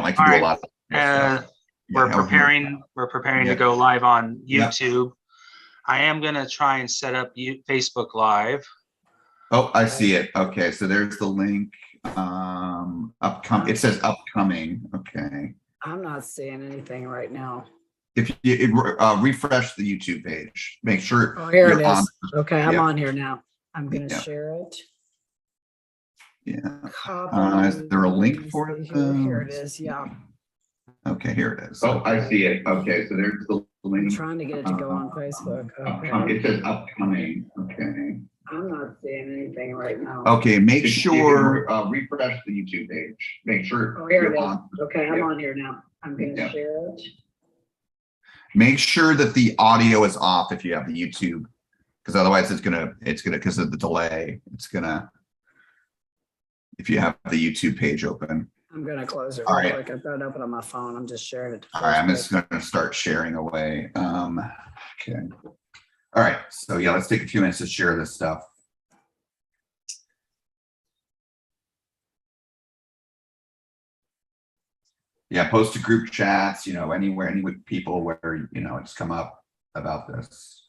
like to All do a right. lot of stuff. We're Yeah, over here. preparing to Yep. go live on Yep. YouTube. I am going to try and set up Facebook Live. Oh, I see it. Okay, so there's the link. Upcoming. It says upcoming. Okay. I'm not seeing anything right now. If you refresh the YouTube page, make sure Oh, here it you're on. is. Okay, I'm Yep. on here now. I'm going to Yep. share it. Yeah. Copy. Is there a link Let me for see it? here. Here it is. Yeah. Okay, here it is. Oh, I see it. Okay, so there's the I'm link. trying to get it to go on Facebook. It says upcoming. Okay. I'm not seeing anything right now. Okay, make sure refresh the YouTube page. Make sure Oh, here you're it is. on. Okay, I'm Yep. on here now. I'm going to Yep. share it. Make sure that the audio is off if you have the YouTube, because otherwise it's gonna because of the delay. It's gonna if you have the YouTube page open. I'm going to close it All real right. quick. I've got it open on my phone. I'm just sharing it. To All right, I'm Facebook. just gonna start sharing away. Okay. All right, so yeah, let's take a few minutes to share this stuff. Yeah, post to group chats, anywhere, any with people where, it's come up about this.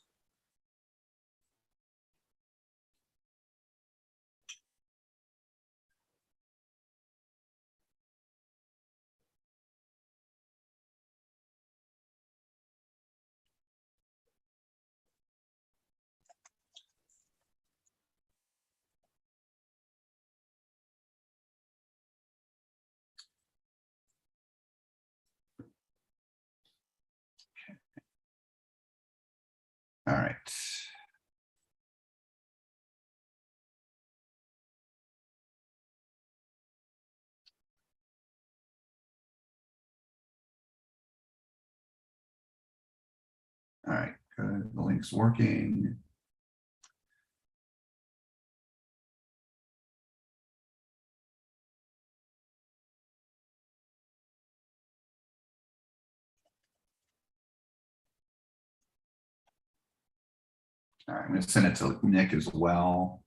All right. All right, good. The link's working. All right, I'm going to send it to Nick as well.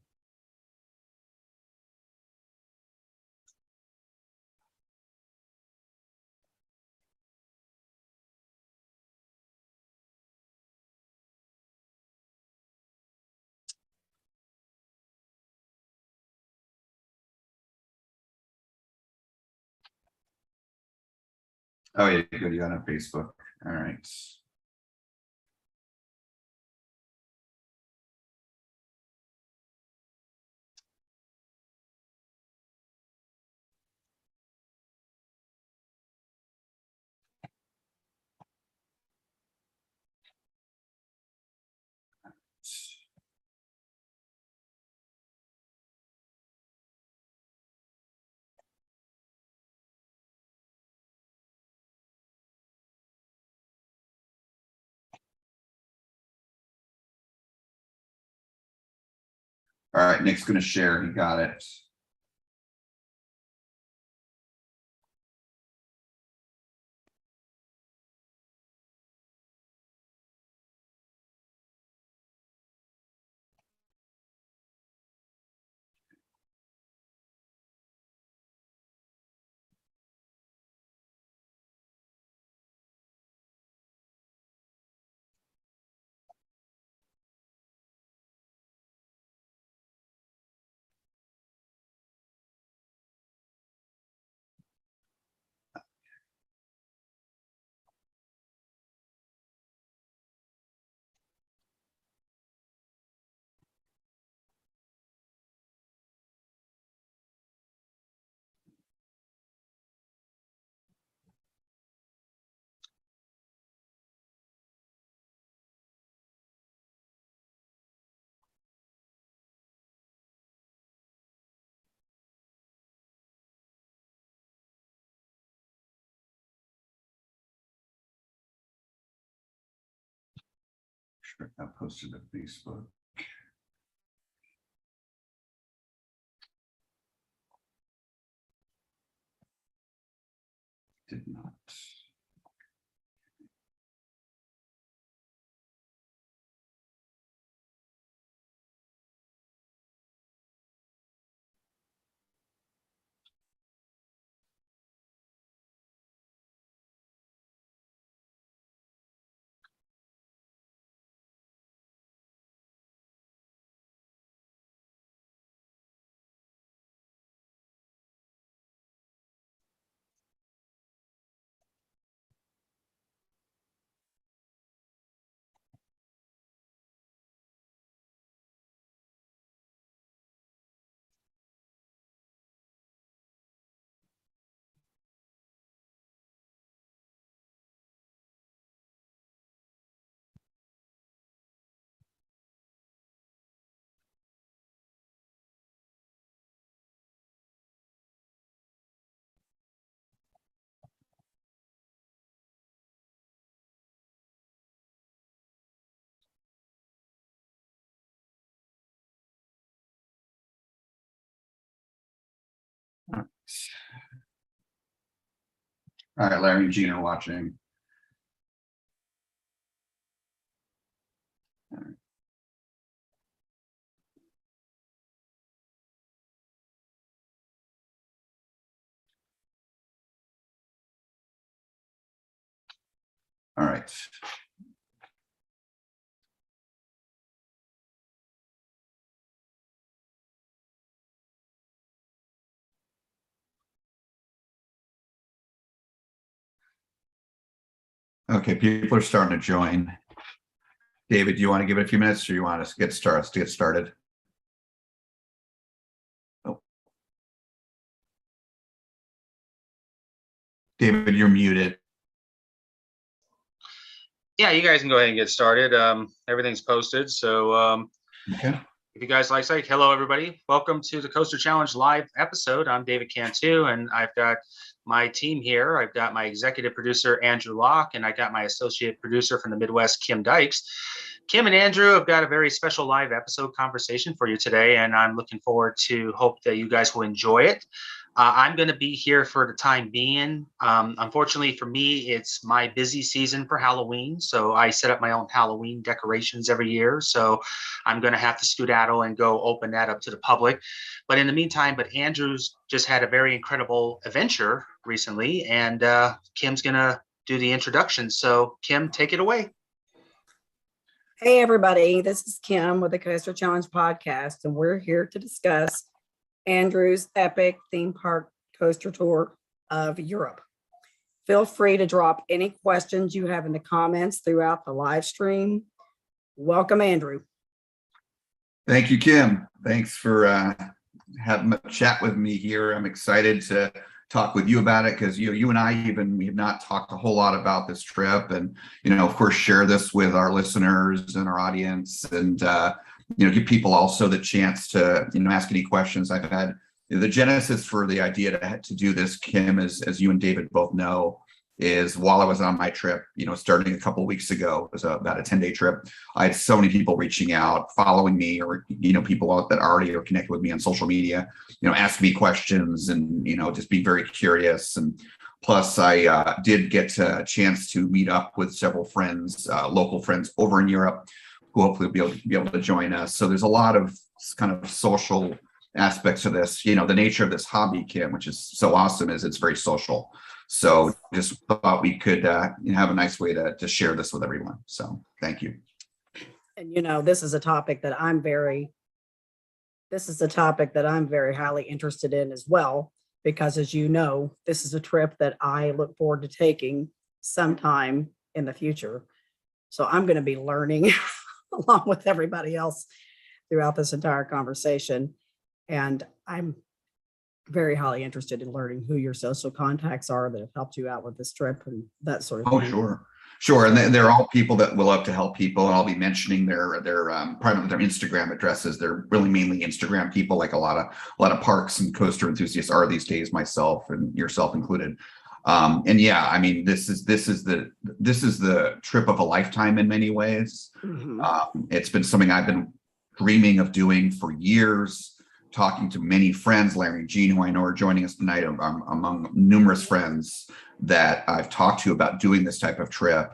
Oh, yeah, good. You got it on Facebook. All right. All right, Nick's going to share. He got it. Sure, I posted to Facebook. Did not. All right, Larry and Gene are watching. All right. Okay, people are starting to join. David, do you want to give it a few minutes or you want us to get started? Oh. David, you're muted. Yeah, you guys can go ahead and get started. Everything's posted. So Okay. if you guys like, say hello, everybody. Welcome to the Coaster Challenge live episode. I'm David Cantu, and I've got my team here. I've got my executive producer, Andrew Locke, and I got my associate producer from the Midwest, Kim Dykes. Kim and Andrew have got a very special live episode conversation for you today, and I'm looking forward to hope that you guys will enjoy it. I'm going to be here for the time being. Unfortunately for me, it's my busy season for Halloween. So I set up my own Halloween decorations every year. So I'm going to have to skedaddle and go open that up to the public. But in the meantime, Andrew's just had a very incredible adventure recently, and Kim's going to do the introduction. So Kim, take it away. Hey, everybody. This is Kim with the Coaster Challenge podcast, and we're here to discuss Andrew's epic theme park coaster tour of Europe. Feel free to drop any questions you have in the comments throughout the live stream. Welcome, Andrew. Thank you, Kim. Thanks for having a chat with me here. I'm excited to talk with you about it because you and I we have not talked a whole lot about this trip, and of course share this with our listeners and our audience, and give people also the chance to ask any questions. I've had the genesis for the idea to do this, Kim, as you and David both know, is while I was on my trip, starting a couple of weeks ago. It was about a 10-day trip. I had so many people reaching out, following me, or people out that already are connected with me on social media, ask me questions and just be very curious. And plus, I did get a chance to meet up with several friends, local friends over in Europe, who hopefully will be able to join us. So there's a lot of kind of social aspects to this. The nature of this hobby, Kim, which is so awesome, is it's very social. So just thought we could have a nice way to share this with everyone. So thank you. And this is a topic that I'm very highly interested in as well, because as you know, this is a trip that I look forward to taking sometime in the future. So I'm going to be learning along with everybody else throughout this entire conversation. And I'm very highly interested in learning who your social contacts are that have helped you out with this trip and that sort of thing. Sure. And they're all people that will love to help people. And I'll be mentioning their primarily their Instagram addresses. They're really mainly Instagram people, like a lot of parks and coaster enthusiasts are these days, myself and yourself included. And yeah, I mean, this is the trip of a lifetime in many ways. Mm-hmm. It's been something I've been dreaming of doing for years, talking to many friends, Larry and Gene, who I know are joining us tonight, among numerous friends that I've talked to about doing this type of trip.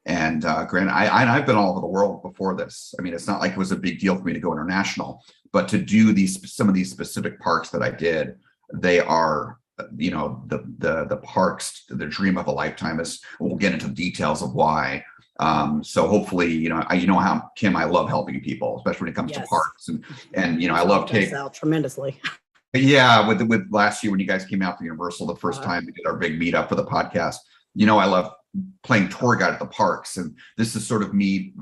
And granted, I've been all over the world before this. I mean, it's not like it was a big deal for me to go international, but to do some of these specific parks that I did, they are the parks, the dream of a lifetime. Is we'll get into the details of why. So hopefully, how, Kim, I love helping people, especially when it comes to parks, and I love taking out tremendously. Yeah, with last year when you guys came out to Universal the first time we did our big meetup for the podcast. I love playing tour guide at the parks, and this is sort of me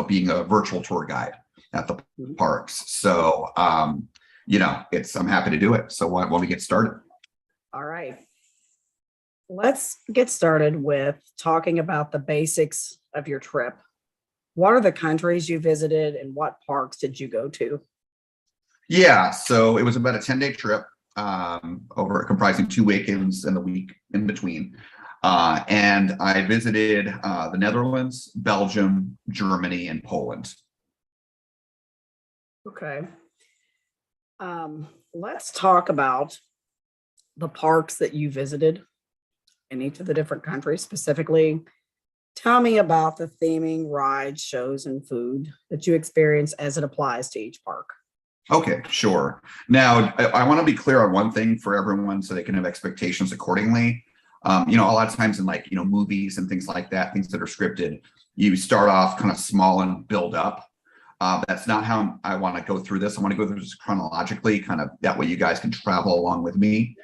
being a virtual tour guide at the parks. So I'm happy to do it. So why don't we get started? All right. Let's get started with talking about the basics of your trip. What are the countries you visited and what parks did you go to? Yeah, so it was about a 10-day trip comprising 2 weekends and the week in between. And I visited the Netherlands, Belgium, Germany, and Poland. Okay. Let's talk about the parks that you visited in each of the different countries. Specifically, tell me about the theming, rides, shows, and food that you experience as it applies to each park. Okay, sure. Now, I want to be clear on one thing for everyone so they can have expectations accordingly. A lot of times in movies and things like that, things that are scripted, you start off kind of small and build up. That's not how I want to go through this. I want to go through this chronologically, kind of that way you guys can travel along with me.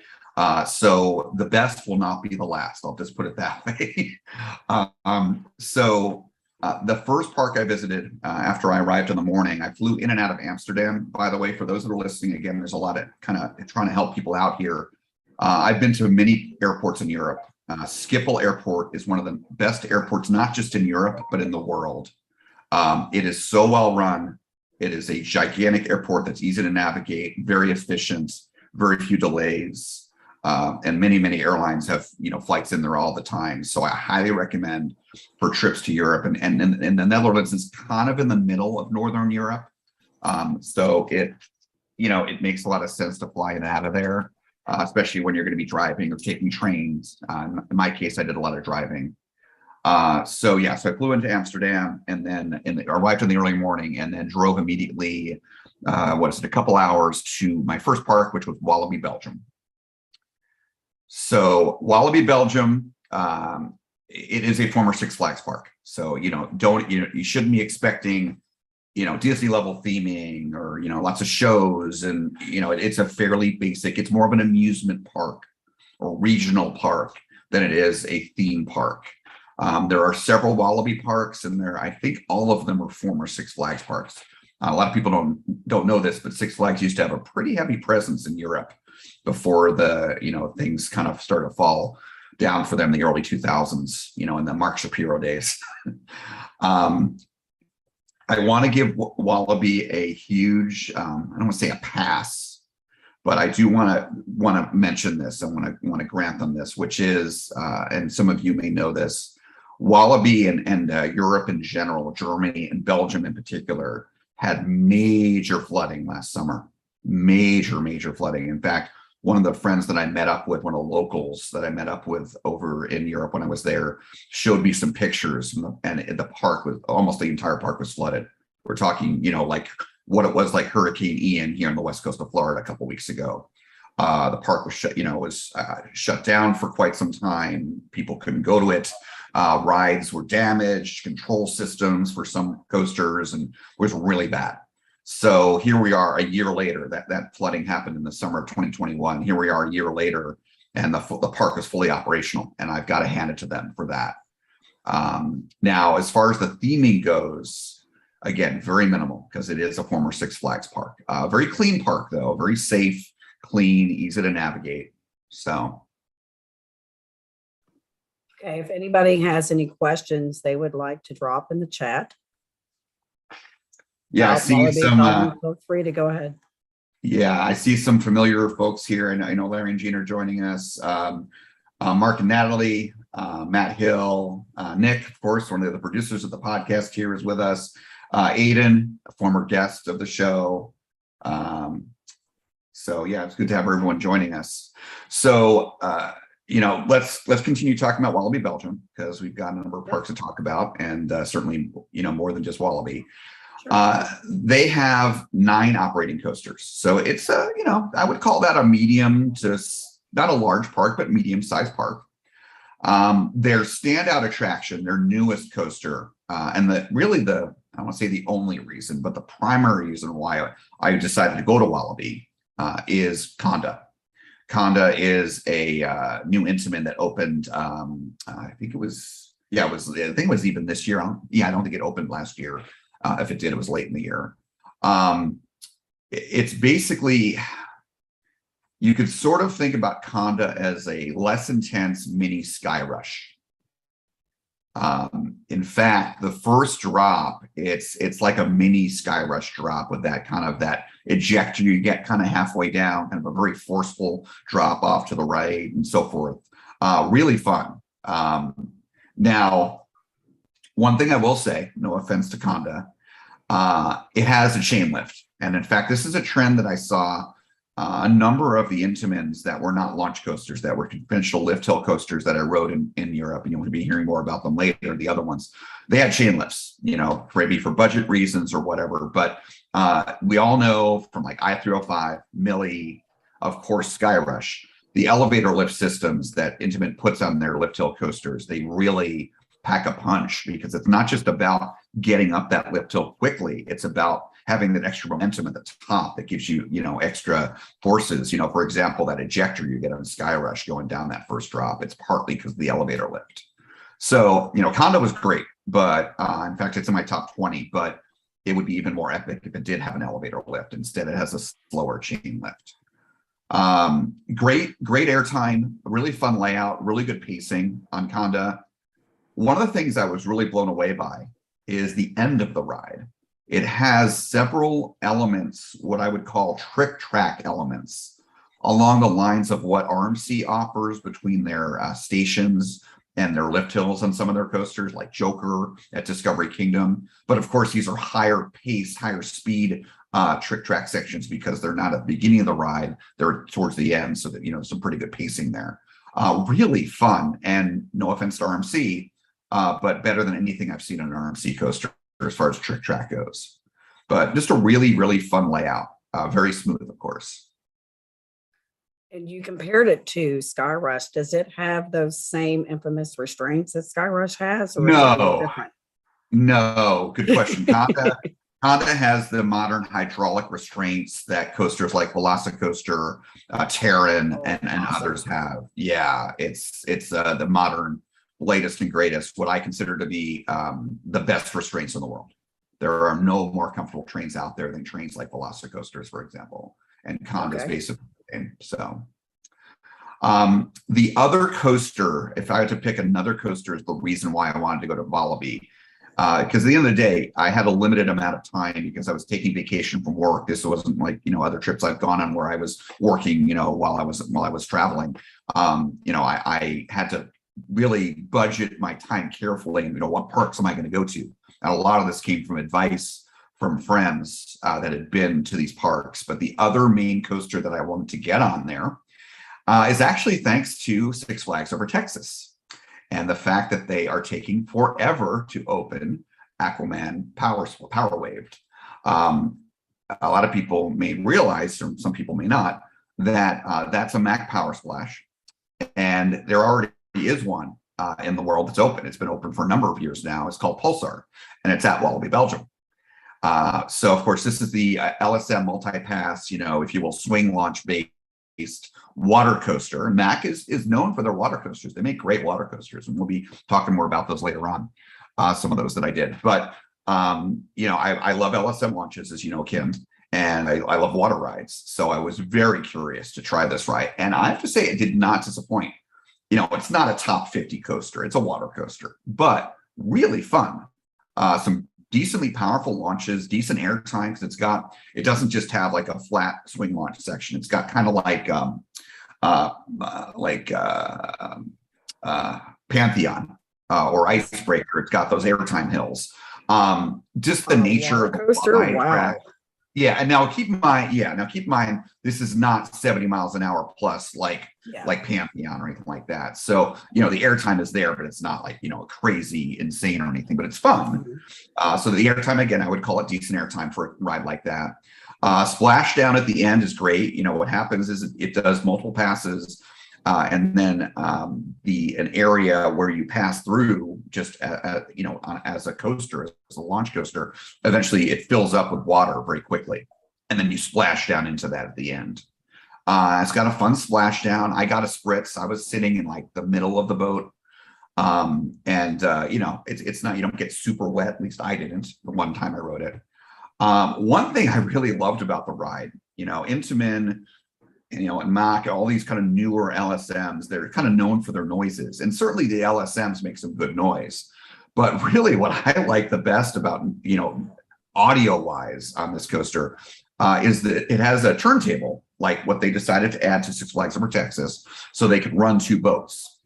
So the best will not be the last. I'll just put it that way. The first park I visited after I arrived in the morning, I flew in and out of Amsterdam. By the way, for those that are listening, again, there's a lot of kind of trying to help people out here. I've been to many airports in Europe. Schiphol Airport is one of the best airports, not just in Europe, but in the world. It is so well run. It is a gigantic airport that's easy to navigate, very efficient, very few delays. And many airlines have flights in there all the time. So I highly recommend for trips to Europe, and the Netherlands is kind of in the middle of Northern Europe. So it makes a lot of sense to fly in and out of there, especially when you're going to be driving or taking trains. In my case, I did a lot of driving. So I flew into Amsterdam and then arrived in the early morning and then drove immediately, a couple hours to my first park, which was Walibi, Belgium. So Walibi, Belgium, it is a former Six Flags park. So, you shouldn't be expecting, Disney level theming or, lots of shows. And, it's a fairly basic, it's more of an amusement park or regional park than it is a theme park. There are several Walibi parks and I think all of them are former Six Flags parks. A lot of people don't know this, but Six Flags used to have a pretty heavy presence in Europe before things kind of started to fall down for them in the early 2000s, in the Mark Shapiro days. I want to give Walibi a huge, I don't want to say a pass, but I do want to mention this. I want to grant them this, which is, and some of you may know this, Walibi and Europe in general, Germany and Belgium in particular, had major flooding last summer. Major flooding. In fact, one of the friends that I met up with, one of the locals that I met up with over in Europe when I was there, showed me some pictures, and the park was almost the entire park was flooded. We're talking, like what it was like Hurricane Ian here on the west coast of Florida a couple of weeks ago. The park was shut down for quite some time. People couldn't go to it. Rides were damaged, control systems for some coasters, and it was really bad. So here we are a year later. That flooding happened in the summer of 2021. Here we are a year later, and the park is fully operational, and I've got to hand it to them for that. Now, as far as the theming goes, again, very minimal because it is a former Six Flags park. Very clean park, though, very safe, clean, easy to navigate. So. Okay, if anybody has any questions they would like to drop in the chat. Yeah, I see some. Feel free to go ahead. Yeah, I see some familiar folks here, and I know Larry and Gene are joining us. Mark and Natalie, Matt Hill, Nick, of course, one of the producers of the podcast here is with us. Aiden, a former guest of the show. So yeah, it's good to have everyone joining us. So let's continue talking about Walibi, Belgium, because we've got a number of parks to talk about, and certainly more than just Walibi. Sure. They have 9 operating coasters. So it's I would call that a medium to not a large park, but medium-sized park. Their standout attraction, their newest coaster, and I don't want to say the only reason, but the primary reason why I decided to go to Walibi is Conda. Conda is a new Intamin that opened. I think it was even this year. I don't think it opened last year. If it did, it was late in the year. It's basically, you could sort of think about Conda as a less intense mini Sky Rush. In fact, the first drop, it's like a mini Sky Rush drop with that kind of that ejector you get kind of halfway down, kind of a very forceful drop off to the right and so forth. Really fun. Now, one thing I will say, no offense to Conda, it has a chain lift. And in fact, this is a trend that I saw a number of the Intamins that were not launch coasters, that were conventional lift hill coasters that I rode in Europe, and you'll be hearing more about them later, the other ones, they had chain lifts, maybe for budget reasons or whatever. But we all know from like I-305, Millie, of course, Skyrush, the elevator lift systems that Intamin puts on their lift hill coasters, they really pack a punch, because it's not just about getting up that lift hill quickly. It's about having that extra momentum at the top that gives you, extra forces. For example, that ejector you get on Skyrush going down that first drop, it's partly because of the elevator lift. So, Conda was great, but in fact, it's in my top 20, but it would be even more epic if it did have an elevator lift. Instead, it has a slower chain lift. Great airtime, really fun layout, really good pacing on Conda. One of the things I was really blown away by is the end of the ride. It has several elements, what I would call trick track elements, along the lines of what RMC offers between their stations and their lift hills on some of their coasters, like Joker at Discovery Kingdom. But of course, these are higher pace, higher speed trick track sections, because they're not at the beginning of the ride, they're towards the end, so that some pretty good pacing there. Really fun, and no offense to RMC, but better than anything I've seen on an RMC coaster as far as trick track goes. But just a really, really fun layout. Very smooth, of course. And you compared it to Skyrush. Does it have those same infamous restraints that Skyrush has? Or is it a little different? No, good question. Honda has the modern hydraulic restraints that coasters like Velocicoaster, Terran, and others have. Yeah, it's the modern, latest and greatest, what I consider to be the best restraints in the world. There are no more comfortable trains out there than trains like Velocicoasters, for example, and Conda's basically. So the other coaster, if I had to pick another coaster, is the reason why I wanted to go to Wallaby. Because at the end of the day, I had a limited amount of time because I was taking vacation from work. This wasn't like, other trips I've gone on where I was working, while I was traveling. I had to really budget my time carefully, and what parks am I going to go to? And a lot of this came from advice from friends that had been to these parks. But the other main coaster that I wanted to get on there is actually thanks to Six Flags Over Texas, and the fact that they are taking forever to open Aquaman Power Waved. A lot of people may realize, or some people may not, that that's a Mack Power Splash, and there already is one in the world that's open. It's been open for a number of years now. It's called Pulsar, and it's at Wallaby, Belgium. So of course, this is the LSM multi-pass, if you will, swing launch based water coaster. Mack is known for their water coasters. They make great water coasters, and we'll be talking more about those later on. Some of those that I did, but I love LSM launches, as you know, Kim, and I love water rides. So I was very curious to try this ride, and I have to say, it did not disappoint. It's not a top 50 coaster. It's a water coaster, but really fun. Some decently powerful launches, decent airtime, because it doesn't just have like a flat swing launch section. It's got kind of like Pantheon or Icebreaker. It's got those airtime hills. Just the nature of the coaster. Wow. Yeah, and now keep in mind, this is not 70 miles an hour plus like Pantheon or anything like that. So, the airtime is there, but it's not like, crazy insane or anything, but it's fun. So the airtime, again, I would call it decent airtime for a ride like that. Splashdown at the end is great. What happens is it does multiple passes, and then an area where you pass through just as a coaster, as a launch coaster, eventually it fills up with water very quickly, and then you splash down into that at the end. It's got a fun splashdown. I got a spritz. I was sitting in like the middle of the boat, and it's not, you don't get super wet. At least I didn't the one time I rode it. One thing I really loved about the ride, Intamin, and Mack, all these kind of newer LSMs, they're kind of known for their noises. And certainly the LSMs make some good noise. But really what I like the best about, audio-wise on this coaster is that it has a turntable, like what they decided to add to Six Flags Over Texas, so they could run two boats.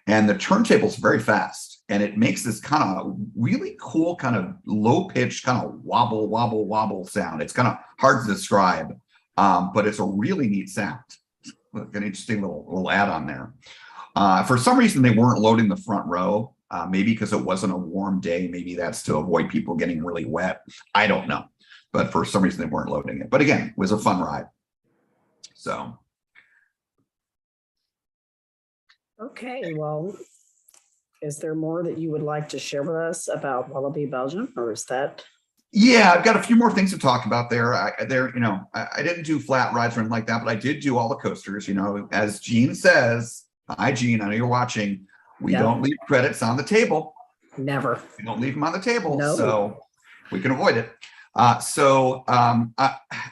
And the turntable's very fast, and it makes this kind of really cool, kind of low-pitched, kind of wobble, wobble, wobble sound. It's kind of hard to describe. but it's a really neat sound. Look, an interesting little add-on there. For some reason, they weren't loading the front row. Maybe because it wasn't a warm day. Maybe that's to avoid people getting really wet. I don't know. But for some reason, they weren't loading it. But again, it was a fun ride. So. Okay, well, is there more that you would like to share with us about Wallaby Belgium, or is that? Yeah, I've got a few more things to talk about there. I didn't do flat rides or anything like that, but I did do all the coasters. As Gene says, hi, Gene, I know you're watching. We don't leave credits on the table. Never. We don't leave them on the table, No. so we can avoid it.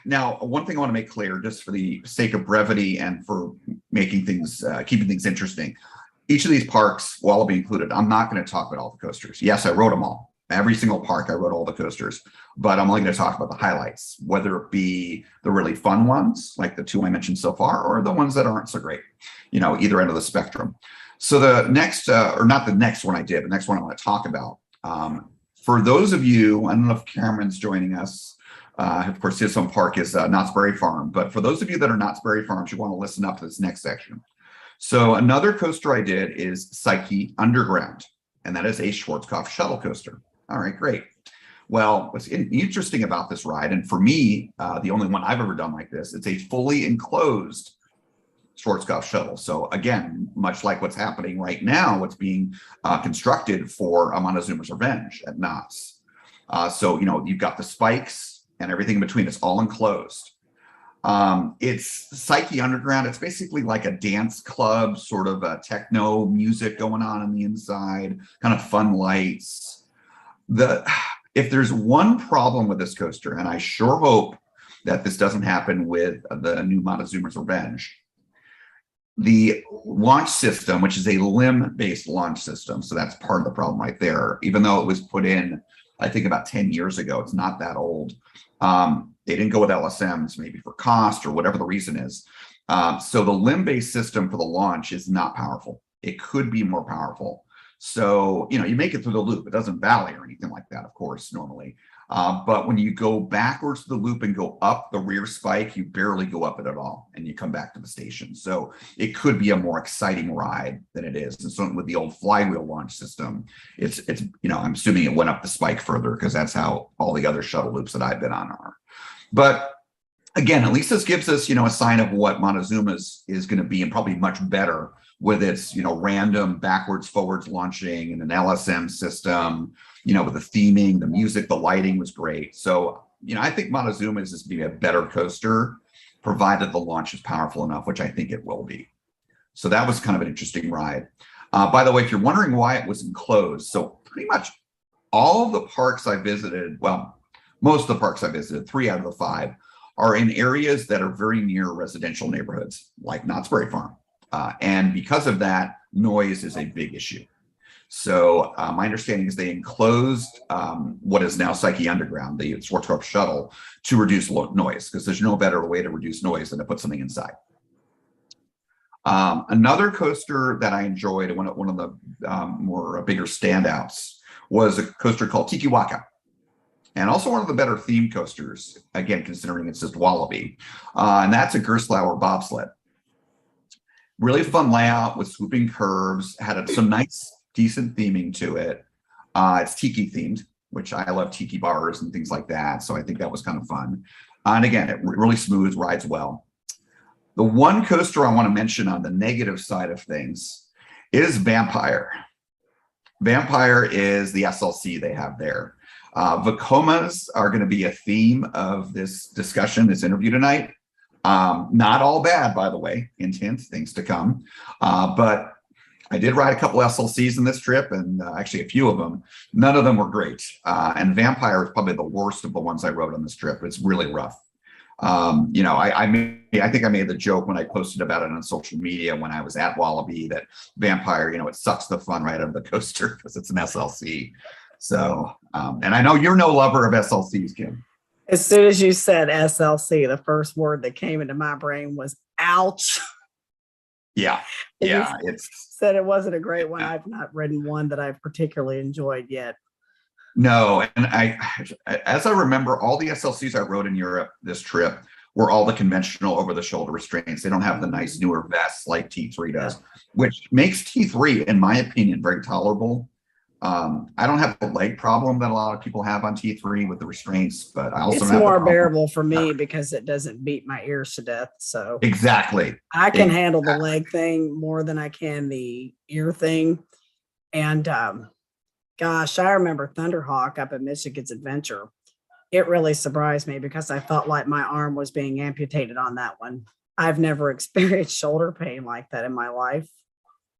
Now, one thing I want to make clear, just for the sake of brevity and for making things, keeping things interesting, each of these parks, Wallaby included, I'm not going to talk about all the coasters. Yes, I wrote them all. Every single park, I wrote all the coasters, but I'm only going to talk about the highlights, whether it be the really fun ones, like the two I mentioned so far, or the ones that aren't so great, either end of the spectrum. So the next, or not the next one I did, the next one I want to talk about, for those of you, I don't know if Cameron's joining us. Of course, his home park is Knott's Berry Farm. But for those of you that are Knott's Berry Farms, you want to listen up to this next section. So another coaster I did is Psyche Underground, and that is a Schwarzkopf shuttle coaster. All right, great. Well, what's interesting about this ride, and for me, the only one I've ever done like this, it's a fully enclosed Schwarzkopf shuttle. So again, much like what's happening right now, what's being constructed for Montezuma's Revenge at Knott's. So, you've got the spikes and everything in between. It's all enclosed. It's Psyche Underground. It's basically like a dance club, sort of a techno music going on the inside, kind of fun lights. If there's one problem with this coaster, and I sure hope that this doesn't happen with the new Montezuma's Revenge, the launch system, which is a limb-based launch system, so that's part of the problem right there. Even though it was put in, I think about 10 years ago, it's not that old. They didn't go with LSMs, maybe for cost or whatever the reason is. So the limb-based system for the launch is not powerful. It could be more powerful. So, you make it through the loop. It doesn't valley or anything like that, of course, normally. But when you go backwards to the loop and go up the rear spike, you barely go up it at all, and you come back to the station. So it could be a more exciting ride than it is. And so with the old flywheel launch system, it's I'm assuming it went up the spike further because that's how all the other shuttle loops that I've been on are. But again, at least this gives us, a sign of what Montezuma's is going to be, and probably much better with its, random backwards, forwards launching and an LSM system, with the theming, the music, the lighting was great. So, I think Montezuma's is being a better coaster, provided the launch is powerful enough, which I think it will be. So that was kind of an interesting ride. By the way, if you're wondering why it was enclosed, so pretty much all of the parks I visited, well, most of the parks I visited, 3 out of the 5, are in areas that are very near residential neighborhoods, like Knott's Berry Farm. And because of that, noise is a big issue. So my understanding is they enclosed what is now Psyche Underground, the Schwarzkopf shuttle, to reduce noise, because there's no better way to reduce noise than to put something inside. Another coaster that I enjoyed, one of the more bigger standouts, was a coaster called Tiki Waka. And also one of the better theme coasters, again, considering it's just Wallaby. And that's a Gerstlauer bobsled. Really fun layout with swooping curves, had some nice, decent theming to it. It's tiki themed, which I love tiki bars and things like that. So I think that was kind of fun. And again, it really smooth, rides well. The one coaster I want to mention on the negative side of things is Vampire. Vampire is the SLC they have there. Vekomas are going to be a theme of this discussion, this interview tonight. Not all bad, by the way, intense things to come. But I did ride a couple SLCs in this trip, and actually a few of them. None of them were great. And Vampire is probably the worst of the ones I rode on this trip. It's really rough. I think I made the joke when I posted about it on social media when I was at Wallaby that Vampire, it sucks the fun right out of the coaster because it's an SLC. So, and I know you're no lover of SLCs, Kim. As soon as you said SLC, the first word that came into my brain was ouch. Yeah. And Yeah. you It's said it wasn't a great one. I've not ridden one that I've particularly enjoyed yet. no. And as I remember, all the SLCs I rode in Europe this trip were all the conventional over the shoulder restraints. They don't have the nice newer vests like T3 does, which makes T3, in my opinion, very tolerable. I don't have the leg problem that a lot of people have on T3 with the restraints, but I also It's have the more problem. bearable for me because it doesn't beat my ears to death. So Exactly. I can handle the leg thing more than I can the ear thing. And gosh, I remember Thunderhawk up at Michigan's Adventure. It really surprised me because I felt like my arm was being amputated on that one. I've never experienced shoulder pain like that in my life.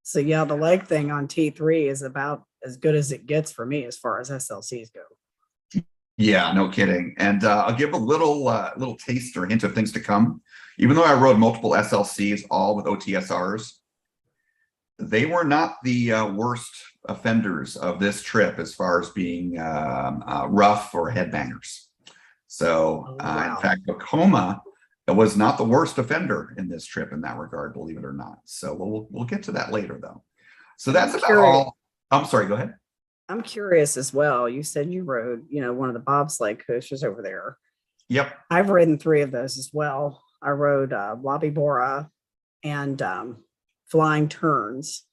So yeah, the leg thing on T3 is about as good as it gets for me as far as SLCs go. Yeah, no kidding. And I'll give a little taste or hint of things to come. Even though I rode multiple SLCs, all with OTSRs, they were not the worst offenders of this trip as far as being rough or headbangers. So Wow. in fact, Vekoma was not the worst offender in this trip in that regard, believe it or not. So we'll get to that later though. So that's about all. I'm sorry, go ahead. I'm curious as well. You said you rode, one of the bobsled coasters over there. Yep. I've ridden 3 of those as well. I rode Lobby Bora and Flying Turns.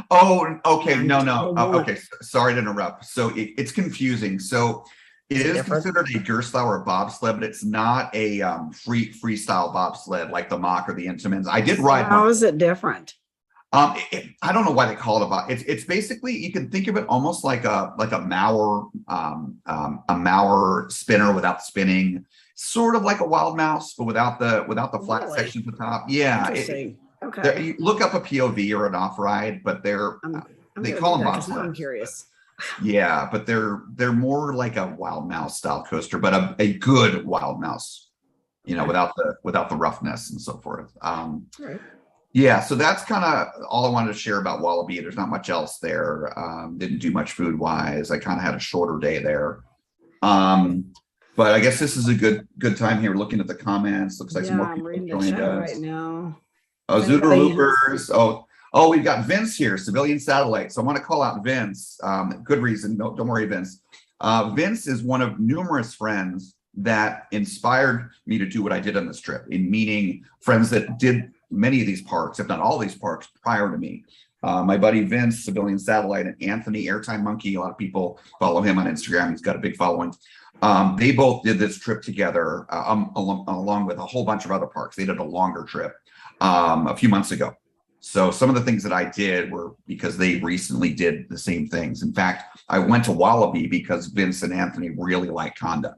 Oh, okay. And No. Okay. Sorry to interrupt. So it's confusing. So it is considered a Gerstlauer bobsled, but it's not a freestyle bobsled like the Mach or the Intamins. I did ride one. How is it different? I don't know why they call it a bob. It's basically, you can think of it almost like a Mauer spinner without spinning, sort of like a Wild Mouse, but without the flat section at the top. Yeah. Interesting. Okay. You look up a POV or an off ride, but they call them bobsleds. I'm curious. Yeah, but they're more like a Wild Mouse style coaster, but a good Wild Mouse, without the roughness and so forth. Right. Yeah, so that's kind of all I wanted to share about Wallaby. There's not much else there. Didn't do much food wise. I kind of had a shorter day there. But I guess this is a good time here looking at the comments. Looks like some more people joined us right now. Oh, Zooter Loopers. Oh, we've got Vince here, Civilian Satellite. So I want to call out Vince. Good reason. No, don't worry, Vince. Vince is one of numerous friends that inspired me to do what I did on this trip, in meaning friends that did many of these parks, if not all these parks, prior to me. My buddy Vince, Civilian Satellite, and Anthony, Airtime Monkey, a lot of people follow him on Instagram. He's got a big following. They both did this trip together along with a whole bunch of other parks. They did a longer trip a few months ago. So some of the things that I did were because they recently did the same things. In fact, I went to Wallaby because Vince and Anthony really like Conda.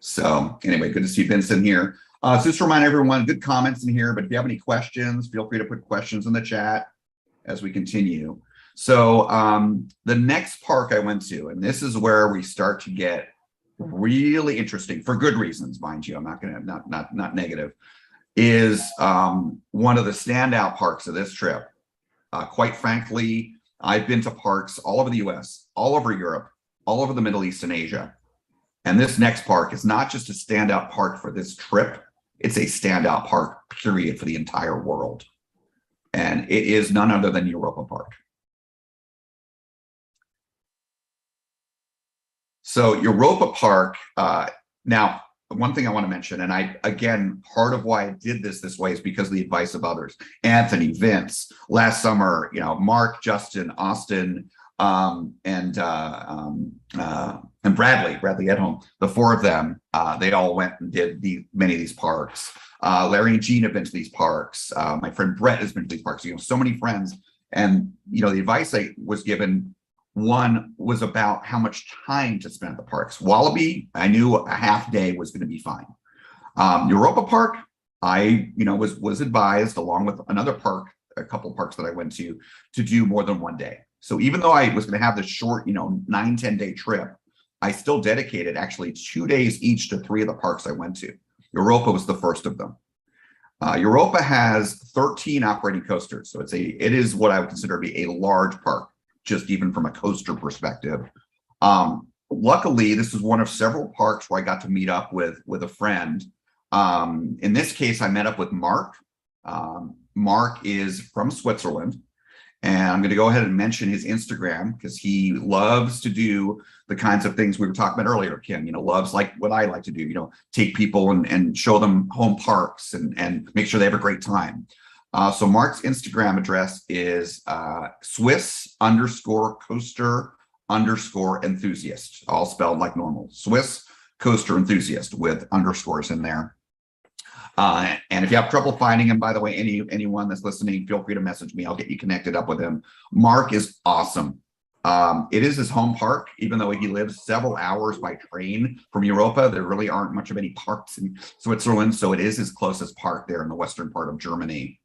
So anyway, good to see Vince in here. So just to remind everyone, good comments in here, but if you have any questions, feel free to put questions in the chat as we continue. So the next park I went to, and this is where we start to get really interesting for good reasons, mind you. I'm not going to, not negative, is one of the standout parks of this trip. Quite frankly, I've been to parks all over the US, all over Europe, all over the Middle East and Asia. And this next park is not just a standout park for this trip, it's a standout park, period, for the entire world. And it is none other than Europa Park. So Europa Park, now, one thing I want to mention, and again, part of why I did this way is because of the advice of others. Anthony, Vince, last summer, Mark, Justin, Austin, and Bradley Edholm, the 4 of them, they all went and did many of these parks. Larry and Gene have been to these parks. My friend Brett has been to these parks. So many friends. And, the advice I was given, one was about how much time to spend at the parks. Wallaby, I knew a half day was going to be fine. Europa Park, I, was advised, along with another park, a couple of parks that I went to do more than one day. So even though I was going to have this short, 9-10 day trip, I still dedicated actually 2 days each to 3 of the parks I went to. Europa was the first of them. Europa has 13 operating coasters. So it is what I would consider to be a large park, just even from a coaster perspective. Luckily, this is one of several parks where I got to meet up with a friend. In this case, I met up with Mark. Mark is from Switzerland, And I'm going to go ahead and mention his Instagram because he loves to do the kinds of things we were talking about earlier, Kim, loves like what I like to do, take people and show them home parks and make sure they have a great time. So Mark's Instagram address is Swiss_coaster_enthusiast, all spelled like normal. Swiss coaster enthusiast with underscores in there. And if you have trouble finding him, by the way, anyone that's listening, feel free to message me. I'll get you connected up with him. Mark is awesome. It is his home park, even though he lives several hours by train from Europa. There really aren't much of any parks in Switzerland, so it is his closest park there in the western part of Germany.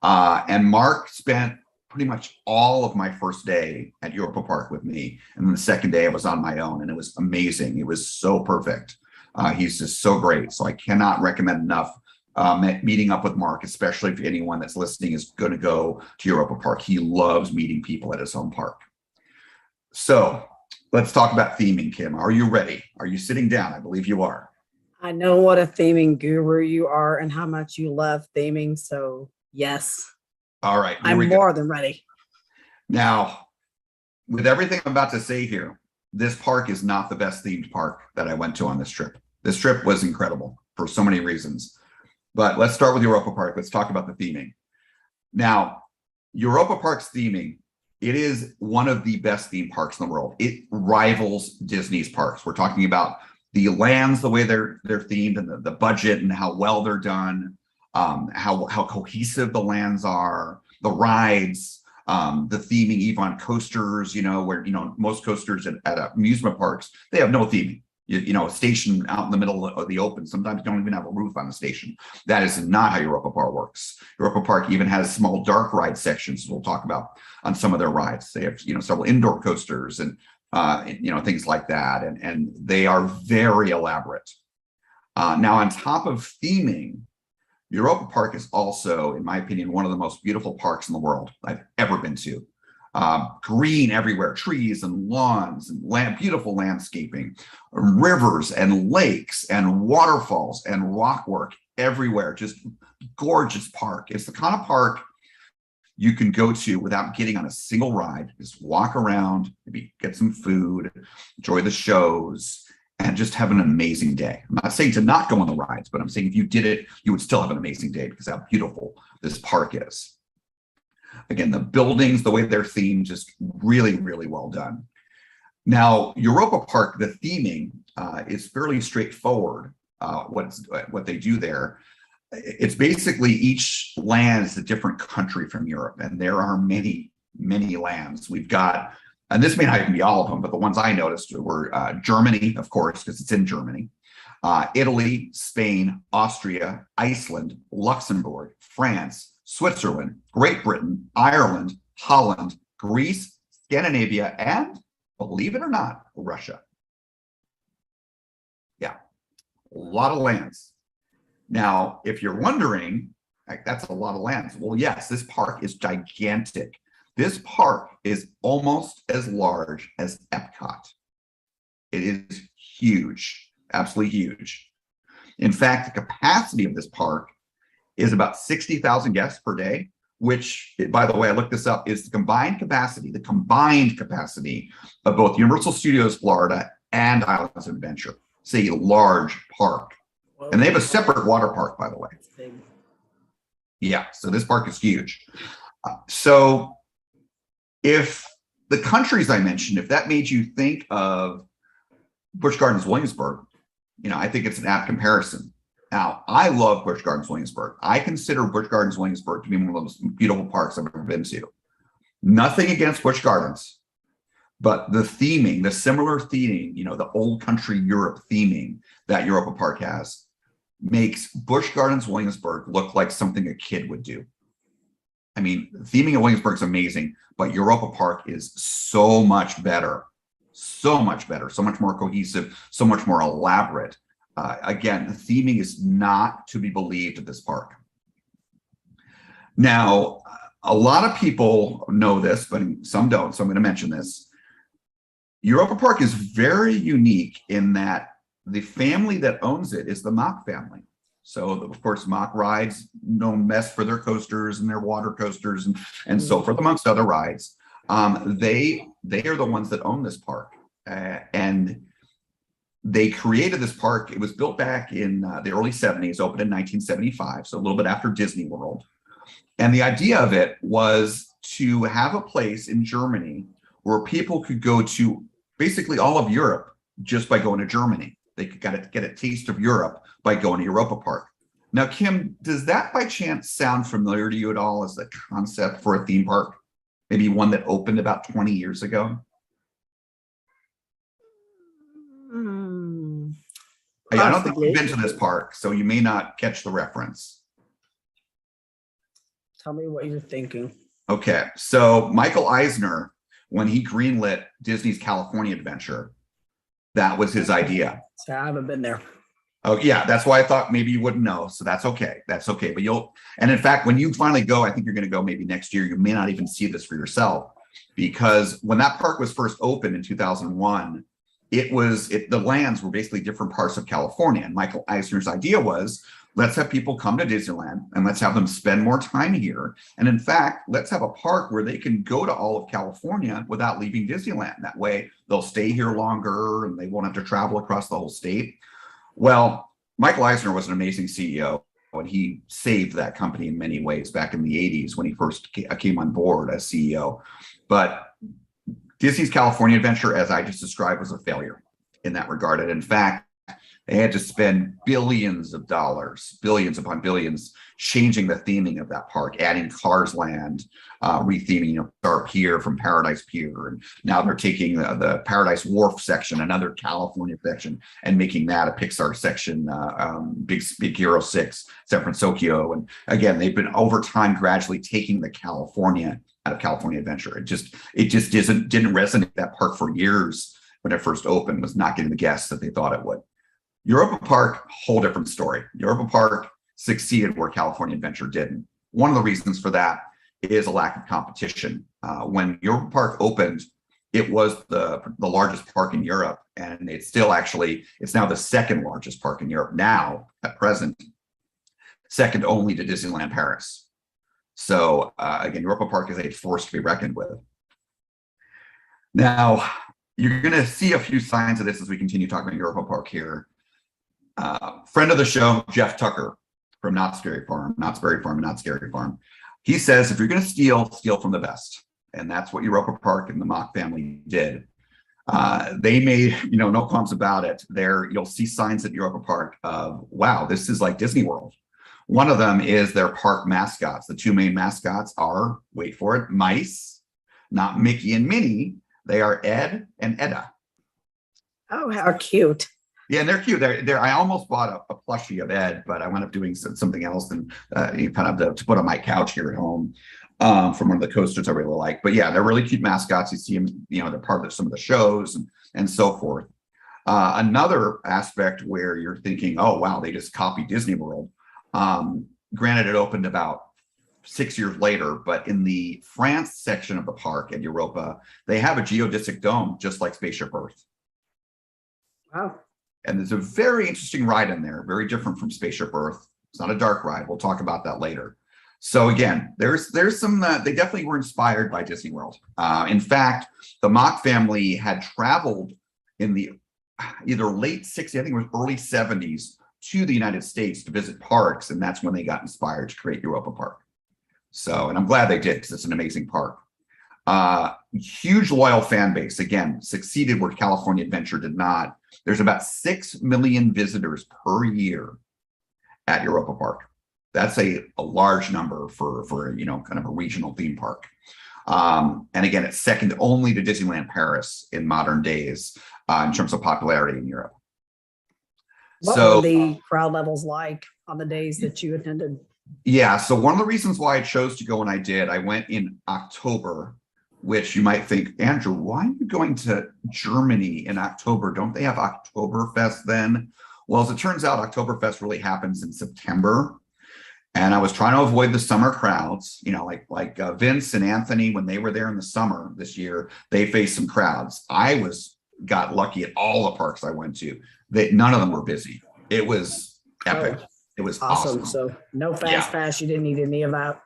And Mark spent pretty much all of my first day at Europa Park with me. And then the second day I was on my own, and it was amazing. It was so perfect. He's just so great. So I cannot recommend enough meeting up with Mark, especially if anyone that's listening is going to go to Europa Park. He loves meeting people at his home park. So let's talk about theming, Kim. Are you ready? Are you sitting down? I believe you are. I know what a theming guru you are and how much you love theming. So yes. All right. I'm more than ready. Now, with everything I'm about to say here, this park is not the best themed park that I went to on this trip. This trip was incredible for so many reasons. But let's start with Europa Park. Let's talk about the theming. Now, Europa Park's theming, it is one of the best theme parks in the world. It rivals Disney's parks. We're talking about the lands, the way they're themed, and the budget and how well they're done, how cohesive the lands are, the rides, the theming, even on coasters, where, most coasters at amusement parks, they have no theming. A station out in the middle of the open. Sometimes you don't even have a roof on the station. That is not how Europa Park works. Europa Park even has small dark ride sections we'll talk about on some of their rides. They have, several indoor coasters and, things like that. And they are very elaborate. Now, on top of theming, Europa Park is also, in my opinion, one of the most beautiful parks in the world I've ever been to. Green everywhere, trees and lawns and beautiful landscaping, rivers and lakes and waterfalls and rockwork everywhere. Just gorgeous park. It's the kind of park you can go to without getting on a single ride. Just walk around, maybe get some food, enjoy the shows, and just have an amazing day. I'm not saying to not go on the rides, but I'm saying if you did it, you would still have an amazing day because how beautiful this park is. Again, the buildings, the way they're themed, just really, really well done. Now, Europa Park, the theming is fairly straightforward. What they do there, it's basically each land is a different country from Europe, and there are many, many lands. We've got, and this may not even be all of them, but the ones I noticed were Germany, of course, because it's in Germany, Italy, Spain, Austria, Iceland, Luxembourg, France, Switzerland, Great Britain, Ireland, Holland, Greece, Scandinavia, and, believe it or not, Russia. Yeah, a lot of lands. Now, if you're wondering, like, that's a lot of lands. Well, yes, this park is gigantic. This park is almost as large as Epcot. It is huge, absolutely huge. In fact, the capacity of this park is about 60,000 guests per day, which, by the way, I looked this up, is the combined capacity of both Universal Studios Florida and Islands of Adventure. It's a large park. Whoa. And they have a separate water park, by the way. That's big. Yeah, so this park is huge. So if the countries I mentioned, if that made you think of Busch Gardens Williamsburg, I think it's an apt comparison. Now, I love Busch Gardens Williamsburg. I consider Busch Gardens Williamsburg to be one of the most beautiful parks I've ever been to. Nothing against Busch Gardens, but the theming, the similar theming, the old country Europe theming that Europa Park has, makes Busch Gardens Williamsburg look like something a kid would do. I mean, theming at Williamsburg is amazing, but Europa Park is so much better, so much more cohesive, so much more elaborate. Again, the theming is not to be believed at this park. Now, a lot of people know this, but some don't, so I'm going to mention this. Europa Park is very unique in that the family that owns it is the Mack family. So of course, Mock Rides known best for their coasters and their water coasters and so forth, amongst other rides. They are the ones that own this park, and they created this park. It was built back in the early 70s, opened in 1975, so a little bit after Disney World. And the idea of it was to have a place in Germany where people could go to basically all of Europe just by going to Germany. They could get a taste of Europe by going to Europa Park. Now, Kim, does that by chance sound familiar to you at all as a concept for a theme park? Maybe one that opened about 20 years ago? I don't think you've been to this park, so you may not catch the reference. Tell me what you're thinking. Okay, so Michael Eisner, when he greenlit Disney's California Adventure, that was his idea. So I haven't been there. Oh yeah, that's why I thought maybe you wouldn't know. So that's okay. That's okay. But and in fact, when you finally go, I think you're going to go maybe next year. You may not even see this for yourself, because when that park was first opened in 2001, the lands were basically different parts of California. And Michael Eisner's idea was, let's have people come to Disneyland and let's have them spend more time here. And in fact, let's have a park where they can go to all of California without leaving Disneyland. That way they'll stay here longer and they won't have to travel across the whole state. Well, Michael Eisner was an amazing CEO, and he saved that company in many ways back in the 80s when he first came on board as CEO. But Disney's California Adventure, as I just described, was a failure in that regard. And in fact, they had to spend billions of dollars, billions upon billions, changing the theming of that park, adding Cars Land, retheming, Star Pier from Paradise Pier. And now they're taking the Paradise Wharf section, another California section, and making that a Pixar section, Big Hero 6, San Francisco. And again, they've been over time gradually taking the California out of California Adventure. It just didn't resonate. That park for years when it first opened was not getting the guests that they thought it would. Europa Park, whole different story. Europa Park succeeded where California Adventure didn't. One of the reasons for that is a lack of competition. When Europa Park opened, it was the largest park in Europe, and it's now the second largest park in Europe now at present, second only to Disneyland Paris. So again, Europa Park is a force to be reckoned with. Now, you're going to see a few signs of this as we continue talking about Europa Park here. Friend of the show, Jeff Tucker from Knott's Berry Farm, and Knott's Scary Farm. He says, if you're going to steal from the best. And that's what Europa Park and the Mock family did. They made, no qualms about it. You'll see signs at Europa Park of, wow, this is like Disney World. One of them is their park mascots. The two main mascots are, wait for it, mice, not Mickey and Minnie. They are Ed and Edda. Oh, how cute. Yeah, and they're cute. I almost bought a plushie of Ed, but I wound up doing something else and to put on my couch here at home from one of the coasters I really like. But yeah, they're really cute mascots. You see them, they're part of some of the shows and so forth. Another aspect where you're thinking, oh, wow, they just copied Disney World. Granted, it opened about 6 years later, but in the France section of the park at Europa, they have a geodesic dome just like Spaceship Earth. Wow. And there's a very interesting ride in there, very different from Spaceship Earth. It's not a dark ride. We'll talk about that later. So again, there's some, they definitely were inspired by Disney World. In fact, the Mock family had traveled in the either late 60s, I think it was early 70s, to the United States to visit parks. And that's when they got inspired to create Europa Park. So, and I'm glad they did, because it's an amazing park. Huge loyal fan base, again, succeeded where California Adventure did not. There's about 6 million visitors per year at Europa Park. That's a large number for kind of a regional theme park. And again, it's second only to Disneyland Paris in modern days in terms of popularity in Europe. What were the crowd levels like on the days that you attended? Yeah, so one of the reasons why I chose to go when I did, I went in October, which you might think, Andrew, why are you going to Germany in October? Don't they have Oktoberfest then? Well, as it turns out, Oktoberfest really happens in September. And I was trying to avoid the summer crowds, like Vince and Anthony, when they were there in the summer this year, they faced some crowds. I got lucky at all the parks I went to. None of them were busy. It was epic. It was Awesome. awesome. So no Yeah. fast pass. You didn't need any of that.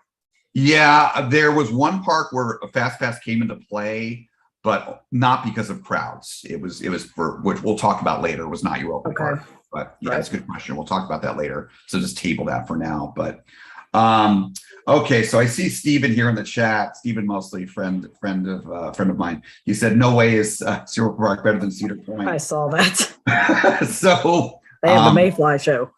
Yeah, there was one park where a fast pass came into play, but not because of crowds. It was for, which we'll talk about later. It was not Europa Okay. Park, but yeah, Right. it's a good question. We'll talk about that later. So just table that for now. But okay, so I see Stephen here in the chat. Stephen Mosley, friend of mine. He said, "No way is Europa Park better than Cedar I Point." saw that. So They have the Mayfly show.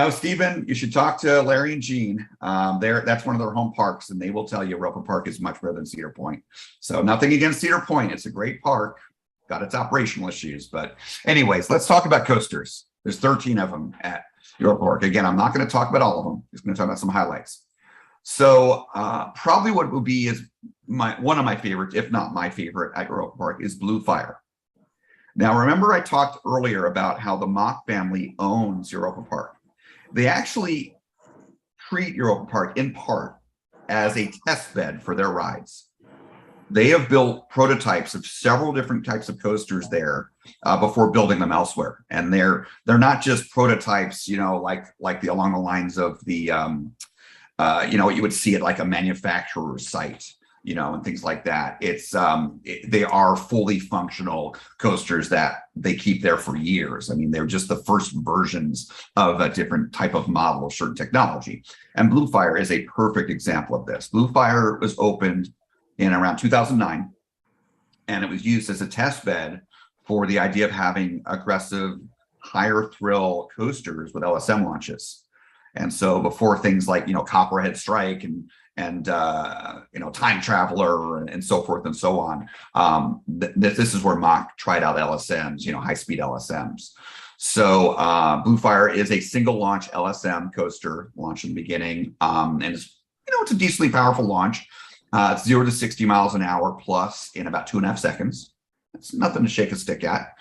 Stephen, you should talk to Larry and Jean. That's one of their home parks, and they will tell you Europa Park is much better than Cedar Point. So nothing against Cedar Point. It's a great park, got its operational issues. But anyways, let's talk about coasters. There's 13 of them at Europa Park. Again, I'm not going to talk about all of them. Just going to talk about some highlights. So probably what would be is one of my favorites, if not my favorite at Europa Park, is Blue Fire. Now, remember I talked earlier about how the Mock family owns Europa Park. They actually treat Europa Park in part as a test bed for their rides. They have built prototypes of several different types of coasters there before building them elsewhere. And they're not just prototypes, like along the lines of the, you would see at like a manufacturer's site, and things like that. They are fully functional coasters that they keep there for years. I mean, they're just the first versions of a different type of model of certain technology. And Blue Fire is a perfect example of this. Blue Fire was opened in around 2009, and it was used as a test bed for the idea of having aggressive, higher thrill coasters with LSM launches. And so before things like, Copperhead Strike and Time Traveler and so forth and so on, this is where Mock tried out LSMs, high-speed LSMs. So Blue Fire is a single launch LSM coaster, launched in the beginning, and it's a decently powerful launch. It's 0 to 60 miles an hour plus in about 2.5 seconds. It's nothing to shake a stick at.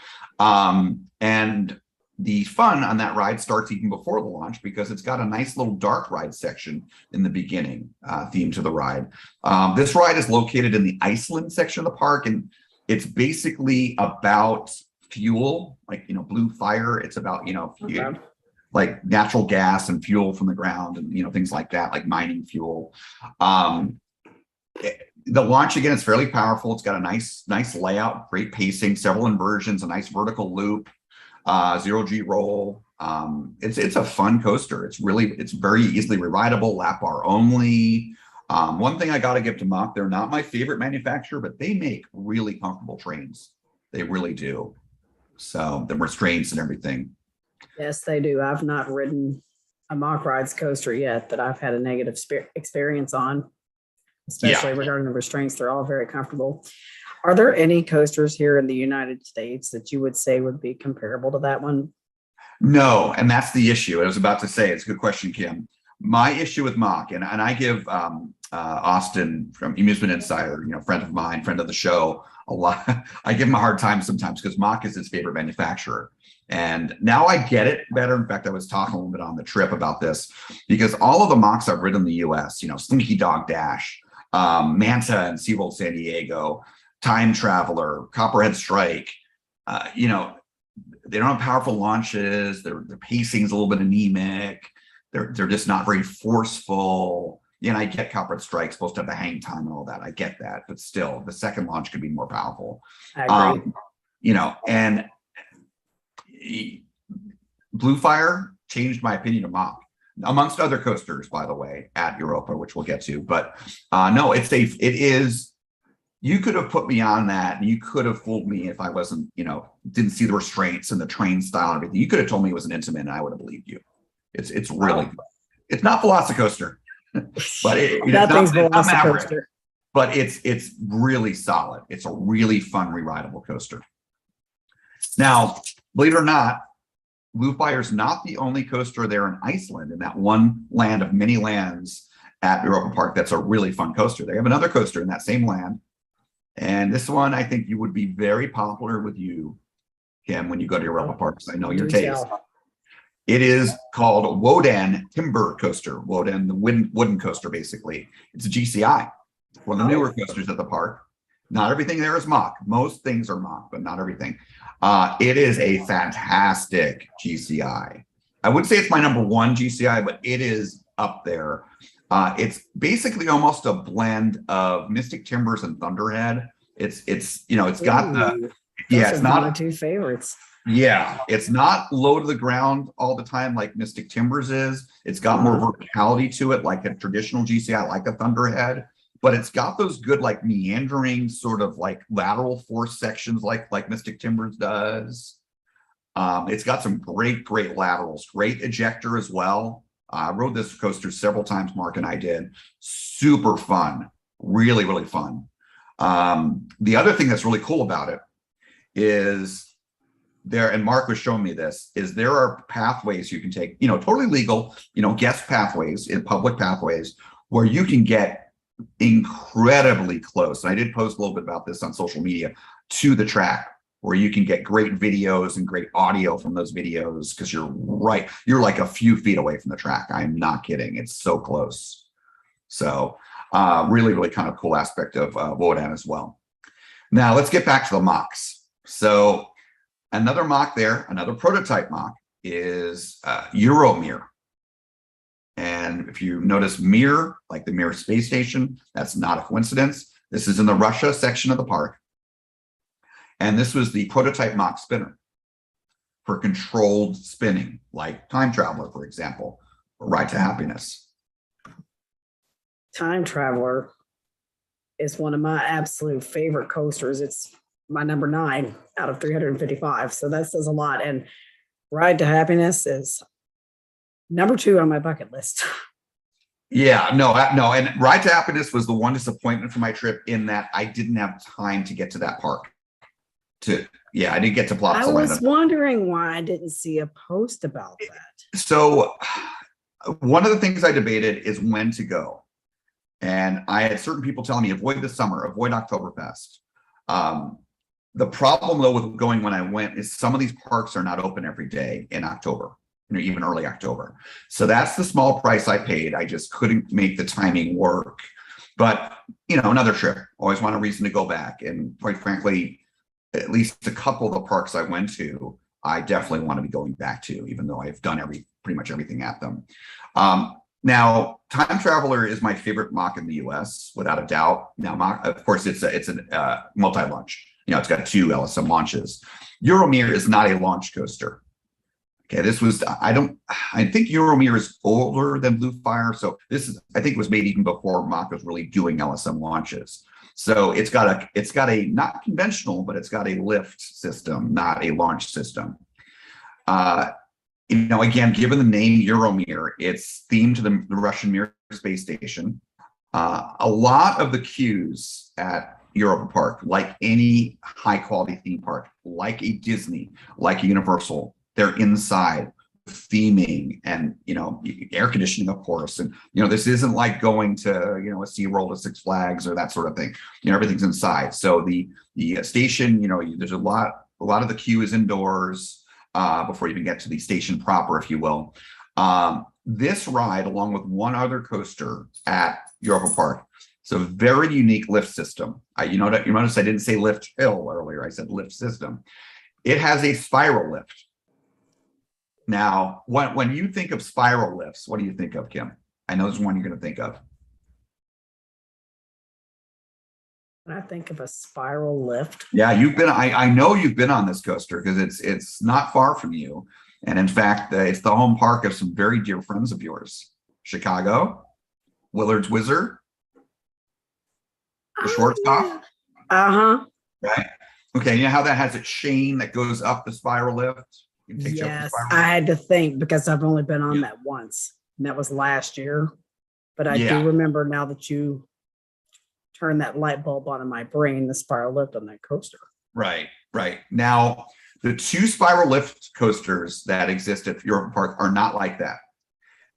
And the fun on that ride starts even before the launch because it's got a nice little dark ride section in the beginning, theme to the ride. This ride is located in the Iceland section of the park, and it's basically about fuel, like, Blue Fire. It's about, like natural gas and fuel from the ground and, things like that, like mining fuel. The launch, again, is fairly powerful. It's got a nice layout, great pacing, several inversions, a nice vertical loop. 0G roll. It's a fun coaster. It's very easily re-rideable, lap bar only. One thing I got to give to Mock, they're not my favorite manufacturer, but they make really comfortable trains. They really do. So the restraints and everything. Yes, they do. I've not ridden a Mock Rides coaster yet that I've had a negative experience on, especially regarding the restraints. They're all very comfortable. Are there any coasters here in the United States that you would say would be comparable to that one? No, and that's the issue. I was about to say, it's a good question, Kim. My issue with Mock, and I give Austin from Amusement Insider, friend of mine, friend of the show, a lot. I give him a hard time sometimes because Mock is his favorite manufacturer. And now I get it better. In fact, I was talking a little bit on the trip about this because all of the Mocks I've ridden in the US, Slinky Dog Dash, Manta and SeaWorld San Diego, Time Traveler, Copperhead Strike, they don't have powerful launches. Their pacing is a little bit anemic. They're just not very forceful. I get Copperhead Strike supposed to have the hang time and all that. I get that, but still, the second launch could be more powerful. I agree. And Blue Fire changed my opinion of Mock, amongst other coasters, by the way, at Europa, which we'll get to. But no, it is. You could have put me on that, and you could have fooled me if I wasn't, didn't see the restraints and the train style and everything. You could have told me it was an Intamin, and I would have believed you. It's really good. It's not Velocicoaster, but that thing's Velocicoaster. But it's really solid. It's a really fun re-rideable coaster. Now, believe it or not, Blue Fire is not the only coaster there in Iceland, in that one land of many lands at Europa Park. That's a really fun coaster. They have another coaster in that same land. And this one, I think you would be very popular with you, Kim, when you go to Europa Park, because I know your taste. It is called Wodan Timber Coaster. Wodan, the wooden coaster, basically. It's a GCI, one of the newer coasters at the park. Not everything there is Mock. Most things are Mock, but not everything. It is a fantastic GCI. I would say it's my number one GCI, but it is up there. It's basically almost a blend of Mystic Timbers and Thunderhead. It's got the, Ooh, yeah, those it's are my not, two favorites. yeah, it's not low to the ground all the time like Mystic Timbers is. It's got more verticality to it, like a traditional GCI, like a Thunderhead, but it's got those good, like meandering sort of like lateral force sections, like Mystic Timbers does. It's got some great laterals, great ejector as well. I rode this coaster several times, Mark and I did. Super fun, really fun. The other thing that's really cool about it is there, and Mark was showing me this, is there are pathways you can take, totally legal, guest pathways, in public pathways, where you can get incredibly close. And I did post a little bit about this on social media, to the track, where you can get great videos and great audio from those videos, because you're like a few feet away from the track. I'm not kidding. It's so close. So really kind of cool aspect of Wodan as well. Now let's get back to the mocks. So another mock there, another prototype mock is Euromir. And if you notice Mir, like the Mir space station, that's not a coincidence. This is in the Russia section of the park. And this was the prototype mock spinner for controlled spinning, like Time Traveler, for example, or Ride to Happiness. Time Traveler is one of my absolute favorite coasters. It's my number 9 out of 355. So that says a lot. And Ride to Happiness is number 2 on my bucket list. Yeah, no. And Ride to Happiness was the one disappointment for my trip, in that I didn't have time to get to that park. I didn't get to Plopsaland. I was wondering why I didn't see a post about that. So one of the things I debated is when to go. And I had certain people telling me, avoid the summer, avoid Oktoberfest. The problem, though, with going when I went is some of these parks are not open every day in October, even early October. So that's the small price I paid. I just couldn't make the timing work. But, another trip, always want a reason to go back. And quite frankly, at least a couple of the parks I went to, I definitely want to be going back to, even though I've done pretty much everything at them. Now, Time Traveler is my favorite mock in the US, without a doubt. Now, of course, it's a multi-launch. It's got 2 LSM launches. Euromir is not a launch coaster. Okay, I think Euromir is older than Blue Fire. So I think it was made even before Mock was really doing LSM launches. So it's got a not conventional, but it's got a lift system, not a launch system. Again, given the name Euromir, it's themed to the Russian Mir space station. A lot of the queues at Europa Park, like any high quality theme park, like a Disney, like a Universal, they're inside theming and, air conditioning, of course. And, this isn't like going to, a SeaWorld or Six Flags or that sort of thing. Everything's inside. So the station, there's a lot of the queue is indoors before you even get to the station proper, if you will. This ride, along with one other coaster at Europa Park, it's a very unique lift system. You notice I didn't say lift hill earlier. I said lift system. It has a spiral lift. Now, when you think of spiral lifts, what do you think of, Kim? I know there's one you're going to think of. When I think of a spiral lift. Yeah, I know you've been on this coaster, because it's not far from you. And in fact, it's the home park of some very dear friends of yours. Chicago, Willard's Wizard, the Schwarzkopf. Right. Okay, how that has a chain that goes up the spiral lift? Yes, I had to think, because I've only been on that once, and that was last year. But I do remember, now that you turned that light bulb on in my brain, the spiral lift on that coaster. Right. Now, the 2 spiral lift coasters that exist at Europa Park are not like that.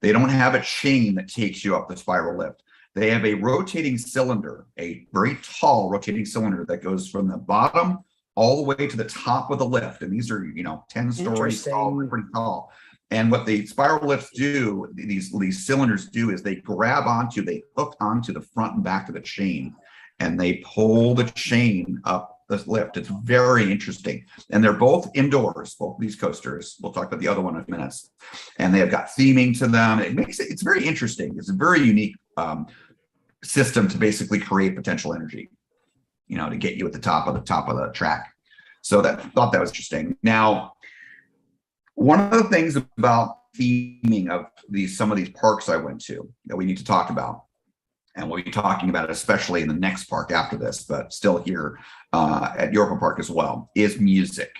They don't have a chain that takes you up the spiral lift. They have a rotating cylinder, a very tall rotating cylinder that goes from the bottom all the way to the top of the lift. And these are, 10 stories tall, pretty tall. And what the spiral lifts do, these cylinders do, is they hook onto the front and back of the chain, and they pull the chain up this lift. It's very interesting. And they're both indoors, both these coasters. We'll talk about the other one in a minute. And they have got theming to them. It's very interesting. It's a very unique system to basically create potential energy, to get you at the top of the track. So thought that was interesting. Now, one of the things about theming of some of these parks I went to that we need to talk about, and we'll be talking about it especially in the next park after this, but still here at Europa Park as well, is music.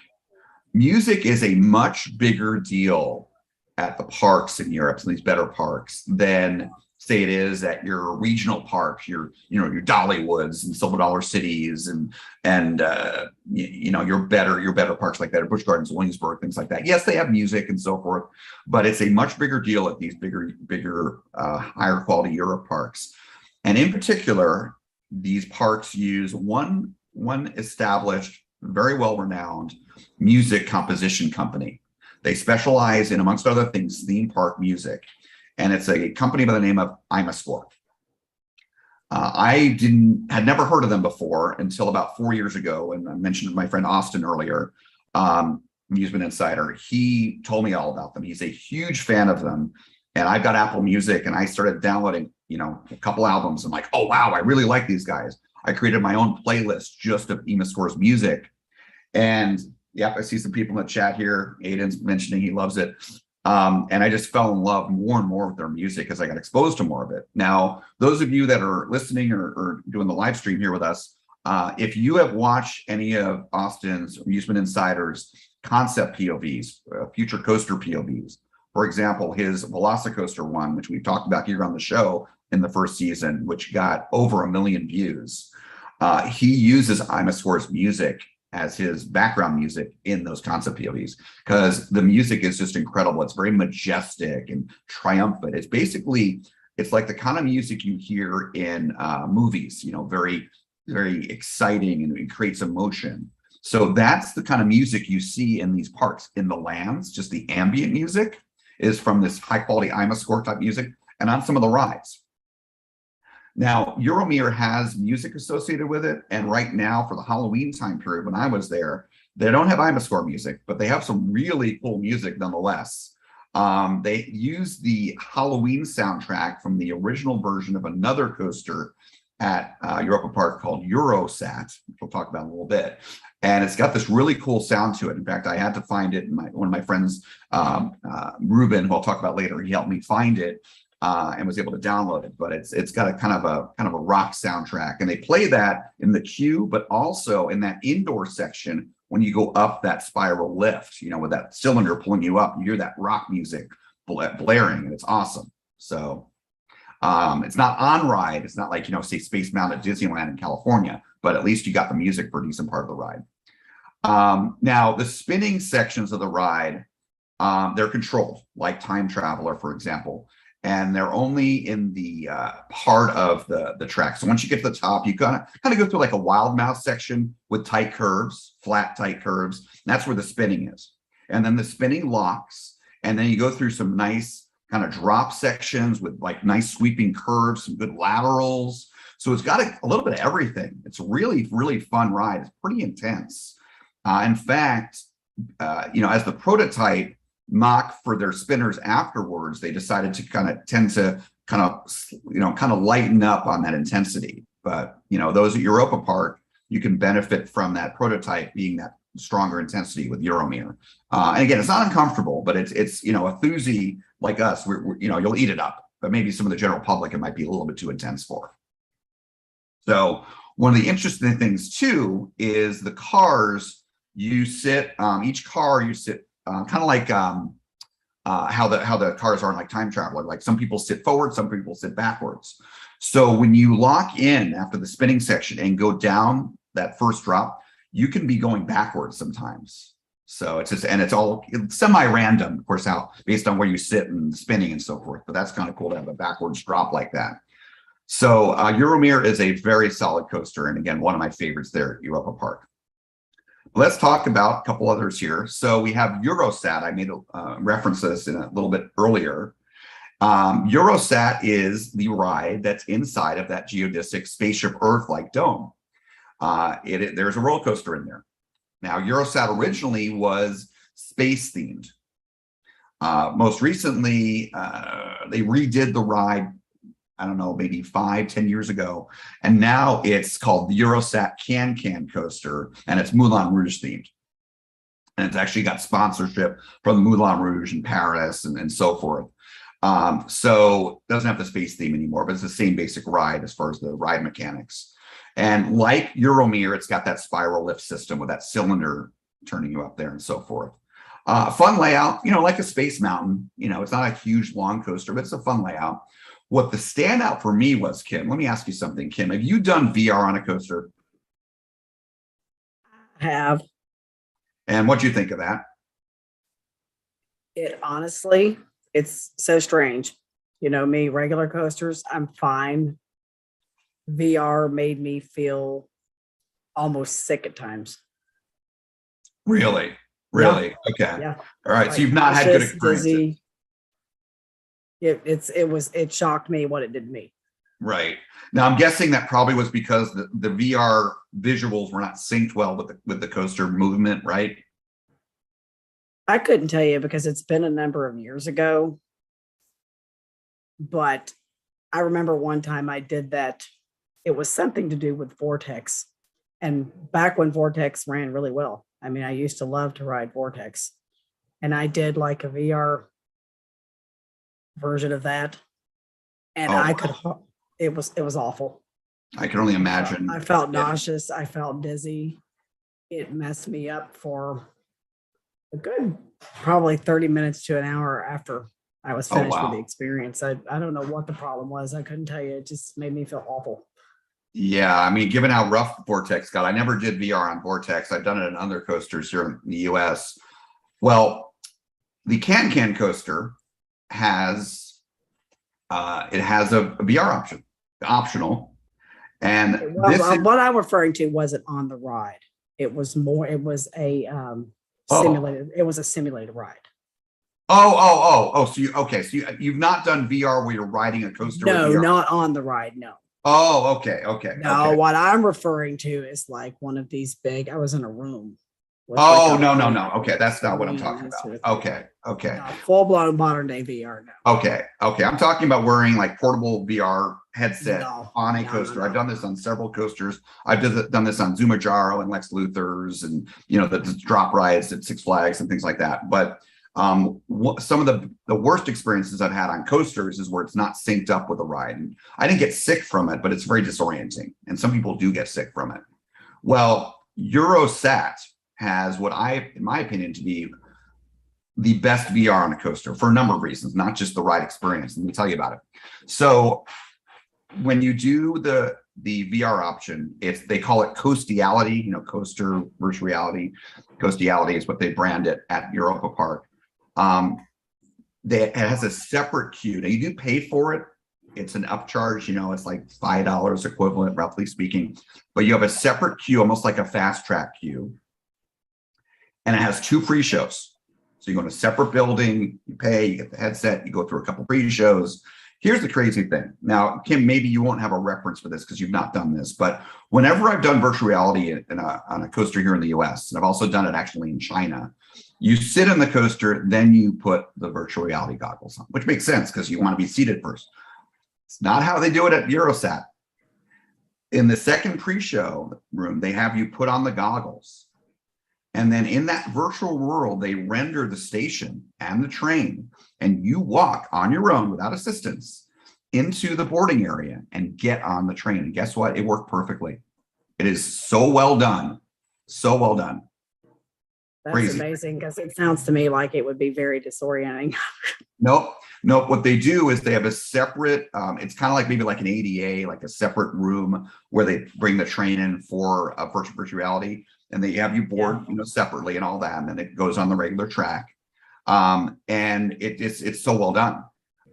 Music is a much bigger deal at the parks in Europe, in these better parks, than say it is at your regional parks, your Dollywoods and Silver Dollar Cities and your better parks like that, or Busch Gardens, Williamsburg, things like that. Yes, they have music and so forth, but it's a much bigger deal at these bigger, higher quality Euro parks. And in particular, these parks use one established, very well renowned music composition company. They specialize in, amongst other things, theme park music. And it's a company by the name of IMAscore. I had never heard of them before until about 4 years ago. And I mentioned my friend Austin earlier, Amusement Insider. He told me all about them. He's a huge fan of them. And I've got Apple Music, and I started downloading, a couple albums. I'm like, oh, wow, I really like these guys. I created my own playlist just of IMAscore's music. And yep, I see some people in the chat here. Aiden's mentioning he loves it. And I just fell in love more and more with their music as I got exposed to more of it. Now, those of you that are listening or doing the live stream here with us, if you have watched any of Austin's Amusement Insider's concept POVs, future coaster POVs, for example, his Velocicoaster one, which we've talked about here on the show in the first season, which got over 1 million views, he uses IMAscore's music as his background music in those concept POVs, because the music is just incredible. It's very majestic and triumphant. It's like the kind of music you hear in movies, very, very exciting, and it creates emotion. So that's the kind of music you see in these parks. In the lands, just the ambient music is from this high quality IMAscore type music, and on some of the rides. Now, Euromir has music associated with it, and right now for the Halloween time period when I was there, they don't have IMAscore music, but they have some really cool music nonetheless. They use the Halloween soundtrack from the original version of another coaster at Europa Park called Eurosat, which we'll talk about in a little bit. And it's got this really cool sound to it. In fact, I had to find it. One of my friends, Ruben, who I'll talk about later, he helped me find it. And was able to download it, but it's got a kind of a rock soundtrack, and they play that in the queue, but also in that indoor section when you go up that spiral lift, with that cylinder pulling you up, you hear that rock music blaring, and it's awesome. So it's not on ride. It's not like, say Space Mountain at Disneyland in California, but at least you got the music for a decent part of the ride. Now the spinning sections of the ride, they're controlled, like Time Traveler, for example. And they're only in the part of the track. So once you get to the top, you kind of go through like a wild mouth section with tight curves, flat, tight curves. And that's where the spinning is. And then the spinning locks. And then you go through some nice kind of drop sections with like nice sweeping curves, some good laterals. So it's got a little bit of everything. It's a really, really fun ride. It's pretty intense. In fact, as the prototype mock for their spinners afterwards, they decided to kind of lighten up on that intensity. But those at Europa Park, you can benefit from that prototype being that stronger intensity with Euromir. And again, it's not uncomfortable, but it's a thuzy like us, you'll eat it up. But maybe some of the general public, it might be a little bit too intense for. So one of the interesting things too is the cars. You sit each car. You sit. Kind of like how the cars are in like Time Traveler. Like some people sit forward, some people sit backwards. So when you lock in after the spinning section and go down that first drop, you can be going backwards sometimes. So it's semi-random, of course, based on where you sit and spinning and so forth. But that's kind of cool to have a backwards drop like that. So Euromir is a very solid coaster, and again, one of my favorites there at Europa Park. Let's talk about a couple others here. So we have Eurosat. I made reference to this in a little bit earlier. Eurosat is the ride that's inside of that geodesic spaceship Earth-like dome. There's a roller coaster in there. Now, Eurosat originally was space themed. Most recently, they redid the ride, I don't know, maybe 5-10 years ago. And now it's called the Eurosat Can coaster, and it's Moulin Rouge themed. And it's actually got sponsorship from Moulin Rouge in Paris and so forth. So it doesn't have the space theme anymore, but it's the same basic ride as far as the ride mechanics. And like Euromir, it's got that spiral lift system with that cylinder turning you up there and so forth. Fun layout, like a Space Mountain. It's not a huge long coaster, but it's a fun layout. What the standout for me was, Kim, let me ask you something, Kim. Have you done VR on a coaster? I have. And what'd you think of that? It honestly, it's so strange. Me, regular coasters, I'm fine. VR made me feel almost sick at times. Really? Okay. Yeah. All right. Like So you've not had good nauseous, experiences. Dizzy. It shocked me what it did to me. Right. Now I'm guessing that probably was because the VR visuals were not synced well with the coaster movement, right? I couldn't tell you because it's been a number of years ago. But I remember one time I did that. It was something to do with Vortex. And back when Vortex ran really well. I mean, I used to love to ride Vortex. And I did like a VR version of that. And it was awful. I can only imagine. I felt nauseous. I felt dizzy. It messed me up for a good probably 30 minutes to an hour after I was finished with the experience. I don't know what the problem was. I couldn't tell you. It just made me feel awful. Yeah, I mean, given how rough Vortex got, I never did VR on Vortex. I've done it on other coasters here in the US. Well, the Can coaster has a VR option, optional. And what I'm referring to wasn't on the ride. It was a simulated. It was a simulated ride. So you've not done VR where you're riding a coaster? No, with VR? not on the ride. No. Oh, okay. No, what I'm referring to is like one of these big. I was in a room. Oh, no. Okay, that's not what I'm talking about. Okay. Full blown modern day VR. No. Okay. I'm talking about wearing like portable VR headset on a coaster. No. I've done this on several coasters. I've done this on Zumajaro and Lex Luthor's, and the drop rides at Six Flags and things like that. But some of the worst experiences I've had on coasters is where it's not synced up with a ride. And I didn't get sick from it, but it's very disorienting. And some people do get sick from it. Well, Eurosat has what in my opinion, to be the best VR on a coaster for a number of reasons, not just the ride experience. Let me tell you about it. So when you do the VR option, they call it Coastiality, coaster virtual reality. Coastiality is what they brand it at Europa Park. It has a separate queue. Now you do pay for it. It's an upcharge, it's like $5 equivalent, roughly speaking. But you have a separate queue, almost like a fast track queue. And it has 2 free shows. So you go in a separate building, you pay, you get the headset, you go through a couple free shows. Here's the crazy thing. Now, Kim, maybe you won't have a reference for this because you've not done this, but whenever I've done virtual reality on a coaster here in the US, and I've also done it actually in China, you sit in the coaster, then you put the virtual reality goggles on, which makes sense because you want to be seated first. It's not how they do it at Eurosat. In the second pre-show room, they have you put on the goggles. And then in that virtual world, they render the station and the train, and you walk on your own without assistance into the boarding area and get on the train. And guess what? It worked perfectly. It is so well done. So well done. That's Crazy. Amazing because it sounds to me like it would be very disorienting. Nope. What they do is they have a separate, it's kind of like maybe like an ADA, like a separate room where they bring the train in for a virtual reality. And they have you board, separately and all that, and then it goes on the regular track. And it's so well done.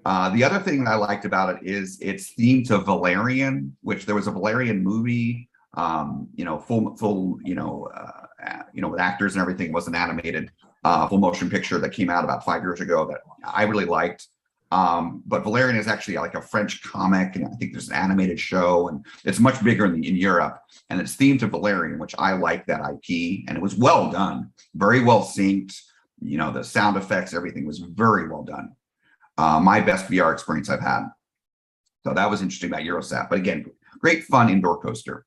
The other thing I liked about it is it's themed to Valerian, which there was a Valerian movie, full, with actors and everything. It was an animated full motion picture that came out about 5 years ago that I really liked. But Valerian is actually like a French comic, and I think there's an animated show, and it's much bigger in Europe, and it's themed to Valerian, which I like that IP, and it was well done, very well synced. You know, the sound effects, everything was very well done. My best VR experience I've had. So that was interesting about Eurosat. But again, great fun indoor coaster.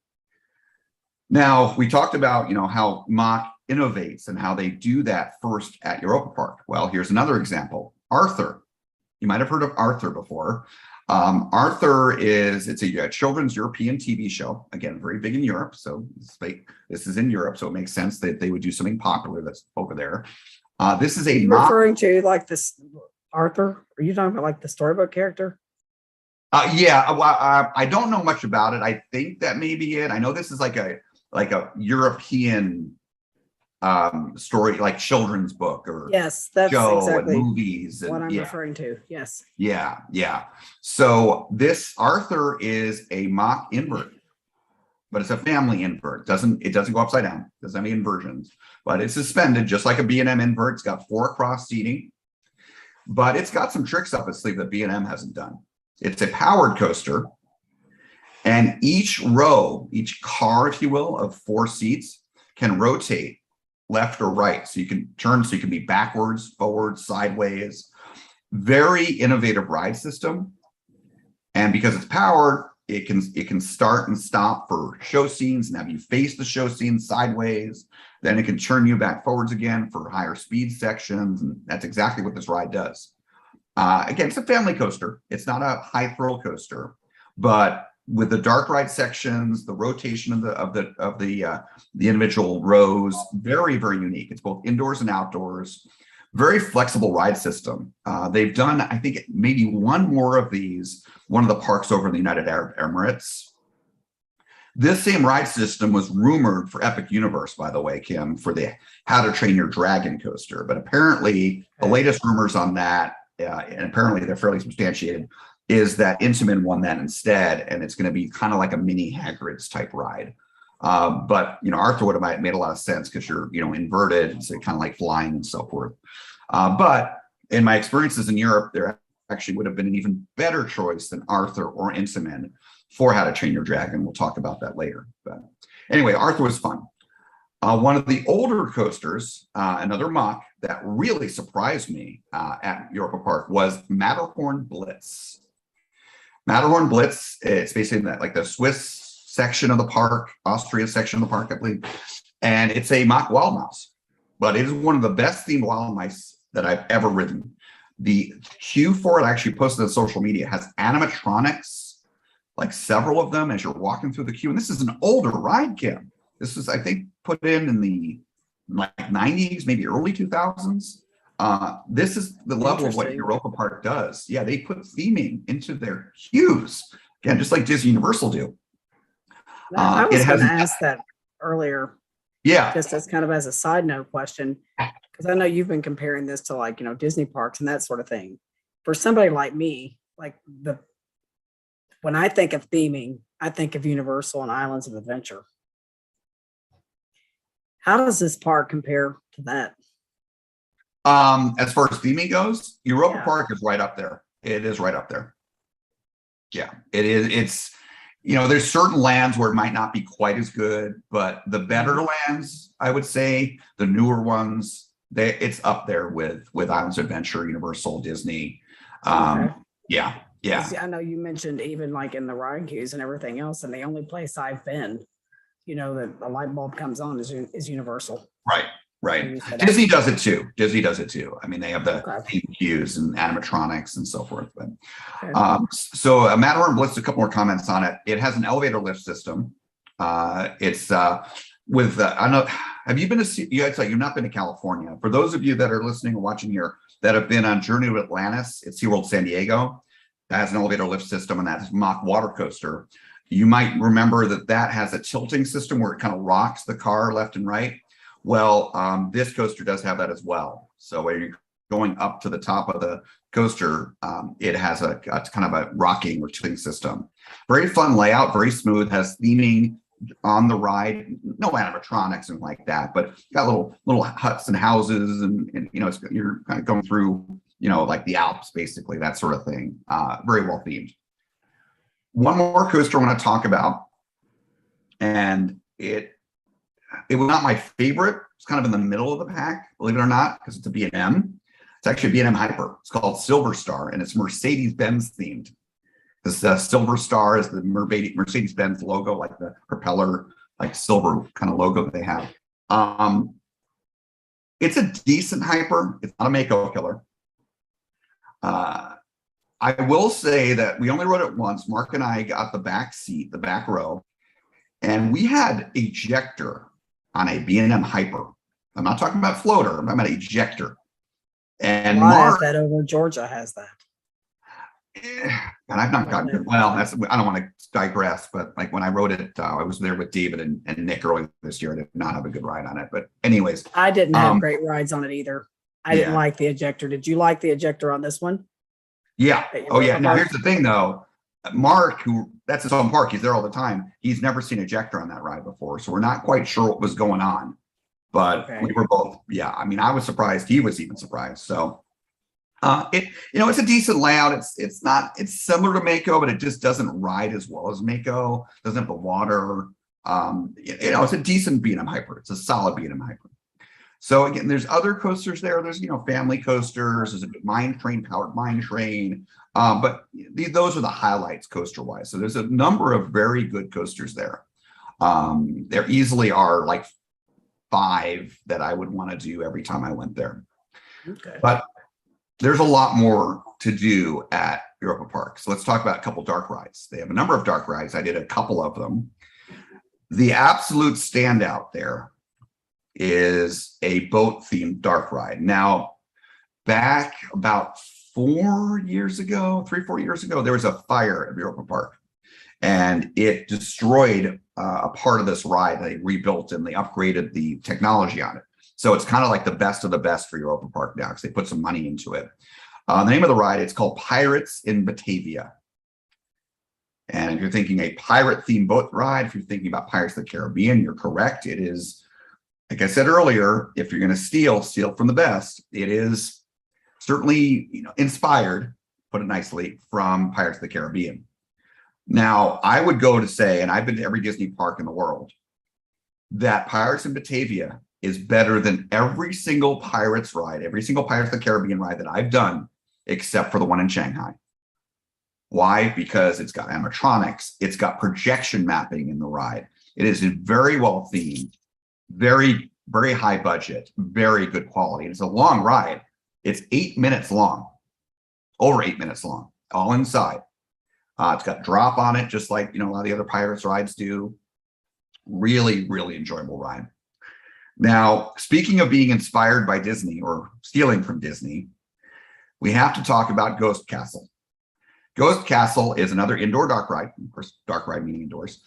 Now, we talked about, you know, how Mach innovates and how they do that first at Europa Park. Well, here's another example. Arthur. You might have heard of Arthur before. Arthur it's a children's European TV show. Again, very big in Europe. So this is in Europe, so it makes sense that they would do something popular that's over there. This is a Mach. Referring to like this Arthur? Are you talking about like the storybook character? Yeah, well, I don't know much about it. I think that may be it. I know this is like a European story, like children's book or Yes, that's show exactly and movies. And, what I'm yeah, referring to. Yes. yeah. So this Arthur is a Mach invert, but it's a family invert. It doesn't go upside down. Doesn't have any inversions, but it's suspended just like a B&M invert. It's got 4 cross seating, but it's got some tricks up its sleeve that B&M hasn't done. It's a powered coaster, and each row, each car, if you will, of 4 seats can rotate left or right. So you can turn, so you can be backwards, forwards, sideways. Very innovative ride system. And because it's powered, it can start and stop for show scenes and have you face the show scene sideways. Then it can turn you back forwards again for higher speed sections. And that's exactly what this ride does. Again, it's a family coaster. It's not a high thrill coaster, but with the dark ride sections, the rotation of the individual rows, very, very unique. It's both indoors and outdoors. Very flexible ride system. They've done, I think, maybe one more of these, one of the parks over in the United Arab Emirates. This same ride system was rumored for Epic Universe, by the way, Kim, for the How to Train Your Dragon coaster. But apparently, the latest rumors on that, and apparently they're fairly substantiated, is that Intamin won that instead, and it's going to be kind of like a mini Hagrid's type ride. But you know, Arthur would have made a lot of sense because you're, you know, inverted, so kind of like flying and so forth. But in my experiences in Europe, there actually would have been an even better choice than Arthur or Intamin for How to Train Your Dragon. We'll talk about that later. But anyway, Arthur was fun. One of the older coasters, another Mach that really surprised me at Europa Park was Matterhorn Blitz. Matterhorn Blitz, it's basically like the Swiss section of the park, Austria section of the park, I believe. And it's a Mach Wild Mouse, but it is one of the best themed wild mice that I've ever ridden. The queue for it, I actually posted on social media, has animatronics, like several of them as you're walking through the queue. And this is an older ride, Kim. This was, I think, put in the like 90s, maybe early 2000s. This is the level of what Europa Park does. Yeah, they put theming into their queues. Again, just like Disney Universal do. I was going to ask that earlier. Yeah. Just as kind of as a side note question, because I know you've been comparing this to like, you know, Disney parks and that sort of thing. For somebody like me, like when I think of theming, I think of Universal and Islands of Adventure. How does this park compare to that? As far as theming goes, Europa Park is right up there. It is right up there. Yeah, it is. It's, you know, there's certain lands where it might not be quite as good, but the better lands, I would say, the newer ones, it's up there with Islands of Adventure, Universal, Disney. Okay. Yeah. I know you mentioned even like in the ride queues and everything else, and the only place I've been, you know, that the light bulb comes on is Universal. Right. Disney does it too. I mean, they have the theme queues and animatronics and so forth. But so Matterhorn Blitz, a couple more comments on it. It has an elevator lift system. It's with I know. Have you been to? You've not been to California. For those of you that are listening or watching here that have been on Journey to Atlantis at SeaWorld San Diego, that has an elevator lift system, and that's Mach water coaster. You might remember that has a tilting system where it kind of rocks the car left and right. Well, this coaster does have that as well. So when you're going up to the top of the coaster, it has a kind of a rocking or tilting system. Very fun layout, very smooth, has theming on the ride, no animatronics and like that, but got little huts and houses, and you know, you're kind of going through like the Alps, basically, that sort of thing. Very well themed. One more coaster I want to talk about, and it was not my favorite. It's kind of in the middle of the pack, believe it or not, because it's a B&M. It's actually a B&M Hyper. It's called Silver Star, and it's Mercedes-Benz themed. This Silver Star is the Mercedes-Benz logo, like the propeller, like silver kind of logo that they have. It's a decent Hyper. It's not a Mako killer. I will say that we only rode it once. Mark and I got the back seat, the back row, and we had ejector on a B&M Hyper. I'm not talking about floater. I'm talking about ejector. And Mark, that over Georgia has that. And I've not gotten good. Well, I don't want to digress, but like when I rode it, I was there with David and Nick earlier this year. I did not have a good ride on it. But anyways, I didn't have great rides on it either. I didn't like the ejector. Did you like the ejector on this one? Yeah. Oh, yeah. Now, here's the thing, though. Mark, that's his own park. He's there all the time. He's never seen ejector on that ride before. So we're not quite sure what was going on. But we were both, I mean, I was surprised. He was even surprised. So it's a decent layout. It's similar to Mako, but it just doesn't ride as well as Mako. Doesn't have the water. It's a decent B&M Hyper. It's a solid B&M Hyper. So again, there's other coasters there. There's, family coasters. There's a mine train, powered mine train. But those are the highlights coaster wise. So there's a number of very good coasters there. There easily are like 5 that I would want to do every time I went there. Okay. But there's a lot more to do at Europa Park. So let's talk about a couple dark rides. They have a number of dark rides. I did a couple of them. The absolute standout there is a boat themed dark ride. Now, back about 4 years ago, 3-4 years ago, there was a fire at Europa Park, and it destroyed a part of this ride. They rebuilt and they upgraded the technology on it. So it's kind of like the best of the best for Europa Park now because they put some money into it. The name of the ride, it's called Pirates in Batavia. And if you're thinking a pirate themed boat ride, if you're thinking about Pirates of the Caribbean, you're correct. It is, like I said earlier, if you're going to steal from the best. It is certainly inspired, put it nicely, from Pirates of the Caribbean. Now, I would go to say, and I've been to every Disney park in the world, that Pirates in Batavia is better than every single Pirates ride, every single Pirates of the Caribbean ride that I've done, except for the one in Shanghai. Why? Because it's got animatronics, it's got projection mapping in the ride. It is very well themed, very, very high budget, very good quality. It's a long ride. It's 8 minutes long, over 8 minutes long, all inside. It's got drop on it, just like a lot of the other Pirates rides do. Really, really enjoyable ride. Now, speaking of being inspired by Disney or stealing from Disney, we have to talk about Ghost Castle. Ghost Castle is another indoor dark ride. Of course, dark ride meaning indoors.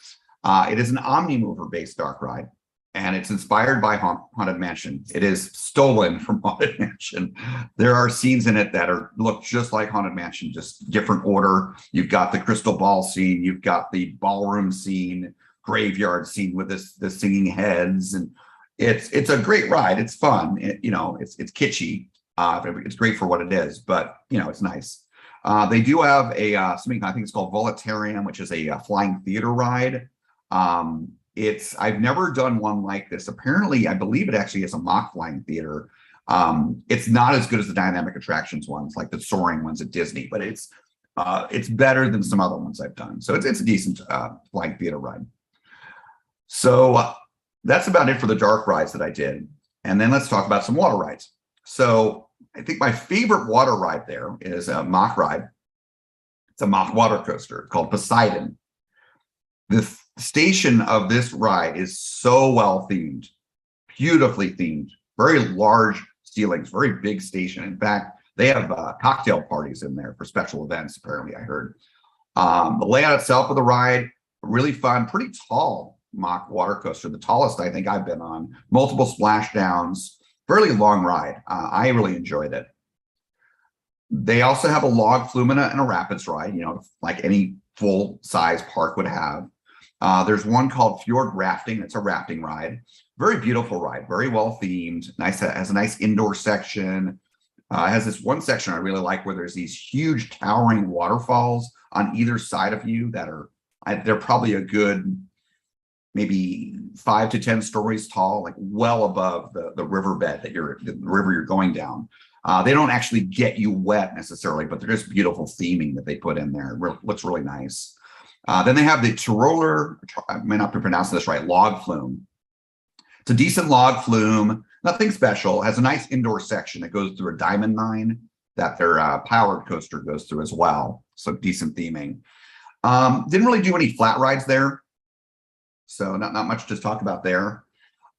It is an Omnimover-based dark ride, and it's inspired by Haunted Mansion. It is stolen from Haunted Mansion. There are scenes in it that look just like Haunted Mansion, just different order. You've got the crystal ball scene, you've got the ballroom scene, graveyard scene with the singing heads, and it's a great ride. It's fun. It's kitschy. It's great for what it is, but it's nice. They do have something I think it's called Voletarium, which is a flying theater ride. I've never done one like this. Apparently, I believe it actually is a mock flying theater. It's not as good as the dynamic attractions ones, like the soaring ones at Disney, but it's better than some other ones I've done. So it's a decent flying theater ride. So that's about it for the dark rides that I did. And then let's talk about some water rides. So I think my favorite water ride there is a mock ride. It's a mock water coaster called Poseidon. The station of this ride is so well themed, beautifully themed, very large ceilings, very big station. In fact, they have cocktail parties in there for special events, apparently, I heard. The layout itself of the ride, really fun, pretty tall mock water coaster, the tallest I think I've been on, multiple splashdowns, fairly long ride. I really enjoyed it. They also have a log flumina and a rapids ride, like any full size park would have. There's one called Fjord Rafting. It's a rafting ride. Very beautiful ride, very well themed. Nice, has a nice indoor section. It has this one section I really like where there's these huge towering waterfalls on either side of you that are, they're probably a good maybe 5 to 10 stories tall, like well above the riverbed the river you're going down. They don't actually get you wet necessarily, but they're just beautiful theming that they put in there. Looks really nice. Then they have the Tyroler, I may not be pronouncing this right, log flume. It's a decent log flume, nothing special. It has a nice indoor section that goes through a diamond mine that their powered coaster goes through as well. So decent theming. Didn't really do any flat rides there. So not much to talk about there.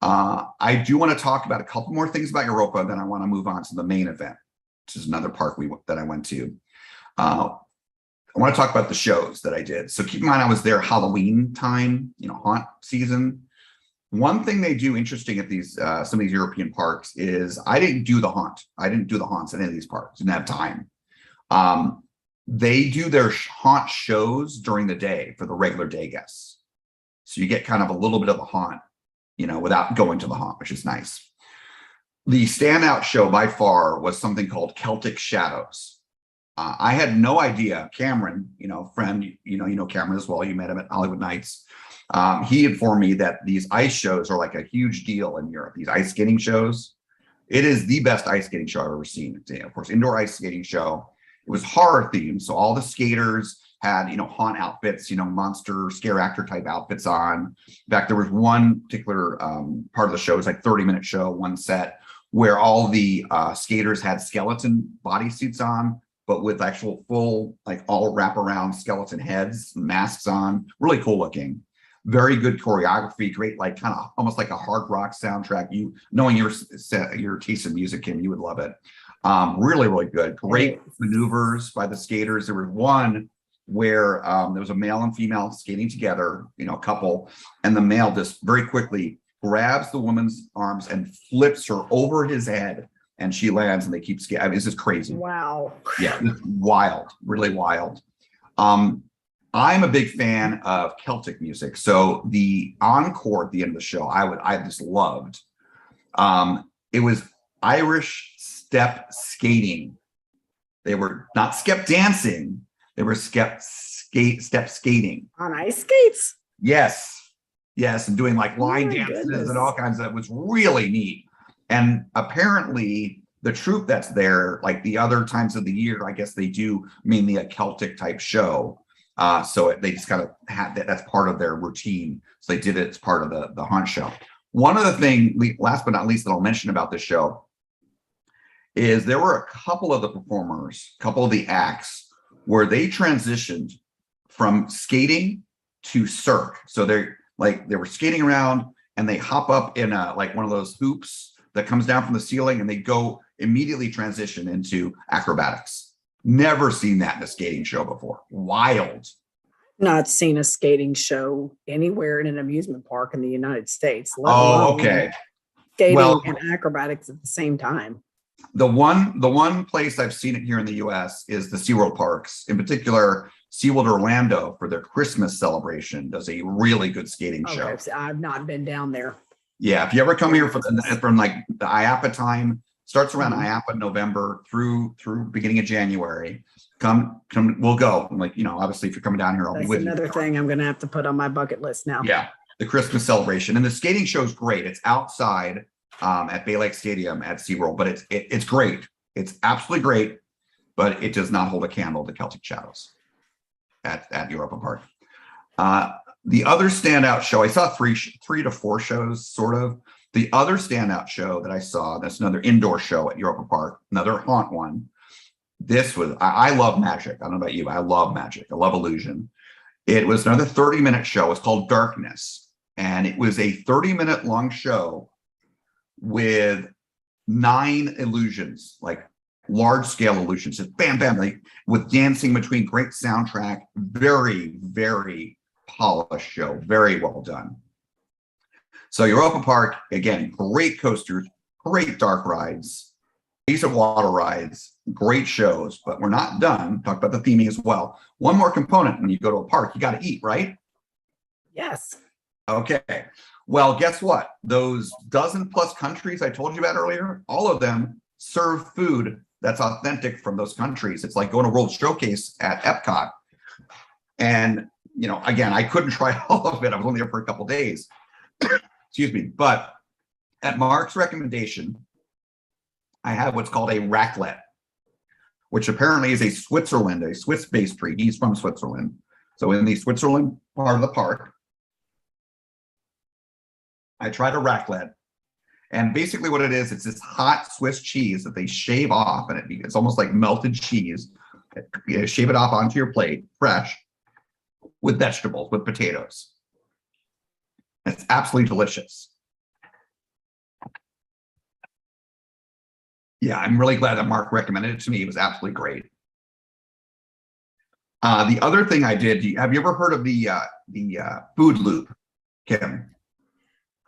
I do want to talk about a couple more things about Europa, then I want to move on to the main event, which is another park that I went to. I want to talk about the shows that I did. So keep in mind, I was there Halloween time, haunt season. One thing they do interesting at these some of these European parks is I didn't do the haunt. I didn't do the haunts at any of these parks. Didn't have time. They do their haunt shows during the day for the regular day guests. So you get kind of a little bit of the haunt, without going to the haunt, which is nice. The standout show by far was something called Celtic Shadows. I had no idea. Cameron, friend, you know Cameron as well. You met him at Hollywood Nights. He informed me that these ice shows are like a huge deal in Europe. These ice skating shows. It is the best ice skating show I've ever seen. It's, of course, indoor ice skating show. It was horror themed, so all the skaters had haunt outfits, monster scare actor type outfits on. In fact, there was one particular part of the show, it was like 30-minute show, one set, where all the skaters had skeleton bodysuits on, but with actual full, like all wraparound skeleton heads, masks on. Really cool looking. Very good choreography, great, like kind of almost like a hard rock soundtrack. Knowing your taste in music, Kim, you would love it. Really, really good. Great maneuvers by the skaters. There was one where there was a male and female skating together, a couple, and the male just very quickly grabs the woman's arms and flips her over his head, and she lands, and they keep skating. I mean, this is crazy. Wow. Yeah, it's wild, really wild. I'm a big fan of Celtic music, so the encore at the end of the show, I just loved. It was Irish step skating. They were not step dancing. They were step skating. On ice skates? Yes. And doing like line dances and all kinds of, it was really neat. And apparently the troupe that's there, like the other times of the year, I guess they do mainly a Celtic type show. So they just kind of had that's part of their routine. So they did it as part of the haunt show. One other thing, last but not least, that I'll mention about this show is there were a couple of the performers, a couple of the acts where they transitioned from skating to Cirque. So they were skating around and they hop up in like one of those hoops that comes down from the ceiling, and they go immediately transition into acrobatics. Never seen that in a skating show before. Wild. Not seen a skating show anywhere in an amusement park in the United States. Let alone okay. Skating and acrobatics at the same time. The one place I've seen it here in the US is the SeaWorld parks. In particular, SeaWorld Orlando, for their Christmas celebration, does a really good skating show. So I've not been down there. Yeah, if you ever come here from like the IAAPA time, starts around IAAPA November through beginning of January. Come, we'll go. Like, obviously if you're coming down here, I'll be with you. That's another thing I'm going to have to put on my bucket list now. Yeah, the Christmas celebration. And the skating show is great. It's outside at Bay Lake Stadium at SeaWorld, but it's great. It's absolutely great, but it does not hold a candle to Celtic Shadows at Europa Park. The other standout show, I saw three to four shows, sort of. The other standout show that I saw, that's another indoor show at Europa Park, another haunt one. This was, I love magic. I don't know about you, I love magic. I love illusion. It was another 30-minute show. It's called Darkness. And it was a 30-minute long show with 9 illusions, like large scale illusions, just bam, bam, like with dancing between, great soundtrack, very, very polished show, very well done. So Europa Park, again, great coasters, great dark rides, decent water rides, great shows, but we're not done. Talk about the theming as well. One more component when you go to a park, you got to eat, right? Yes. Okay. Well, guess what? Those dozen plus countries I told you about earlier, all of them serve food that's authentic from those countries. It's like going to World Showcase at Epcot. And, you know, again, I couldn't try all of it. I was only there for a couple days. Excuse me. But at Mark's recommendation, I have what's called a raclette, which apparently is a Swiss-based treat. He's from Switzerland. So in the Switzerland part of the park, I tried a raclette. And basically what it is, it's this hot Swiss cheese that they shave off, and it's almost like melted cheese. You shave it off onto your plate, fresh, with vegetables, with potatoes. It's absolutely delicious. Yeah, I'm really glad that Mark recommended it to me. It was absolutely great. The other thing I did, have you ever heard of the food loop, Kim?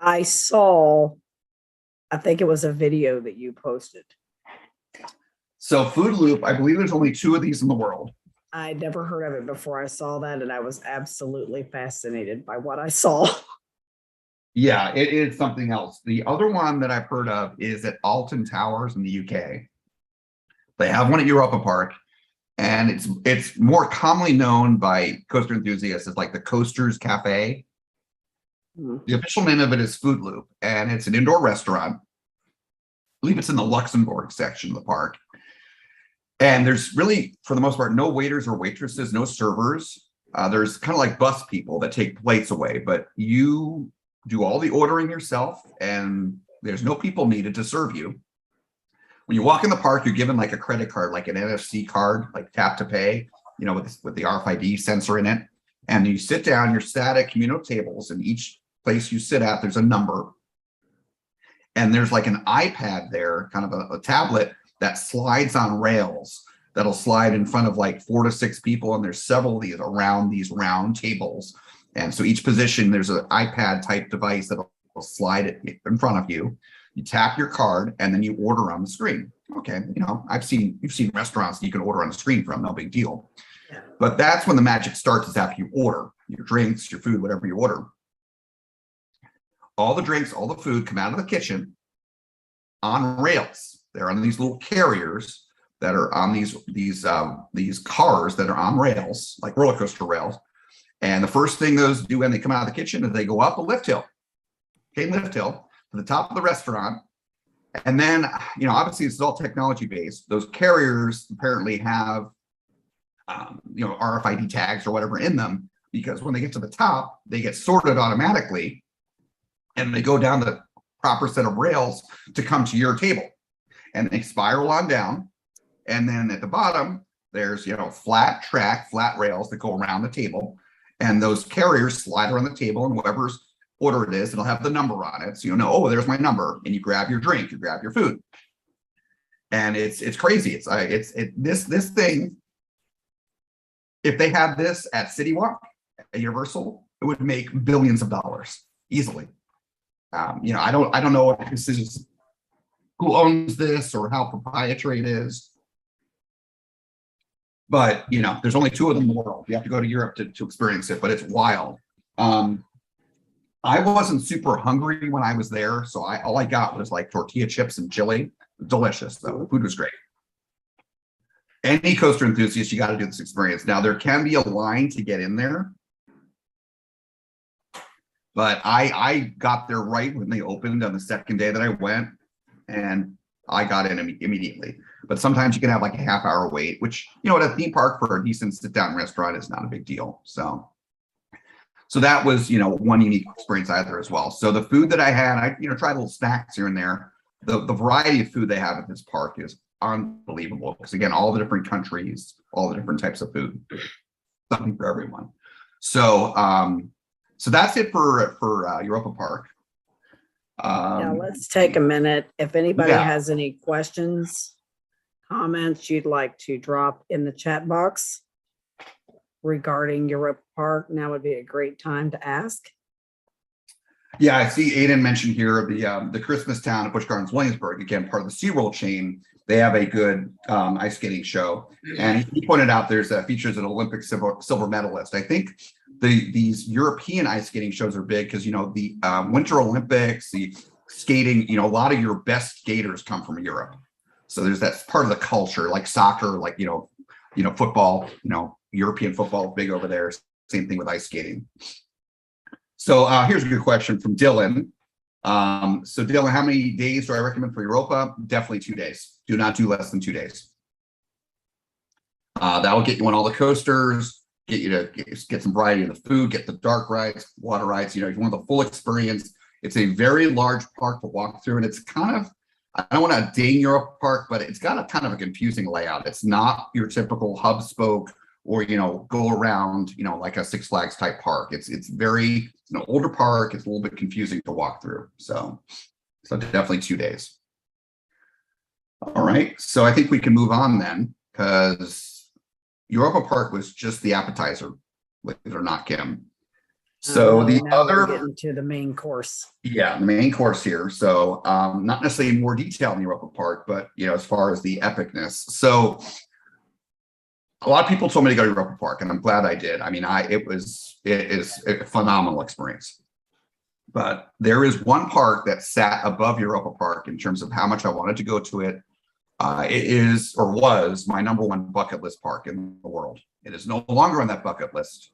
I saw, I think it was a video that you posted. So food loop, I believe there's only 2 of these in the world. I'd never heard of it before I saw that, and I was absolutely fascinated by what I saw. Yeah, it is something else. The other one that I've heard of is at Alton Towers in the UK. They have one at Europa Park, and it's more commonly known by coaster enthusiasts as like the Coasters Cafe. The official name of it is Food Loop, and it's an indoor restaurant. I believe it's in the Luxembourg section of the park. And there's really, for the most part, no waiters or waitresses, no servers. There's kind of like bus people that take plates away, but you do all the ordering yourself, and there's no people needed to serve you. When you walk in the park, you're given like a credit card, like an NFC card, like tap to pay, you know, with the RFID sensor in it. And you sit down, you're sat at communal tables, and each place you sit at, there's a number. And there's like an iPad there, kind of a tablet that slides on rails that'll slide in front of like 4 to 6 people. And there's several of these around these round tables. And so each position, there's an iPad type device that will slide it in front of you. You tap your card and then you order on the screen. Okay, you know, you've seen restaurants that you can order on the screen from, no big deal. Yeah. But that's when the magic starts, is after you order your drinks, your food, whatever you order. All the drinks, all the food come out of the kitchen on rails. They're on these little carriers that are on these cars that are on rails, like roller coaster rails. And the first thing those do when they come out of the kitchen is they go up a lift hill, to the top of the restaurant. And then, you know, obviously this is all technology based. Those carriers apparently have, you know, RFID tags or whatever in them, because when they get to the top, they get sorted automatically and they go down the proper set of rails to come to your table, and they spiral on down. And then at the bottom, there's, you know, flat rails that go around the table. And those carriers slide around the table, and whoever's order it is, it'll have the number on it. So you know, oh, there's my number. And you grab your drink, you grab your food. And it's crazy. This thing, if they had this at City Walk, at Universal, it would make billions of dollars easily. You know, I don't know if this is who owns this or how proprietary it is. But, you know, there's only 2 of them in the world. You have to go to Europe to experience it, but it's wild. I wasn't super hungry when I was there, so all I got was like tortilla chips and chili. Delicious, though. The food was great. Any coaster enthusiast, you got to do this experience. Now, there can be a line to get in there, but I got there right when they opened on the second day that I went, and I got in immediately. But sometimes you can have like a half-hour wait, which, you know, at a theme park for a decent sit-down restaurant is not a big deal. So that was, you know, one unique experience either as well. So the food that I had, I, you know, tried little snacks here and there. The variety of food they have at this park is unbelievable, because again, all the different countries, all the different types of food, something for everyone. So that's it for Europa Park. Now let's take a minute. If anybody Yeah. has any questions, comments you'd like to drop in the chat box regarding Europa Park, now would be a great time to ask. Yeah, I see Aiden mentioned here the Christmas Town at Busch Gardens Williamsburg, again, part of the SeaWorld chain. They have a good ice skating show. And he pointed out there's features an Olympic silver medalist. I think these European ice skating shows are big because, you know, the Winter Olympics, the skating, you know, a lot of your best skaters come from Europe. So there's that part of the culture, like soccer, like, football, European football, big over there. Same thing with ice skating. So here's a good question from Dylan. So Dylan, how many days do I recommend for Europa? Definitely 2 days. Do not do less than 2 days. That will get you on all the coasters, get you to get some variety in the food, get the dark rides, water rides. If you want the full experience, it's a very large park to walk through, and it's kind of, I don't want to ding Europa Park, but it's got a kind of a confusing layout. It's not your typical hub spoke or, go around, like a Six Flags type park. It's very, older park. It's a little bit confusing to walk through. So definitely 2 days. All right. So I think we can move on then, because Europa Park was just the appetizer, believe it or not, Kim. So the now we're other, getting to the main course. yeah, the main course here. So not necessarily more detail in Europa Park, but as far as the epicness. So a lot of people told me to go to Europa Park, and I'm glad I did. I mean, it is a phenomenal experience. But there is one park that sat above Europa Park in terms of how much I wanted to go to it. It is, or was, my #1 bucket list park in the world. It is no longer on that bucket list.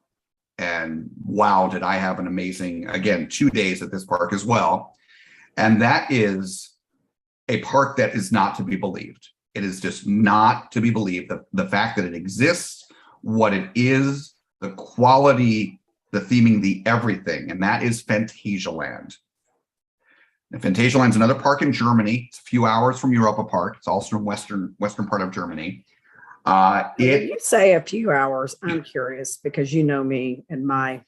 And wow, did I have an amazing, again, 2 days at this park as well. And that is a park that is not to be believed. It is just not to be believed. The fact that it exists, what it is, the quality, the theming, the everything, and that is Phantasialand. And Phantasialand is another park in Germany. It's a few hours from Europa Park. It's also in western part of Germany. When you say a few hours, I'm curious, because you know me and my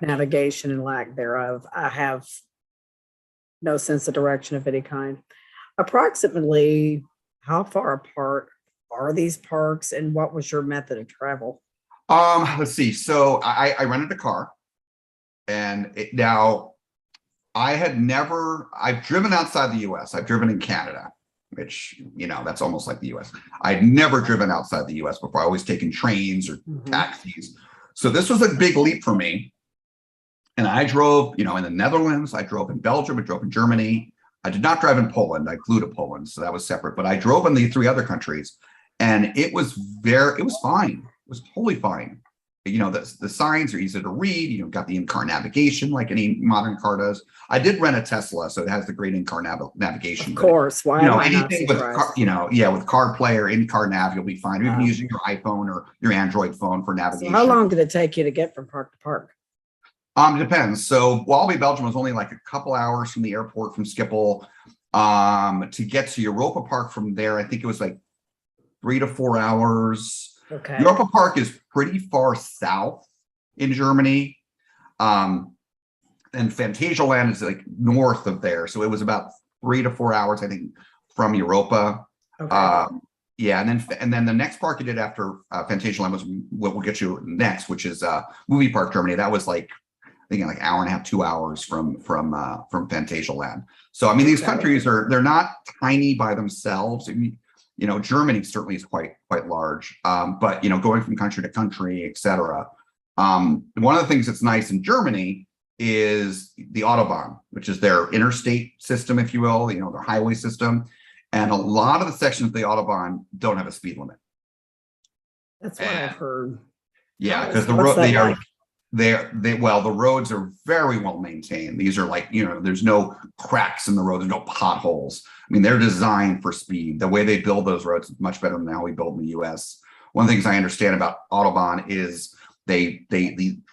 navigation and lack thereof. I have no sense of direction of any kind. Approximately how far apart are these parks, and what was your method of travel? Let's see. So I rented a car, and I've driven outside the US. I've driven in Canada, which, that's almost like the US. I'd never driven outside the US before. I always taken trains or taxis. So this was a big leap for me. And I drove, in the Netherlands, I drove in Belgium, I drove in Germany. I did not drive in Poland. I flew to Poland, so that was separate. But I drove in the 3 other countries, and it was fine. It was totally fine. The signs are easy to read. Got the in-car navigation like any modern car does. I did rent a Tesla, so it has the great in-car navigation. Of course. Why am I not anything with surprised? with CarPlay or in-car nav, you'll be fine. Even using your iPhone or your Android phone for navigation. So how long did it take you to get from park to park? It depends. So Walibi, Belgium was only like a couple hours from the airport from Schiphol. To get to Europa Park from there, I think it was like 3 to 4 hours. Okay. Europa Park is pretty far south in Germany. And Phantasialand is like north of there. So it was about 3 to 4 hours, I think, from Europa. Okay. And then the next park I did after Phantasialand was what we'll get you next, which is Movie Park Germany. That was like, I think, like hour and a half, 2 hours from Phantasialand. So I mean, these countries they're not tiny by themselves. I mean, Germany certainly is quite large, but going from country to country, etc. One of the things that's nice in Germany is the Autobahn, which is their interstate system, if you will, their highway system, and a lot of the sections of the Autobahn don't have a speed limit. That's what I've heard. Yeah, because the road the roads are very well maintained. These are like, there's no cracks in the road, there's no potholes. I mean, they're designed for speed. The way they build those roads is much better than how we build in the US. One of the things I understand about Autobahn is the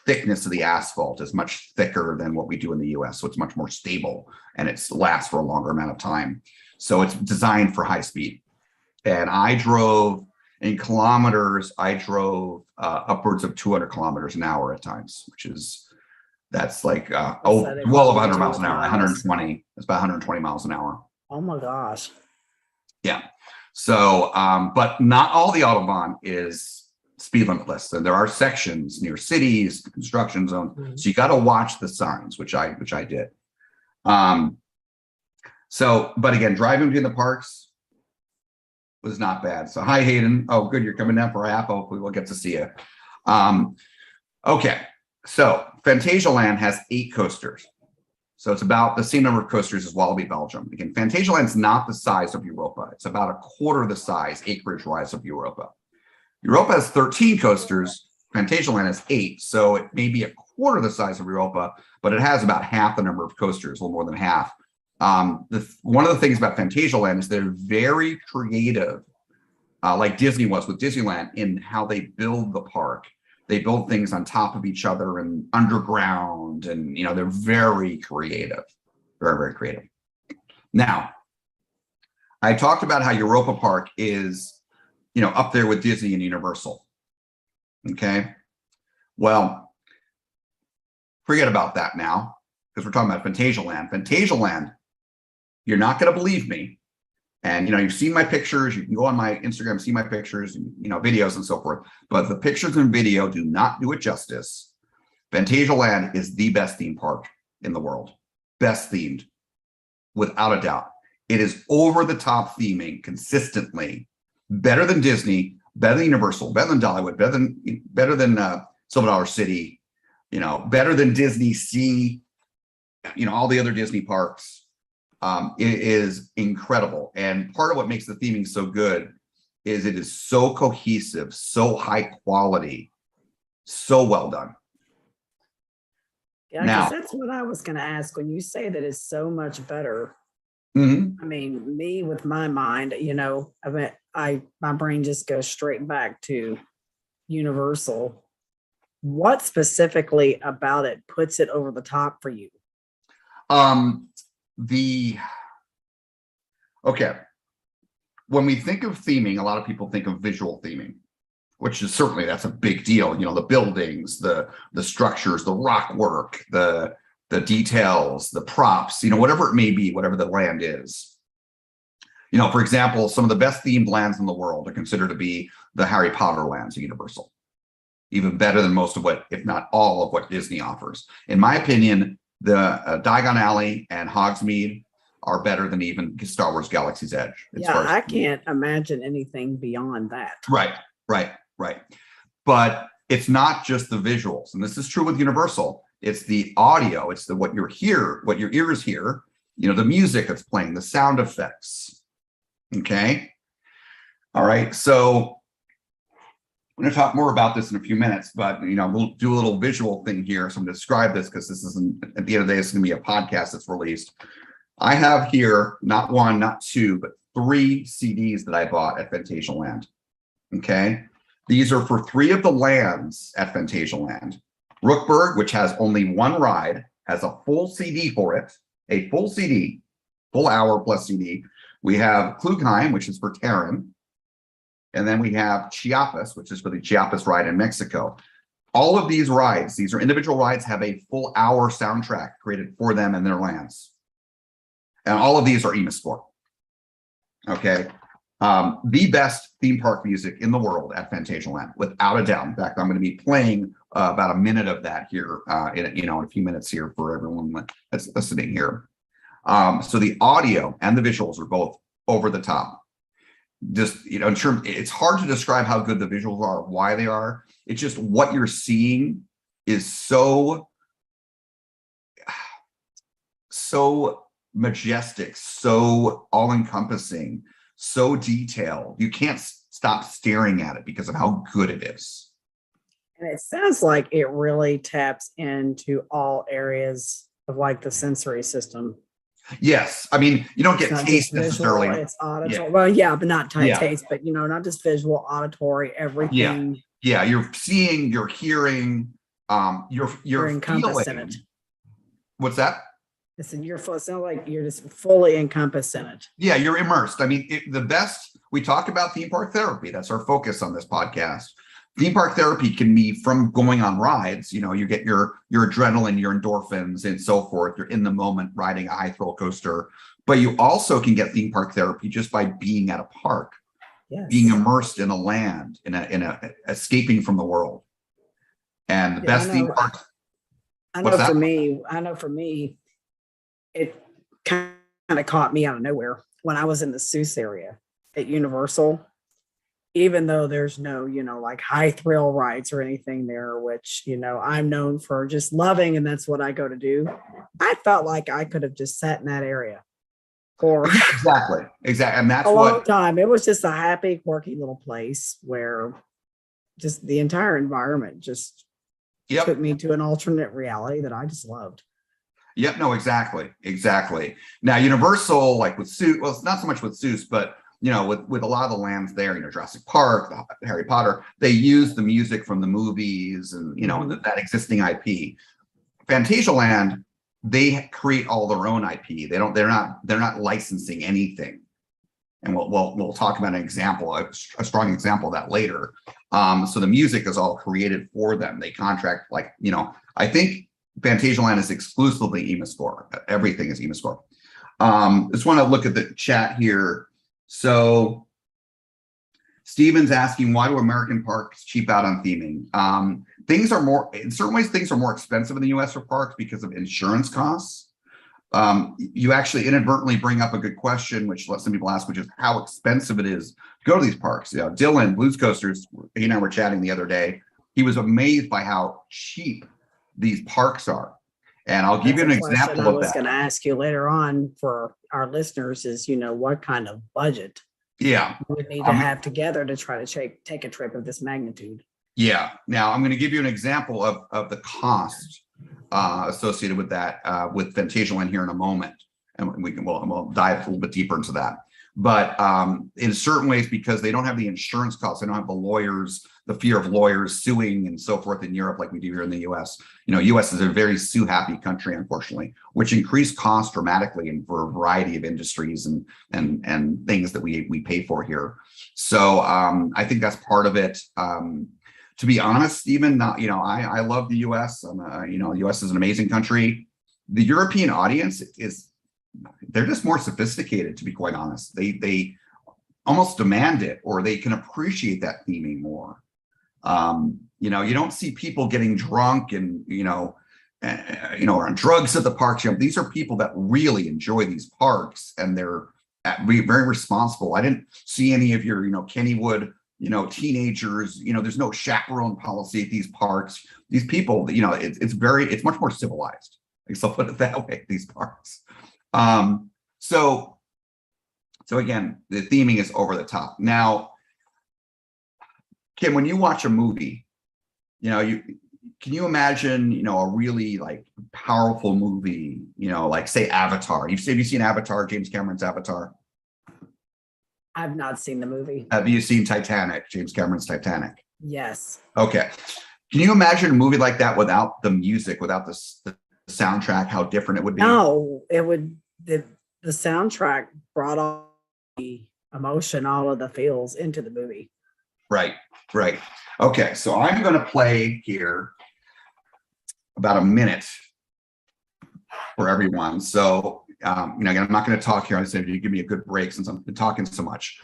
thickness of the asphalt is much thicker than what we do in the US. So it's much more stable, and it lasts for a longer amount of time. So it's designed for high speed. And I drove in kilometers, upwards of 200 kilometers an hour at times, that's like well over 100 miles an hour, 120. It's about 120 miles an hour. Oh my gosh. Yeah. So, but not all the Autobahn is speed limitless, and there are sections near cities, construction zones. So you got to watch the signs, which I did. So, but again, driving between the parks was not bad. So hi, Hayden. Oh, good. You're coming down for app. Hopefully we'll get to see you. Okay. So Phantasialand has 8 coasters. So it's about the same number of coasters as Wallaby, Belgium. Again, Phantasialand's not the size of Europa. It's about a quarter the size, acreage-wise, of Europa. Europa has 13 coasters. Phantasialand has 8. So it may be a quarter the size of Europa, but it has about half the number of coasters, a little more than half. One of the things about Phantasialand is they're very creative, like Disney was with Disneyland, in how they build the park. They build things on top of each other and underground, and they're very creative, very, very creative. Now, I talked about how Europa Park is, up there with Disney and Universal. Okay, well, forget about that now, because we're talking about Phantasialand. Phantasialand, you're not going to believe me. And, you've seen my pictures. You can go on my Instagram, see my pictures, and, videos and so forth. But the pictures and video do not do it justice. Phantasialand is the best theme park in the world. Best themed, without a doubt. It is over the top theming consistently. Better than Disney, better than Universal, better than Dollywood, better than Silver Dollar City, better than Disney Sea, all the other Disney parks. It is incredible. And part of what makes the theming so good is it is so cohesive, so high quality, so well done. Yeah, Now, because that's what I was going to ask. When you say that it's so much better, mhm. I mean, me with my mind, my brain just goes straight back to Universal. What specifically about it puts it over the top for you? Okay. When we think of theming, a lot of people think of visual theming, which is certainly, that's a big deal. The buildings, the structures, the rock work, the details, the props, whatever it may be, whatever the land is. For example, some of the best themed lands in the world are considered to be the Harry Potter lands at Universal. Even better than most of what, if not all of what Disney offers. In my opinion, the Diagon Alley and Hogsmeade are better than even Star Wars Galaxy's Edge. Yeah, I can't imagine anything beyond that. Right. But it's not just the visuals, and this is true with Universal. It's the audio. It's what your ears hear. The music that's playing, the sound effects. Okay. All right. So I'm going to talk more about this in a few minutes, but we'll do a little visual thing here. So I'm going to describe this because this isn't, at the end of the day, it's going to be a podcast that's released. I have here not one, not two, but 3 CDs that I bought at Phantasialand. Okay. These are for 3 of the lands at Phantasialand. Rookburg, which has only 1 ride, has a full CD for it, a full CD, full hour plus CD. We have Klugheim, which is for Terran. And then we have Chiapas, which is for the Chiapas ride in Mexico. All of these rides, these are individual rides, have a full hour soundtrack created for them and their lands. And all of these are Emasport. Okay. The best theme park music in the world at Phantasialand, without a doubt. In fact, I'm going to be playing about a minute of that here in a few minutes here for everyone that's listening here. So the audio and the visuals are both over the top. Just, in terms, it's hard to describe how good the visuals are, why they are. It's just what you're seeing is so majestic, so all-encompassing, so detailed. You can't stop staring at it because of how good it is. And it sounds like it really taps into all areas of the sensory system. Yes. I mean, you don't get taste necessarily. It's auditory. Yeah. Well, yeah, but not taste, but not just visual, auditory, everything. Yeah. You're seeing, you're hearing, you're encompassed feeling. in it. What's that? Listen, it sounds like you're just fully encompassed in it. Yeah, you're immersed. I mean, we talk about theme park therapy. That's our focus on this podcast. Theme park therapy can be from going on rides. You get your adrenaline, your endorphins, and so forth. You're in the moment riding a high thrill coaster. But you also can get theme park therapy just by being at a park, being immersed in a land, in a escaping from the world. And the best theme park. I know for me, it kind of caught me out of nowhere when I was in the Seuss area at Universal. even though there's no, like high thrill rides or anything there, which, I'm known for just loving, and that's what I go to do. I felt like I could have just sat in that area for Exactly. And that's a long what, time. It was just a happy, quirky little place where just the entire environment just yep. took me to an alternate reality that I just loved. Yep. No, exactly. Now, Universal, like with Seuss, well, it's not so much with Seuss, but with a lot of the lands there, Jurassic Park, Harry Potter, they use the music from the movies and, that existing IP. Fantasia they create all their own IP. They're not licensing anything. And we'll talk about an example, a strong example of that later. So the music is all created for them. They contract, I think Fantasialand is exclusively Emascore. Everything is Emascore. Just want to look at the chat here. So Steven's asking, why do American parks cheap out on theming? Things are more, in certain ways, things are more expensive in the US for parks because of insurance costs. You actually inadvertently bring up a good question, which some people ask, which is how expensive it is to go to these parks. Dylan, Blues Coasters, he and I were chatting the other day. He was amazed by how cheap these parks are. And I'll give you an example I of was that. going to ask you later on for our listeners is, what kind of budget we need to have together to try to take a trip of this magnitude. Yeah. Now I'm going to give you an example of the cost associated with that with Fantasialand here in a moment, and we'll dive a little bit deeper into that. But in certain ways, because they don't have the insurance costs, they don't have the lawyers, the fear of lawyers suing and so forth in Europe like we do here in the US. US is a very sue-happy country, unfortunately, which increased costs dramatically for a variety of industries and things that we pay for here. So I think that's part of it. To be honest, Stephen, I love the US. The US is an amazing country. The European audience they're just more sophisticated, to be quite honest. They almost demand it, or they can appreciate that theming more. You don't see people getting drunk and or on drugs at the parks. These are people that really enjoy these parks, and they're very responsible. I didn't see any of your Kennywood teenagers. There's no chaperone policy at these parks. These people, it's much more civilized. I guess I'll put it that way. These parks. So again, the theming is over the top. Now, Kim, when you watch a movie, can you imagine, a really like powerful movie, like say Avatar? Have you seen Avatar, James Cameron's Avatar? I've not seen the movie. Have you seen Titanic, James Cameron's Titanic? Yes. Okay. Can you imagine a movie like that without the music, without the soundtrack, how different it would be? No, it would. The soundtrack brought all the emotion, all of the feels into the movie. Right. Okay, so I'm going to play here about a minute for everyone. So, again, I'm not going to talk here. I said, you give me a good break since I've been talking so much.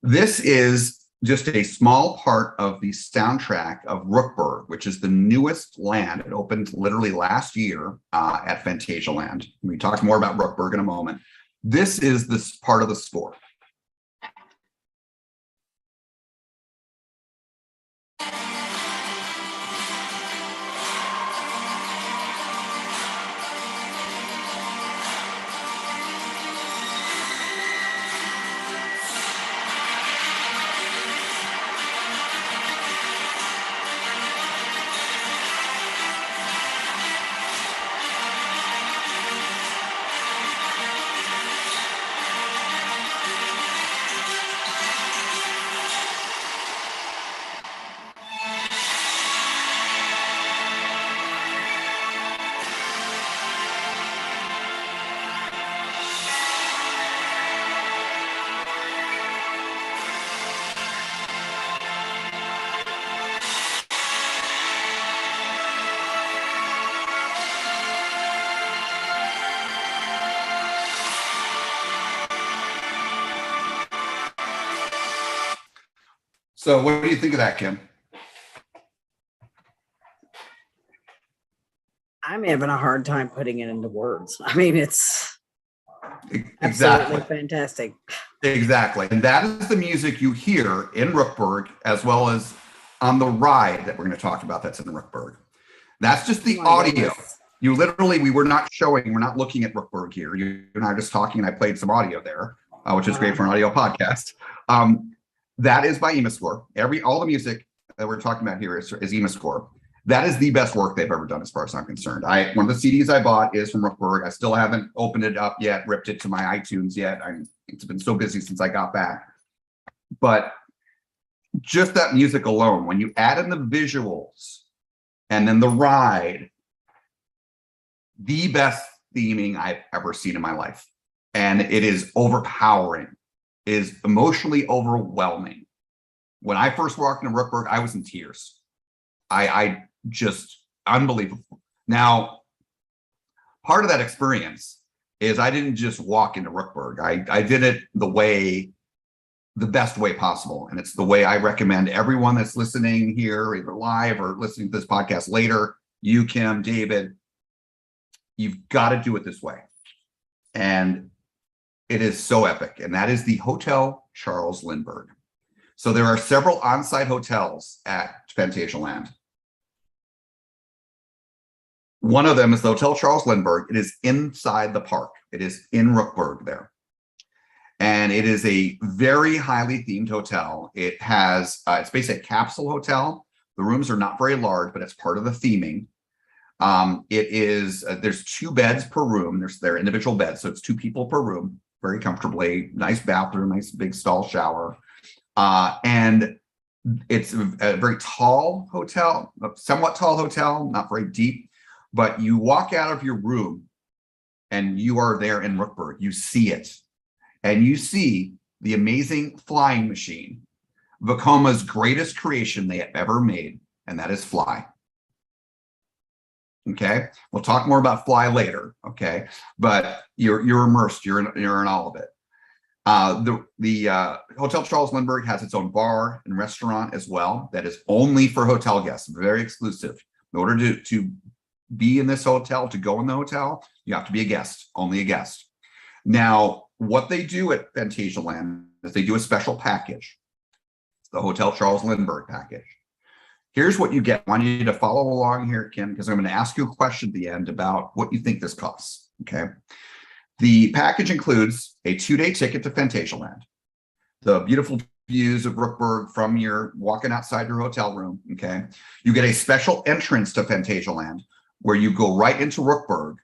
This is just a small part of the soundtrack of Rookburg, which is the newest land. It opened literally last year at Fantasialand. We talk more about Rookburg in a moment. This is this part of the score. So what do you think of that, Kim? I'm having a hard time putting it into words. I mean, it's Exactly absolutely fantastic. Exactly. And that is the music you hear in Rookburg, as well as on the ride that we're going to talk about that's in Rookburg. That's just the My audio. goodness. You literally, we're not looking at Rookburg here. You and I are just talking, and I played some audio there, which is great for an audio podcast. That is by Emascore. All the music that we're talking about here is Emascore. That is the best work they've ever done, as far as I'm concerned. One of the CDs I bought is from Rookburg. I still haven't opened it up yet, ripped it to my iTunes yet. It's been so busy since I got back. But just that music alone, when you add in the visuals and then the ride, the best theming I've ever seen in my life. And it is overpowering, is emotionally overwhelming. When I first walked into Rookburg, I was in tears. I just unbelievable. Now, part of that experience is I didn't just walk into Rookburg. I did it the best way possible. And it's the way I recommend everyone that's listening here, either live or listening to this podcast later, you, Kim, David, you've got to do it this way. And it is so epic. And that is the Hotel Charles Lindbergh. So there are several on-site hotels at Phantasialand. One of them is the Hotel Charles Lindbergh. It is inside the park. It is in Rookburg there. And it is a very highly themed hotel. It has, it's basically a capsule hotel. The rooms are not very large, but it's part of the theming. It is, there's 2 beds per room. They're individual beds. So it's 2 people per room, very comfortably, nice bathroom, nice big stall shower. And it's a very tall hotel, a somewhat tall hotel, not very deep, but you walk out of your room and you are there in Rookburg. You see it, and you see the amazing flying machine, Vekoma's greatest creation they have ever made, and that is Fly. Okay, we'll talk more about Fly later. Okay, but you're immersed. You're in all of it. The Hotel Charles Lindbergh has its own bar and restaurant as well. That is only for hotel guests, very exclusive. In order to be in this hotel, to go in the hotel, you have to be a guest, only a guest. Now, what they do at Phantasialand is they do a special package, the Hotel Charles Lindbergh package. Here's what you get. I want you to follow along here, Kim, because I'm going to ask you a question at the end about what you think this costs. Okay. The package includes a 2-day ticket to Phantasialand, the beautiful views of Rookburg from your walking outside your hotel room. Okay. You get a special entrance to Phantasialand where you go right into Rookburg,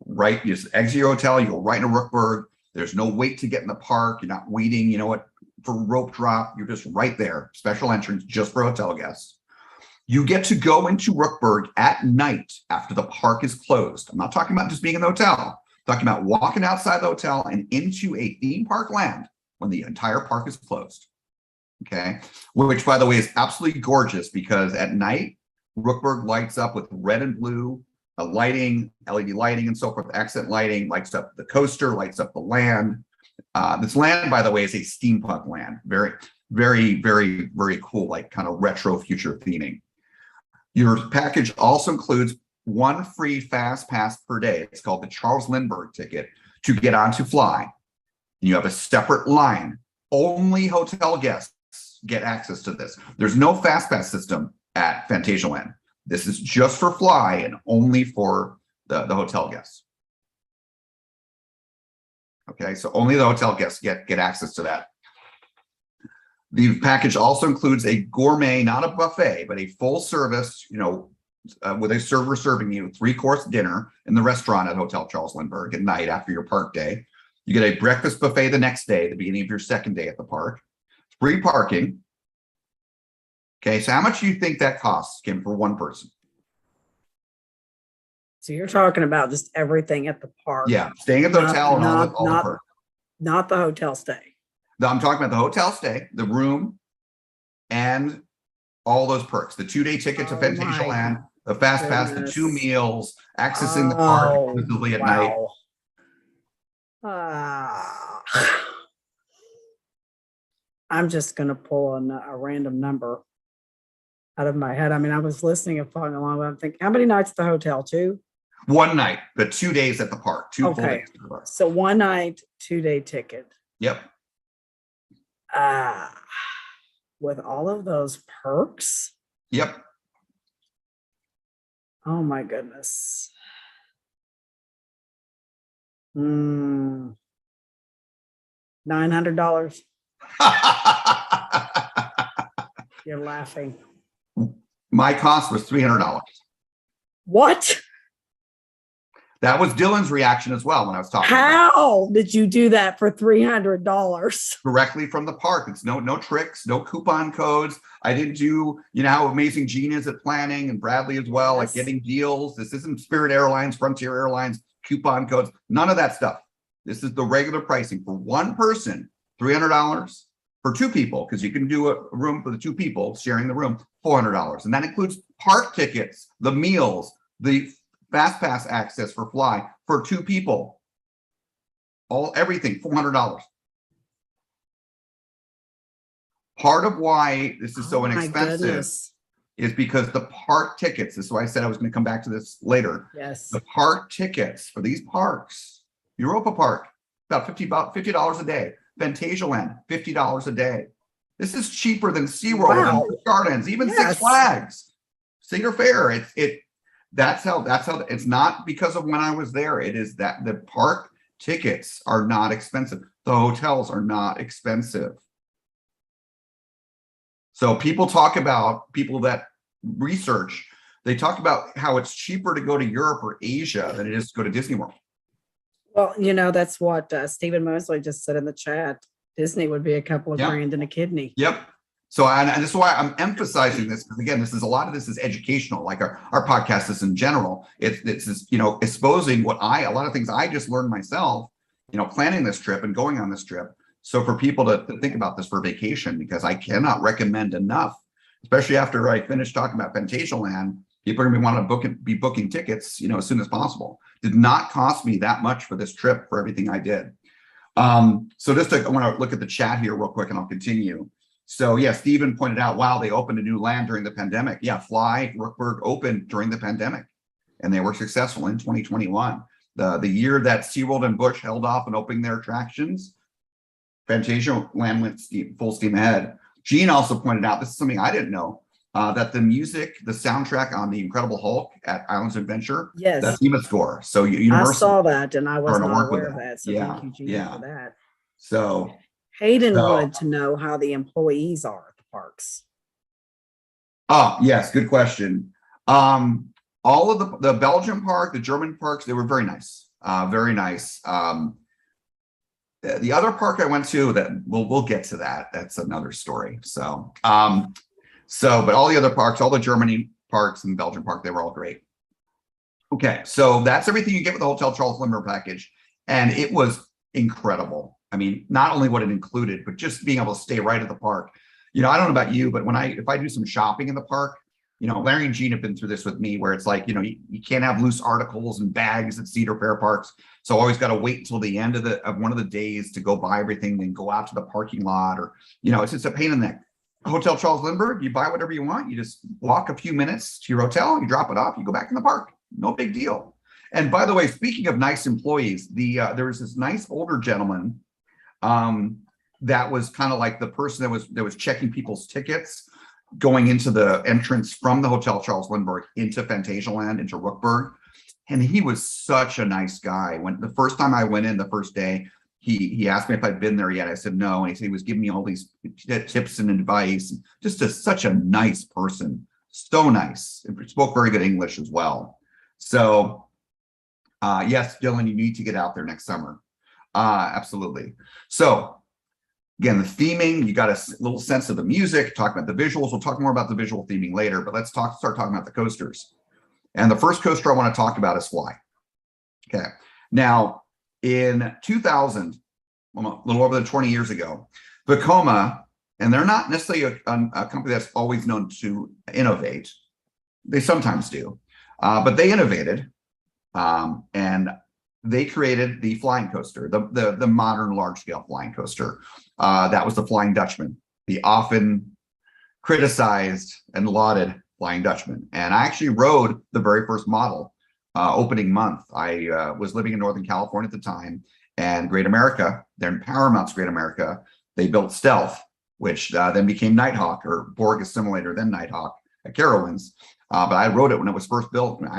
right? You just exit your hotel, you go right into Rookburg. There's no wait to get in the park. You're not waiting, for rope drop. You're just right there. Special entrance just for hotel guests. You get to go into Rookburg at night after the park is closed. I'm not talking about just being in the hotel. I'm talking about walking outside the hotel and into a theme park land when the entire park is closed. Okay. Which, by the way, is absolutely gorgeous because at night, Rookburg lights up with red and blue lighting, LED lighting and so forth, accent lighting, lights up the coaster, lights up the land. This land, by the way, is a steampunk land. Very, very, very, very cool, like kind of retro future theming. Your package also includes 1 free fast pass per day. It's called the Charles Lindbergh ticket to get onto Fly. You have a separate line. Only hotel guests get access to this. There's no fast pass system at Phantasialand. This is just for Fly and only for the hotel guests. Okay, so only the hotel guests get access to that. The package also includes a gourmet, not a buffet, but a full service, with a server serving you 3-course dinner in the restaurant at Hotel Charles Lindbergh at night after your park day. You get a breakfast buffet the next day, the beginning of your second day at the park. Free parking. Okay, so how much do you think that costs, Kim, for one person? So you're talking about just everything at the park. Yeah, staying at the hotel and all the perks. Not the hotel stay. No, I'm talking about the hotel stay, the room, and all those perks. The 2-day ticket to Phantasialand, the fast pass, the 2 meals, accessing the park exclusively at night. I'm just going to pull a random number out of my head. I mean, I was listening and following along, but I'm thinking, how many nights at the hotel? 2? 1 night, but 2 days at the park. 2 full Okay. days at the park. So 1 night, 2-day ticket. Yep. With all of those perks, Yep. oh my goodness. $900. You're laughing. My cost was $300. What? That was Dylan's reaction as well when I was talking about it. How did you do that for $300? Directly from the park. It's no tricks, no coupon codes. I didn't do, you know how amazing Gene is at planning, and Bradley as well, like Yes. getting deals. This isn't Spirit Airlines, Frontier Airlines, coupon codes, none of that stuff. This is the regular pricing for one person, $300. For two people, because you can do a room for the two people sharing the room, $400. And that includes park tickets, the meals, the fast pass access for fly for two people. Everything, $400. Part of why this is so Oh my inexpensive goodness. is because the park tickets, this is why I said I was going to come back to this later. Yes. The park tickets for these parks, Europa Park, about $50 a day. Fantasialand, $50 a day. This is cheaper than SeaWorld Wow. and Gardens, even Six Yes. Flags, Cedar Fair. That's how it's not because of when I was there. It is that the park tickets are not expensive. The hotels are not expensive. So people that research, they talk about how it's cheaper to go to Europe or Asia than it is to go to Disney World. Well, that's what Stephen Mosley just said in the chat. Disney would be a couple of Yeah. grand and a kidney. Yep. So, and this is why I'm emphasizing this, because again, a lot of this is educational, like our podcast is in general. It's exposing a lot of things I just learned myself, planning this trip and going on this trip. So for people to think about this for vacation, because I cannot recommend enough, especially after I finish talking about Fantasialand, people are going to want to be booking tickets, as soon as possible. Did not cost me that much for this trip for everything I did. So I want to look at the chat here real quick and I'll continue. So yeah, Stephen pointed out, wow, they opened a new land during the pandemic. Yeah, Fly Rookburg opened during the pandemic and they were successful in 2021. The year that SeaWorld and Busch held off on opening their attractions, Fantasialand went full steam ahead. Gene also pointed out, this is something I didn't know, that the soundtrack on the Incredible Hulk at Islands of Adventure, Yes. that's HEMA score. So I Universal. saw that and I was starting to not work with aware of that. that. So Yeah, thank you, Gene, yeah. for that. So Hayden wanted to know how the employees are at the parks. oh yes, good question. All of the Belgian park, the German parks, they were very nice. Very nice. The other park I went to, that we'll get to that. That's another story. So but all the other parks, all the Germany parks and Belgian park, they were all great. Okay, so that's everything you get with the Hotel Charles Lindbergh package, and it was incredible. I mean, not only what it included, but just being able to stay right at the park. I don't know about you, but if I do some shopping in the park, Larry and Gene have been through this with me, where it's like, you can't have loose articles and bags at Cedar Fair parks. So I always got to wait until the end of one of the days to go buy everything, then go out to the parking lot, or, it's just a pain in the neck. Hotel Charles Lindbergh, you buy whatever you want. You just walk a few minutes to your hotel, you drop it off, you go back in the park. No big deal. And by the way, speaking of nice employees, there was this nice older gentleman that was kind of like the person that was checking people's tickets going into the entrance from the Hotel Charles Lindbergh into Fantasialand, into Rookburg. And he was such a nice guy. When the first time I went in, the first day, he asked me if I'd been there yet. I said no. And he said he was giving me all these tips and advice. Just such a nice person. So nice. And spoke very good English as well. So yes, Dylan, you need to get out there next summer. Absolutely. So again, the theming, you got a little sense of the music, talk about the visuals. We'll talk more about the visual theming later, but let's start talking about the coasters. And the first coaster I want to talk about is Fly. Okay. Now, in 2000, a little over 20 years ago, Vekoma, and they're not necessarily a company that's always known to innovate. They sometimes do, but they innovated, and they created the flying coaster, the modern large-scale flying coaster. That was the Flying Dutchman, the often criticized and lauded Flying Dutchman. And I actually rode the very first model opening month. I was living in Northern California at the time, and Great America, they're in Paramount's Great America, they built Stealth, which then became Nighthawk, or Borg Assimilator, then Nighthawk at Carowinds. But I rode it when it was first built, and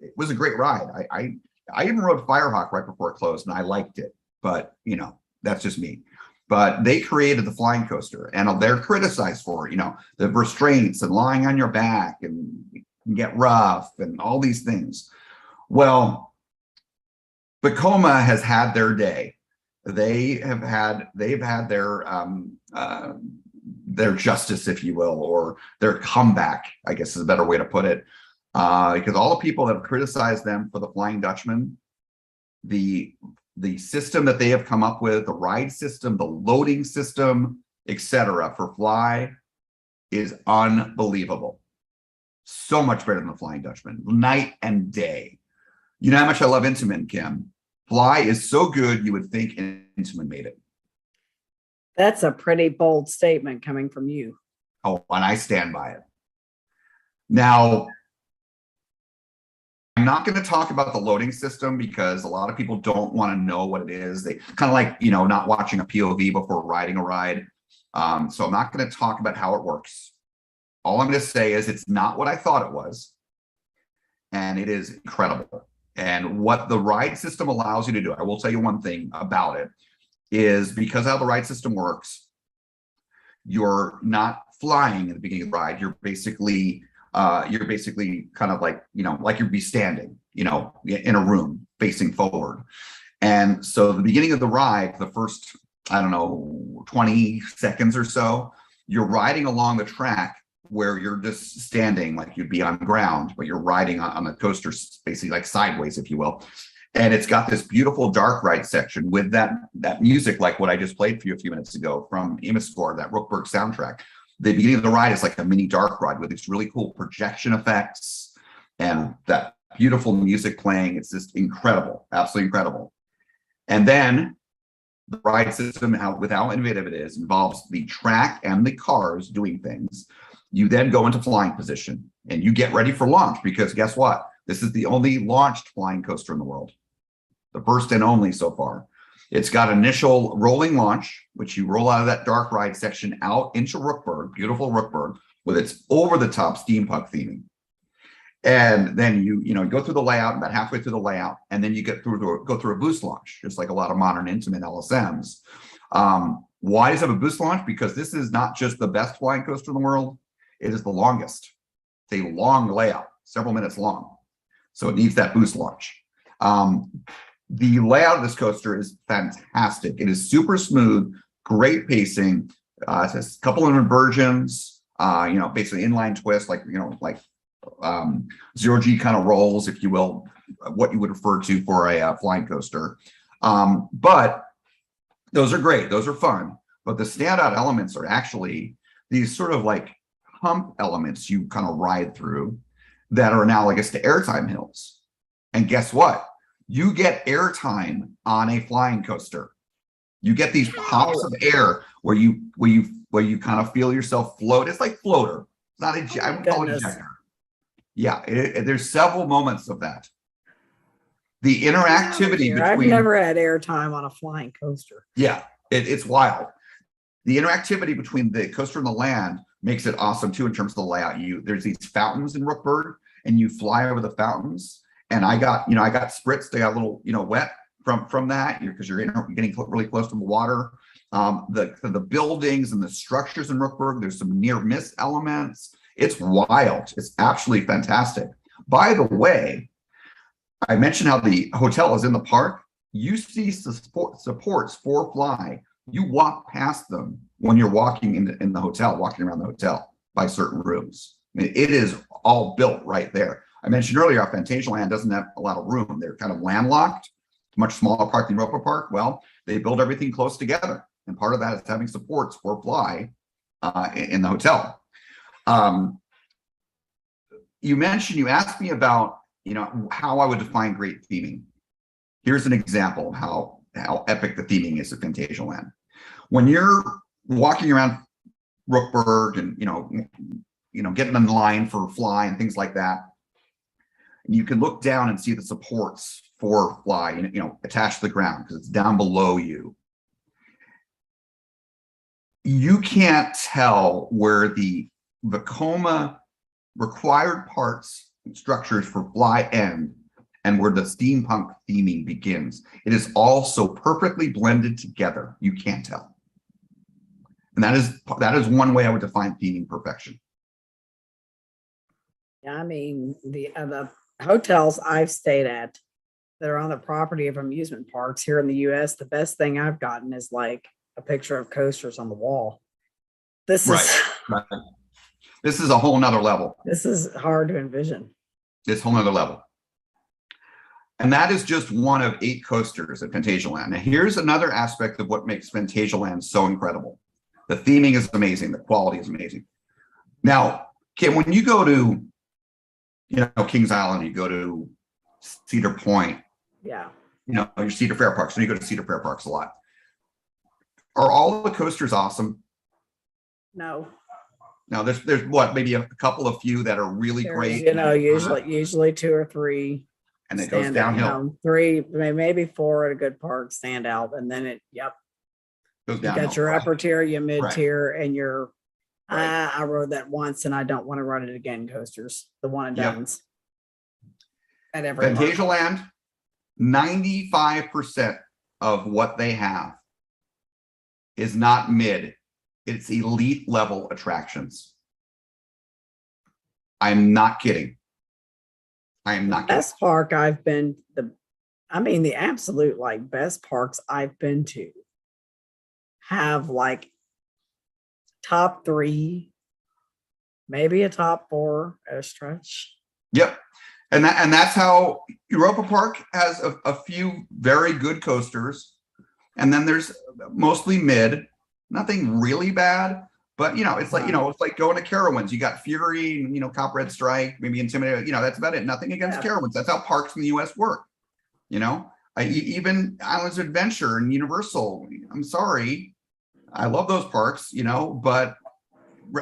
it was a great ride. I even rode Firehawk right before it closed, and I liked it. But you know, that's just me. But they created the flying coaster, and they're criticized for it. You know, the restraints and lying on your back and get rough and all these things. Well, Vekoma has had their day. They've had their justice, if you will, or their comeback, I guess is a better way to put it. Because all the people that have criticized them for the Flying Dutchman, the system that they have come up with, the ride system, the loading system, etc., for Fly is unbelievable. So much better than the Flying Dutchman, night and day. You know how much I love Intamin, Kim. Fly is so good, you would think Intamin made it. That's a pretty bold statement coming from you. Oh, and I stand by it. Now, I'm not going to talk about the loading system because a lot of people don't want to know what it is. They kind of like, you know, not watching a POV before riding a ride. So I'm not going to talk about how it works. All I'm going to say is it's not what I thought it was. And it is incredible. And what the ride system allows you to do, I will tell you one thing about it, is because how the ride system works, you're not flying in the beginning of the ride. You're basically kind of like, you know, like you'd be standing, you know, in a room facing forward. And so the beginning of the ride, the first, I don't know, 20 seconds or so, you're riding along the track where you're just standing like you'd be on ground, but you're riding on the coaster basically like sideways, if you will. And it's got this beautiful dark ride section with that music, like what I just played for you a few minutes ago from Imascore, that Rookburg soundtrack. The beginning of the ride is like a mini dark ride with these really cool projection effects and that beautiful music playing. It's just incredible, absolutely incredible. And then the ride system, with how innovative it is, involves the track and the cars doing things. You then go into flying position and you get ready for launch, because guess what? This is the only launched flying coaster in the world. The first and only so far. It's got initial rolling launch, which you roll out of that dark ride section out into Rookburg, beautiful Rookburg, with its over-the-top steampunk theming. And then you go through the layout, about halfway through the layout, and then you go through a boost launch, just like a lot of modern Intamin LSMs. Why does it have a boost launch? Because this is not just the best flying coaster in the world, it is the longest. It's a long layout, several minutes long. So it needs that boost launch. The layout of this coaster is fantastic. It is super smooth, great pacing. It has a couple of inversions, basically inline twist, like zero G kind of rolls, if you will, what you would refer to for a flying coaster. But those are great. Those are fun. But the standout elements are actually these sort of like hump elements you kind of ride through that are analogous to airtime hills. And guess what? You get airtime on a flying coaster. You get these pops of air where you kind of feel yourself float. It's like floater. It's not I wouldn't call it ejector. Yeah, there's several moments of that. The interactivity between. I've never had airtime on a flying coaster. Yeah, it's wild. The interactivity between the coaster and the land makes it awesome too in terms of the layout. There's these fountains in Rookburg, and you fly over the fountains. And I got spritzed. I got a little, wet from that because you're getting really close to the water. The buildings and the structures in Rookburg, there's some near miss elements. It's wild. It's absolutely fantastic. By the way, I mentioned how the hotel is in the park. You see supports for Fly. You walk past them when you're walking in the hotel, walking around the hotel by certain rooms. I mean, it is all built right there. I mentioned earlier, our Phantasialand doesn't have a lot of room. They're kind of landlocked, much smaller park than Europa Park. Well, they build everything close together. And part of that is having supports for Fly in the hotel. You asked me about, how I would define great theming. Here's an example of how epic the theming is at Phantasialand. When you're walking around Rookburg and, getting in line for Fly and things like that, you can look down and see the supports for Fly, attached to the ground because it's down below you. you can't tell where the Vekoma required parts and structures for fly end and where the steampunk theming begins. It is all so perfectly blended together, you can't tell. And that is one way I would define theming perfection. Yeah, I mean, the hotels I've stayed at that are on the property of amusement parks here in the US, the best thing I've gotten is like a picture of coasters on the wall. This is Right. This is a whole nother level. this is hard to envision. This whole nother level. And that is just one of 8 coasters at Phantasialand. Now, here's another aspect of what makes Phantasialand so incredible. The theming is amazing. The quality is amazing. Now, Kim, when you go to, Kings Island, you go to Cedar Point, Yeah. your Cedar Fair Parks, and you go to Cedar Fair Parks a lot. Are all the coasters awesome? No. Now, there's what, maybe a couple of few that are really There's, great. usually 2 or 3 And it goes stand out, downhill. 3, maybe 4 at a good park stand out, and then Goes you downhill. got your Right. upper tier, your mid tier, and your Right. I rode that once and I don't want to run it again coasters, the one and Yep. dones. At every park. Phantasialand, 95% of what they have is not mid, it's elite level attractions. I'm not kidding. I am not kidding. Best park I've been the absolute like best parks I've been to have like top 3, maybe a top 4 at a stretch. Yep. And that's how Europa Park has a few very good coasters. And then there's mostly mid, nothing really bad, but it's like, it's like going to Carowinds. You got Fury and, Copperhead Strike, maybe Intimidator, that's about it. Nothing against Carowinds. That's how parks in the US work. Even Islands of Adventure and Universal, I'm sorry. I love those parks, but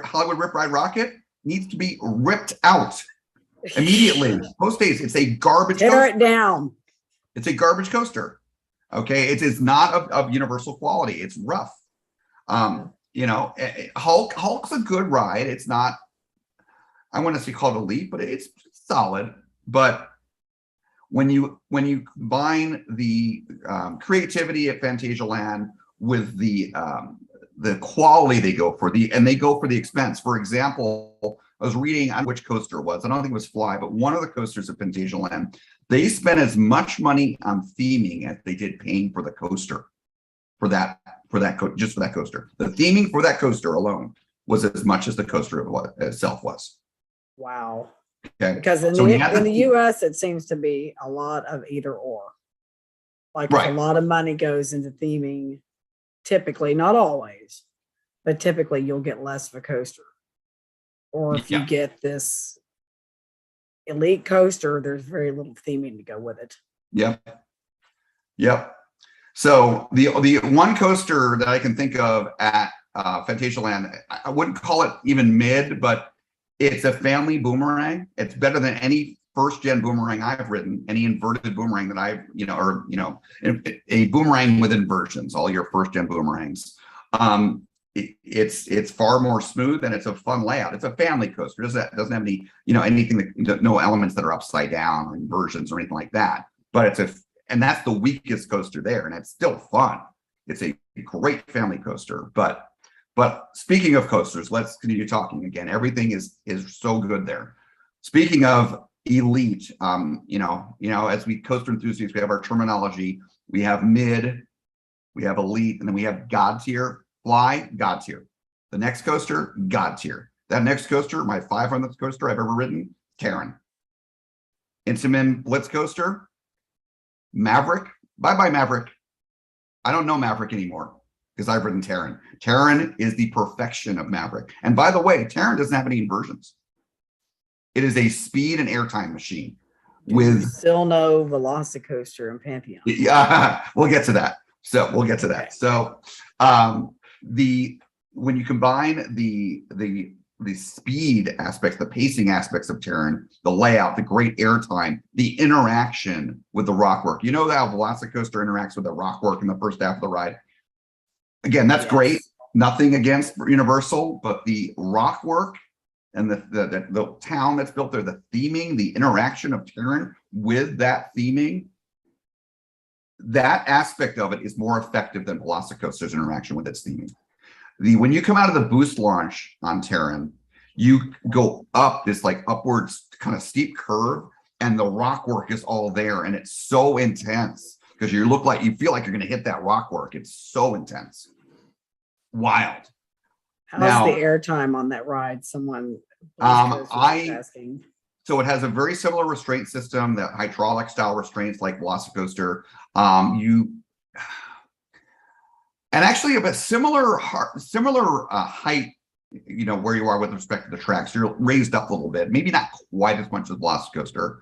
Hollywood Rip Ride Rocket needs to be ripped out immediately. Most days, it's a garbage Tear coaster. it down. It's a garbage coaster. Okay, it is not of universal quality. It's rough. Hulk's a good ride. It's not, I want to say called elite, but it's solid. But when you combine the creativity at Phantasialand with the quality they go for, and they go for the expense. For example, I was reading on which coaster it was. I don't think it was Fly, but one of the coasters at Phantasialand, they spent as much money on theming as they did paying for the coaster just for that coaster. The theming for that coaster alone was as much as the coaster itself was. Wow. Okay. Because in the US, it seems to be a lot of either or. Like if a lot of money goes into theming, typically, not always, but typically you'll get less of a coaster. Or if you get this elite coaster, there's very little theming to go with it. Yep. So the one coaster that I can think of at Phantasialand, I wouldn't call it even mid, but it's a family boomerang. It's better than any first-gen boomerang I've ridden, any inverted boomerang that I've, a boomerang with inversions, all your first-gen boomerangs. It's far more smooth and it's a fun layout. It's a family coaster. It doesn't have any, anything no elements that are upside down or inversions or anything like that. But and that's the weakest coaster there, and it's still fun. It's a great family coaster. But speaking of coasters, let's continue talking again. Everything is so good there. Speaking of elite, as we coaster enthusiasts, we have our terminology. We have mid, we have elite, and then we have God tier. Fly, God tier. The next coaster, God tier. That next coaster, my 500th coaster I've ever ridden, Terran. Intamin Blitz coaster, Maverick. Bye-bye, Maverick. I don't know Maverick anymore because I've ridden Terran. Terran is the perfection of Maverick. And by the way, Terran doesn't have any inversions. It is a speed and airtime machine with still no Velocicoaster in Pantheon. Yeah, we'll get to that. So when you combine the speed aspects, the pacing aspects of Terran, the layout, the great airtime, the interaction with the rockwork. You know how Velocicoaster interacts with the rockwork in the first half of the ride? Again, that's great. nothing against Universal, but the rock work and the town that's built there, the theming, the interaction of Terran with that theming, that aspect of it is more effective than Velocicoaster's interaction with its theming. When you come out of the boost launch on Terran, you go up this like upwards kind of steep curve, and the rock work is all there, and it's so intense because you feel like you're going to hit that rock work. It's so intense, wild. How's Now- the airtime on that ride? Someone was asking. So it has a very similar restraint system, that hydraulic style restraints like Velocicoaster. And actually a similar height, where you are with respect to the tracks. You're raised up a little bit, maybe not quite as much as Velocicoaster,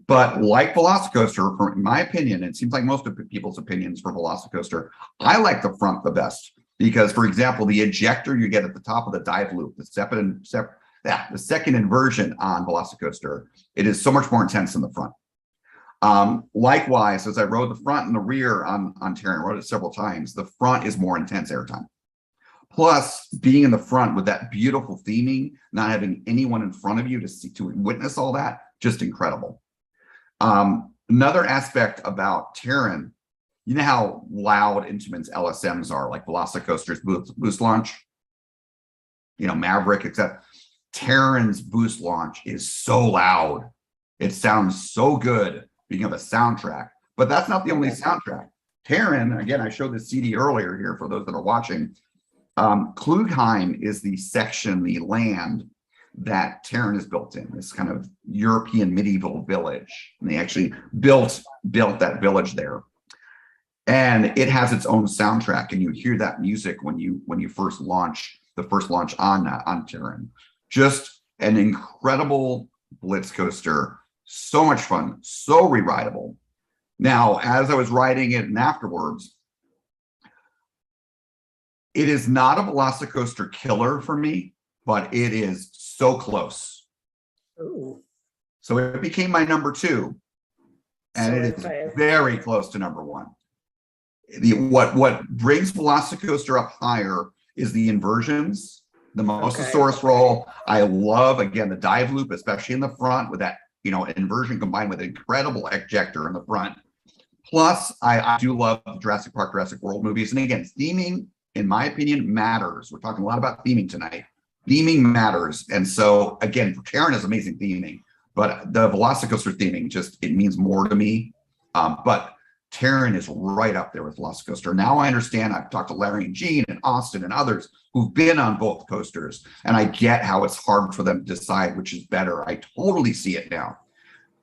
but like Velocicoaster, in my opinion, it seems like most of people's opinions for Velocicoaster, I like the front the best because, for example, the ejector you get at the top of the dive loop, the second inversion on Velocicoaster, it is so much more intense in the front. Likewise, as I rode the front and the rear on Terran, I rode it several times, the front is more intense airtime. Plus, being in the front with that beautiful theming, not having anyone in front of you to witness all that, just incredible. Another aspect about Terran, you know how loud Intamin's LSMs are, like Velocicoaster's boost launch, Maverick, except Terran's boost launch is so loud. It sounds so good being of a soundtrack, but that's not the only soundtrack. Terran, again, I showed the CD earlier here for those that are watching. Klugheim is the section, the land that Terran is built in, this kind of European medieval village. And they actually built that village there. And it has its own soundtrack, and you hear that music when you first launch, the first launch on Terran. Just an incredible blitz coaster, so much fun, so re-rideable. Now, as I was riding it and afterwards, it is not a Velocicoaster killer for me, but it is so close. Ooh. So it became my number 2, and it is very close to number 1. What brings Velocicoaster up higher is the inversions, the Mosasaurus roll. I love, again, the dive loop, especially in the front with that, inversion combined with an incredible ejector in the front. Plus, I do love the Jurassic Park, Jurassic World movies. And again, theming, in my opinion, matters. We're talking a lot about theming tonight. Theming matters. And so, again, Terran is amazing theming, but the Velocicoaster theming it means more to me. But Terran is right up there with Velocicoaster. Now I understand. I've talked to Larry and Gene and Austin and others who've been on both coasters, and I get how it's hard for them to decide which is better. I totally see it now.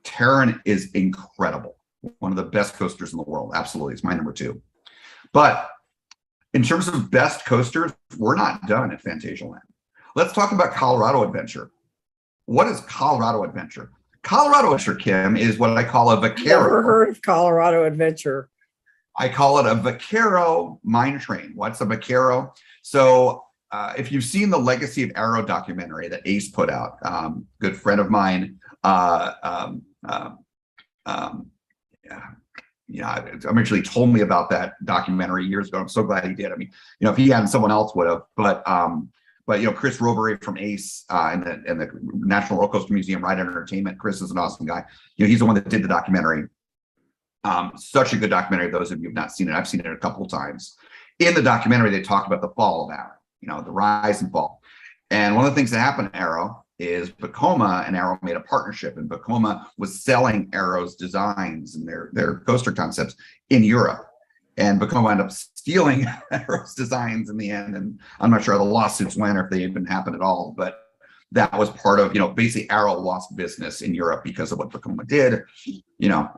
Terran is incredible. One of the best coasters in the world. Absolutely. It's my number 2. But in terms of best coasters, we're not done at Phantasialand. Let's talk about Colorado Adventure. What is Colorado Adventure? Colorado Adventure, Kim, is what I call a Vaquero. Never heard of Colorado Adventure. I call it a Vaquero mine train. What's a Vaquero? So if you've seen the Legacy of Aero documentary that Ace put out, good friend of mine, I'm actually told me about that documentary years ago. I'm so glad he did. I mean, if he hadn't, someone else would have. But Chris Robery from Ace and the National Roller Coaster Museum Ride Entertainment. Chris is an awesome guy. He's the one that did the documentary. Such a good documentary. Those of you who have not seen it, I've seen it a couple of times. In the documentary, they talk about the fall of Aero, the rise and fall. And one of the things that happened at Aero is Vekoma and Aero made a partnership, and Vekoma was selling Aero's designs and their coaster concepts in Europe. And Vekoma ended up stealing Aero's designs in the end. And I'm not sure how the lawsuits went or if they even happened at all, but that was part of, basically Aero lost business in Europe because of what Vekoma did.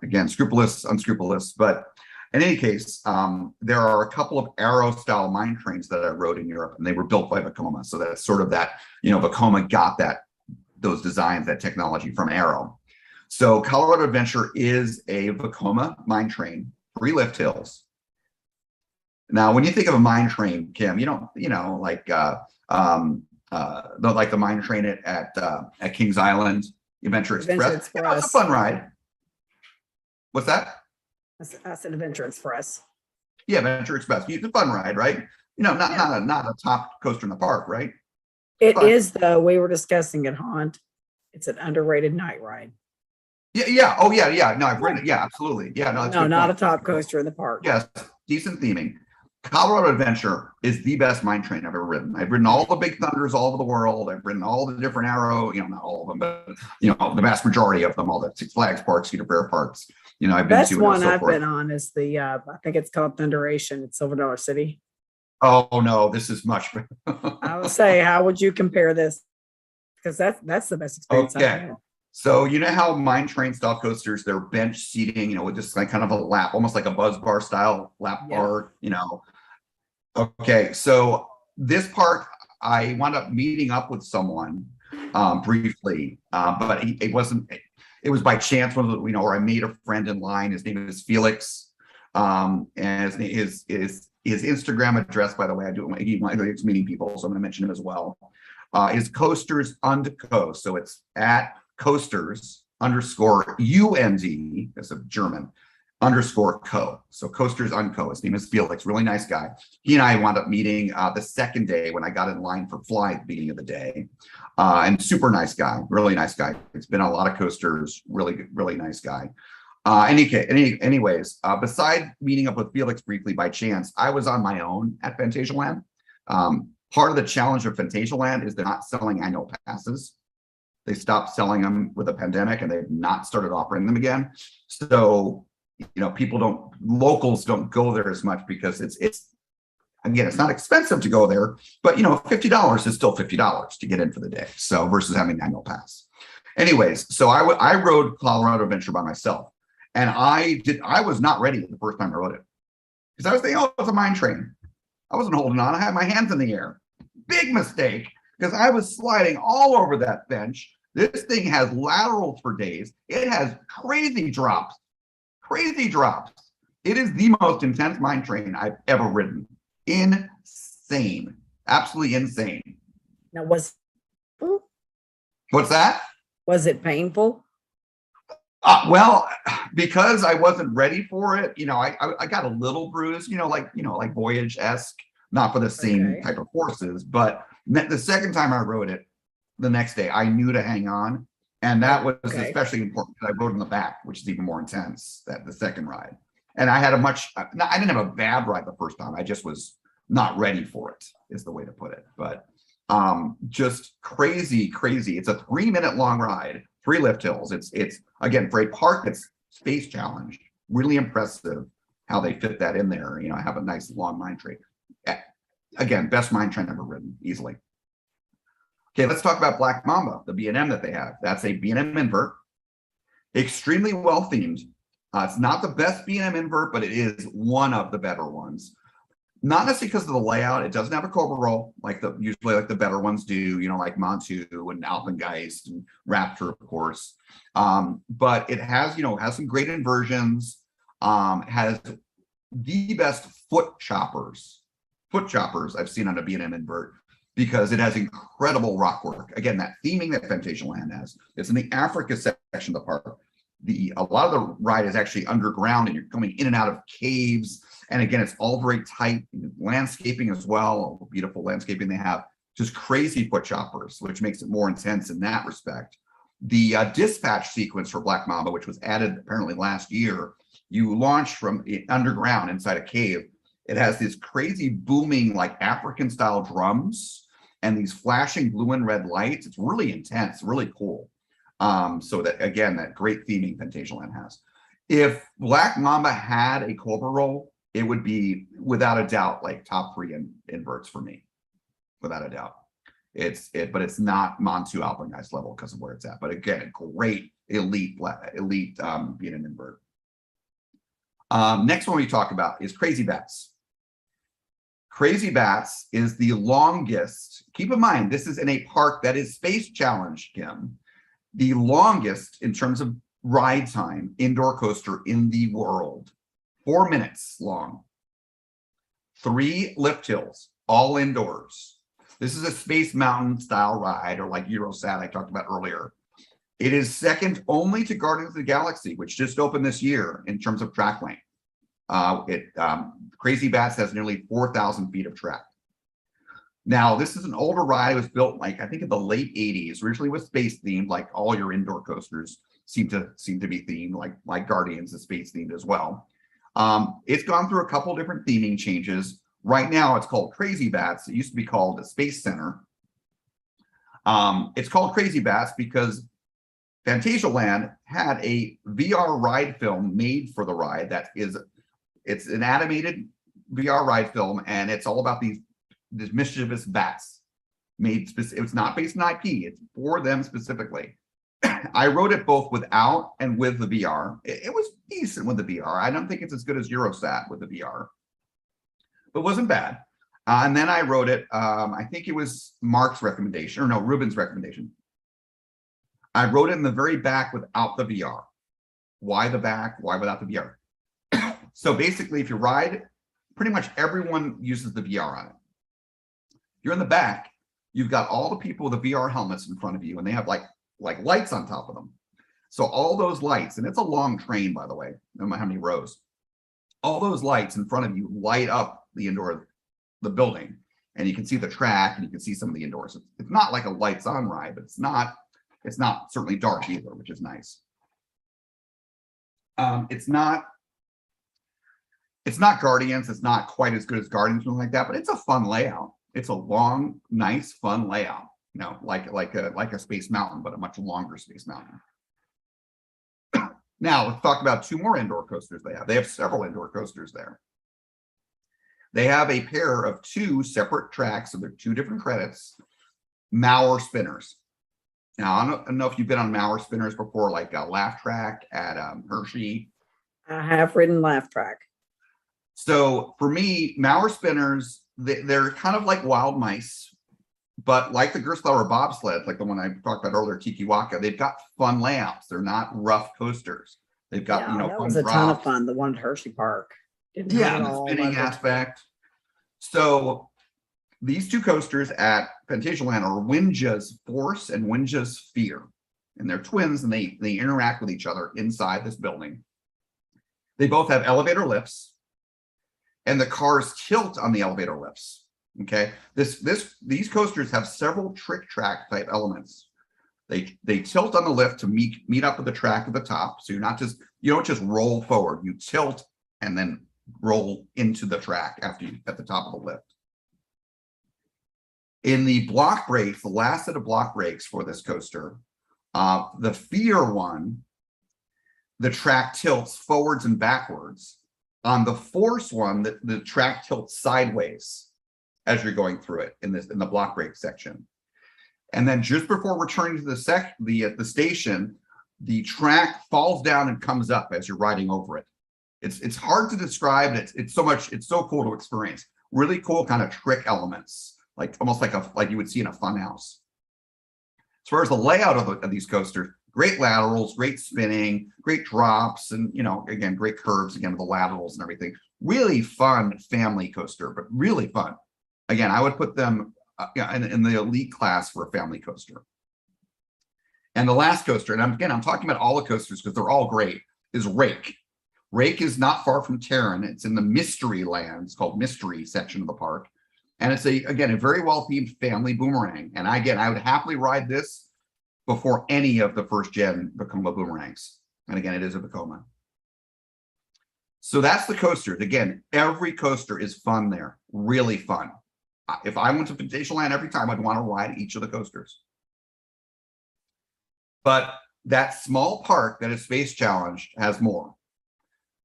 Again, scrupulous, unscrupulous. But in any case, there are a couple of Aero-style mine trains that I rode in Europe, and they were built by Vekoma. So that's sort of that, Vekoma got those designs, that technology from Aero. So Colorado Adventure is a Vekoma mine train, 3 lift hills. Now, when you think of a mine train, Kim, like the mine train at Kings Island, Adventure Express. It's a fun ride. What's that? That's an Adventure Express. Yeah, Adventure Express. It's a fun ride, right? not a top coaster in the park, right? It But- is though. We were discussing it, Haunt. It's an underrated night ride. Yeah. Oh, yeah. No, I've ridden it. Yeah, absolutely. Yeah, no, that's a No, good not a point. top coaster in the park. Yes, decent theming. Colorado Adventure is the best mine train I've ever ridden. I've ridden all the big thunders all over the world. I've ridden all the different Arrow, not all of them, but the vast majority of them, all the Six Flags parks, Cedar Fair parks. I've been Best to one and so I've forth. been on is the I think it's called Thunderation at Silver Dollar City. Oh no, this is much. I would say, how would you compare this? Because that's the best experience I've Okay. had. So you know how mine train style coasters, they're bench seating, with just like kind of a lap, almost like a buzz bar style lap Yeah. bar, Okay, so this part, I wound up meeting up with someone briefly, but it wasn't. It was by chance, where I made a friend in line. His name is Felix, and his Instagram address, by the way, he likes meeting people, so I'm going to mention him as well. Is Coasters &Co. So it's at Coasters_UND, that's a German, _co. So Coasters &Co. His name is Felix, really nice guy. He and I wound up meeting the second day when I got in line for fly at the beginning of the day. And super nice guy, really nice guy. It's been a lot of coasters, really good, really nice guy. Anyways, beside meeting up with Felix briefly by chance, I was on my own at Fantasyland. Part of the challenge of Fantasyland is they're not selling annual passes. They stopped selling them with the pandemic, and they've not started offering them again. So, locals don't go there as much because it's not expensive to go there, but $50 is still $50 to get in for the day. So versus having an annual pass. Anyways, so I rode Colorado Adventure by myself, and I was not ready the first time I rode it because I was thinking, oh, it's a mine train. I wasn't holding on. I had my hands in the air. Big mistake, because I was sliding all over that bench. This thing has laterals for days. It has crazy drops. It is the most intense mine train I've ever ridden. Insane. Absolutely insane. Now, What's that? was it painful? Well, because I wasn't ready for it, I got a little bruise, like Voyage-esque, not for the same Okay. type of horses, but the second time I rode it, the next day, I knew to hang on. And that was Okay. especially important because I rode in the back, which is even more intense, the second ride. And I had I didn't have a bad ride the first time. I just was not ready for it, is the way to put it. But just crazy. It's a 3-minute long ride, 3 lift hills. It's again, for a park that's space challenged, really impressive how they fit that in there. Have a nice long mine train. Again, best mine train ever ridden, easily. Okay, let's talk about Black Mamba, the B&M that they have. That's a B&M invert, extremely well themed. It's not the best B&M invert, but it is one of the better ones. Not necessarily because of the layout. It doesn't have a Cobra roll usually like the better ones do, like Montu and Alpengeist and Raptor, of course. But it has, has some great inversions, has the best foot choppers I've seen on a B&M invert, because it has incredible rock work. Again, that theming that Fantasyland has. It's in the Africa section of the park. A lot of the ride is actually underground, and you're coming in and out of caves. And again, it's all very tight. Landscaping as well, beautiful landscaping they have. Just crazy foot choppers, which makes it more intense in that respect. The dispatch sequence for Black Mamba, which was added apparently last year, you launch from underground inside a cave. It has this crazy booming, like African style drums and these flashing blue and red lights. It's really intense, really cool. So that, again, that great theming Fantasyland has. If Black Mamba had a Cobra roll, it would be without a doubt like top 3 inverts for me, without a doubt. But it's not Montu Alpengeist level because of where it's at. But again, a great elite being an invert. Next one we talk about is Crazy Bats. Crazy Bats is the longest. Keep in mind, this is in a park that is space challenged, Kim. The longest in terms of ride time indoor coaster in the world. 4 minutes long. 3 lift hills, all indoors. This is a Space Mountain style ride, or like Eurosat I talked about earlier. It is second only to Guardians of the Galaxy, which just opened this year in terms of track length. Crazy Bats has nearly 4,000 feet of track. Now, this is an older ride. It was built like, I think in the late 80s, originally was space themed, like all your indoor coasters seem to be themed, like Guardians is space themed as well. It's gone through a couple different theming changes. Right now, it's called Crazy Bats. It used to be called the Space Center. It's called Crazy Bats because Phantasialand had a VR ride film made for the ride it's an animated VR ride film, and it's all about these mischievous bats it's not based on IP, it's for them specifically. I wrote it both without and with the VR. It was decent with the VR. I don't think it's as good as Eurosat with the VR, but wasn't bad. And then I wrote it, I think it was Mark's recommendation, or no, Ruben's recommendation. I wrote it in the very back without the VR. Why the back? Why without the VR? So basically, if you ride, pretty much everyone uses the VR on it. You're in the back, you've got all the people with the VR helmets in front of you, and they have like lights on top of them. So all those lights, and it's a long train, by the way, I don't know how many rows. All those lights in front of you light up the building, and you can see the track, and you can see some of the indoors. It's not like a lights on ride, but it's not certainly dark either, which is nice. It's not Guardians. It's not quite as good as Guardians or something like that, but it's a fun layout. It's a long, nice, fun layout. You know, like a Space Mountain, but a much longer Space Mountain. Now let's talk about two more indoor coasters they have. They have several indoor coasters there. They have a pair of two separate tracks, so they're two different credits. Mauer spinners. Now I don't know if you've been on Mauer spinners before, like a Laugh Track at Hershey. I have ridden Laugh Track. So for me, Mauer spinners, they're kind of like wild mice, but like the Gerstlauer bobsled, like the one I talked about earlier, Kikiwaka, they've got fun layouts. They're not rough coasters. They've got, Yeah, that fun was a drops. ton of fun. The one at Hershey Park. Didn't Yeah, have it the all, spinning but- aspect. So these two coasters at Phantasialand are Winja's Force and Winja's Fear. And they're twins, and they interact with each other inside this building. They both have elevator lifts, and the cars tilt on the elevator lifts. Okay, these coasters have several trick track type elements. They tilt on the lift to meet up with the track at the top. So you don't just roll forward. You tilt and then roll into the track at the top of the lift. In the block brakes, the last set of block brakes for this coaster, the Fear one, the track tilts forwards and backwards. On the Force one, the track tilts sideways as you're going through it in the block brake section. And then just before returning to the station, the track falls down and comes up as you're riding over it. It's hard to describe. It's so cool to experience. Really cool kind of trick elements, like almost like you would see in a fun house. As far as the layout of these coasters, great laterals, great spinning, great drops, and again, great curves again with the laterals and everything. Really fun family coaster, but really fun. Again, I would put them in the elite class for a family coaster. And the last coaster, and I'm talking about all the coasters because they're all great, is Rake. Rake is not far from Terran. It's in the Mystery Land. It's called Mystery section of the park. And it's a very well-themed family boomerang. And I would happily ride this before any of the first gen Vekoma boomerangs. And again, it is a Vekoma. So that's the coasters. Again, every coaster is fun there, really fun. If I went to Phantasialand every time, I'd want to ride each of the coasters. But that small park that is Space Challenge has more.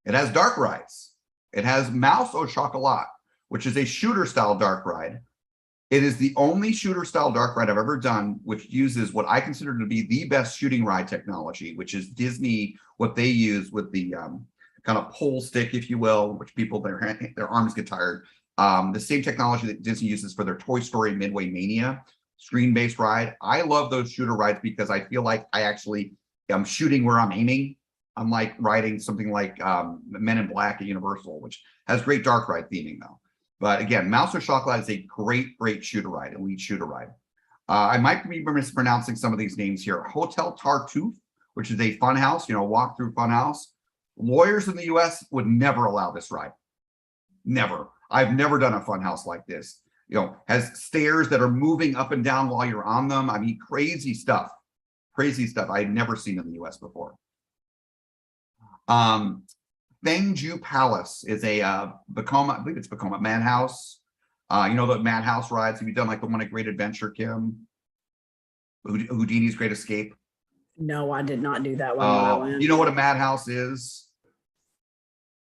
It has dark rides. It has Mouse au Chocolat, which is a shooter style dark ride. It is the only shooter style dark ride I've ever done, which uses what I consider to be the best shooting ride technology, which is Disney, what they use with the kind of pole stick, if you will, which people, their arms get tired. The same technology that Disney uses for their Toy Story Midway Mania screen-based ride. I love those shooter rides because I feel like I actually am shooting where I'm aiming. I'm like riding something like Men in Black at Universal, which has great dark ride theming though. But again, Mouse au Chocolat is a great shooter ride, elite shooter ride. I might be mispronouncing some of these names here. Hotel Tartuffe, which is a fun house, walk through fun house. Lawyers in the US would never allow this ride. Never. I've never done a fun house like this. Has stairs that are moving up and down while you're on them. I mean, crazy stuff. Crazy stuff I'd never seen in the US before. Fengju Palace is a Vekoma, I believe it's Vekoma Madhouse. The Madhouse rides. Have you done like the one at Great Adventure, Kim? Houdini's Great Escape? No, I did not do that one when I went. You know what a Madhouse is?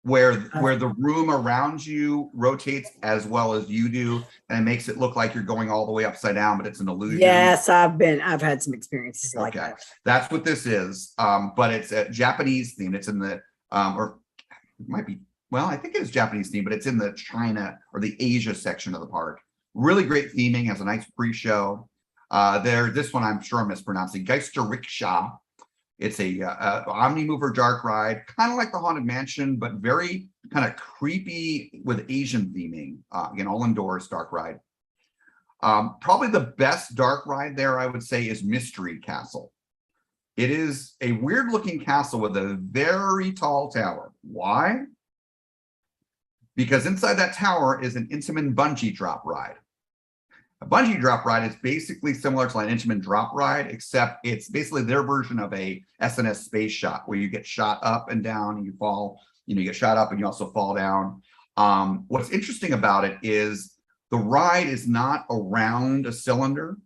Where the room around you rotates as well as you do, and it makes it look like you're going all the way upside down, but it's an illusion. Yes, I've had some experiences like that. That's what this is. But it's a Japanese theme. It's in the or it might be, well, I think it is Japanese theme, but it's in the China or the Asia section of the park. Really great theming, has a nice pre-show. This one I'm sure I'm mispronouncing. Geisterrikscha. It's a Omnimover dark ride, kind of like the Haunted Mansion, but very kind of creepy with Asian theming. Again, all indoors dark ride. Probably the best dark ride there, I would say, is Mystery Castle. It is a weird looking castle with a very tall tower. Why? Because inside that tower is an Intamin bungee drop ride. A bungee drop ride is basically similar to an Intamin drop ride, except it's basically their version of a SNS space shot, where you get shot up and down and you fall, you get shot up and you also fall down. What's interesting about it is the ride is not around a cylinder.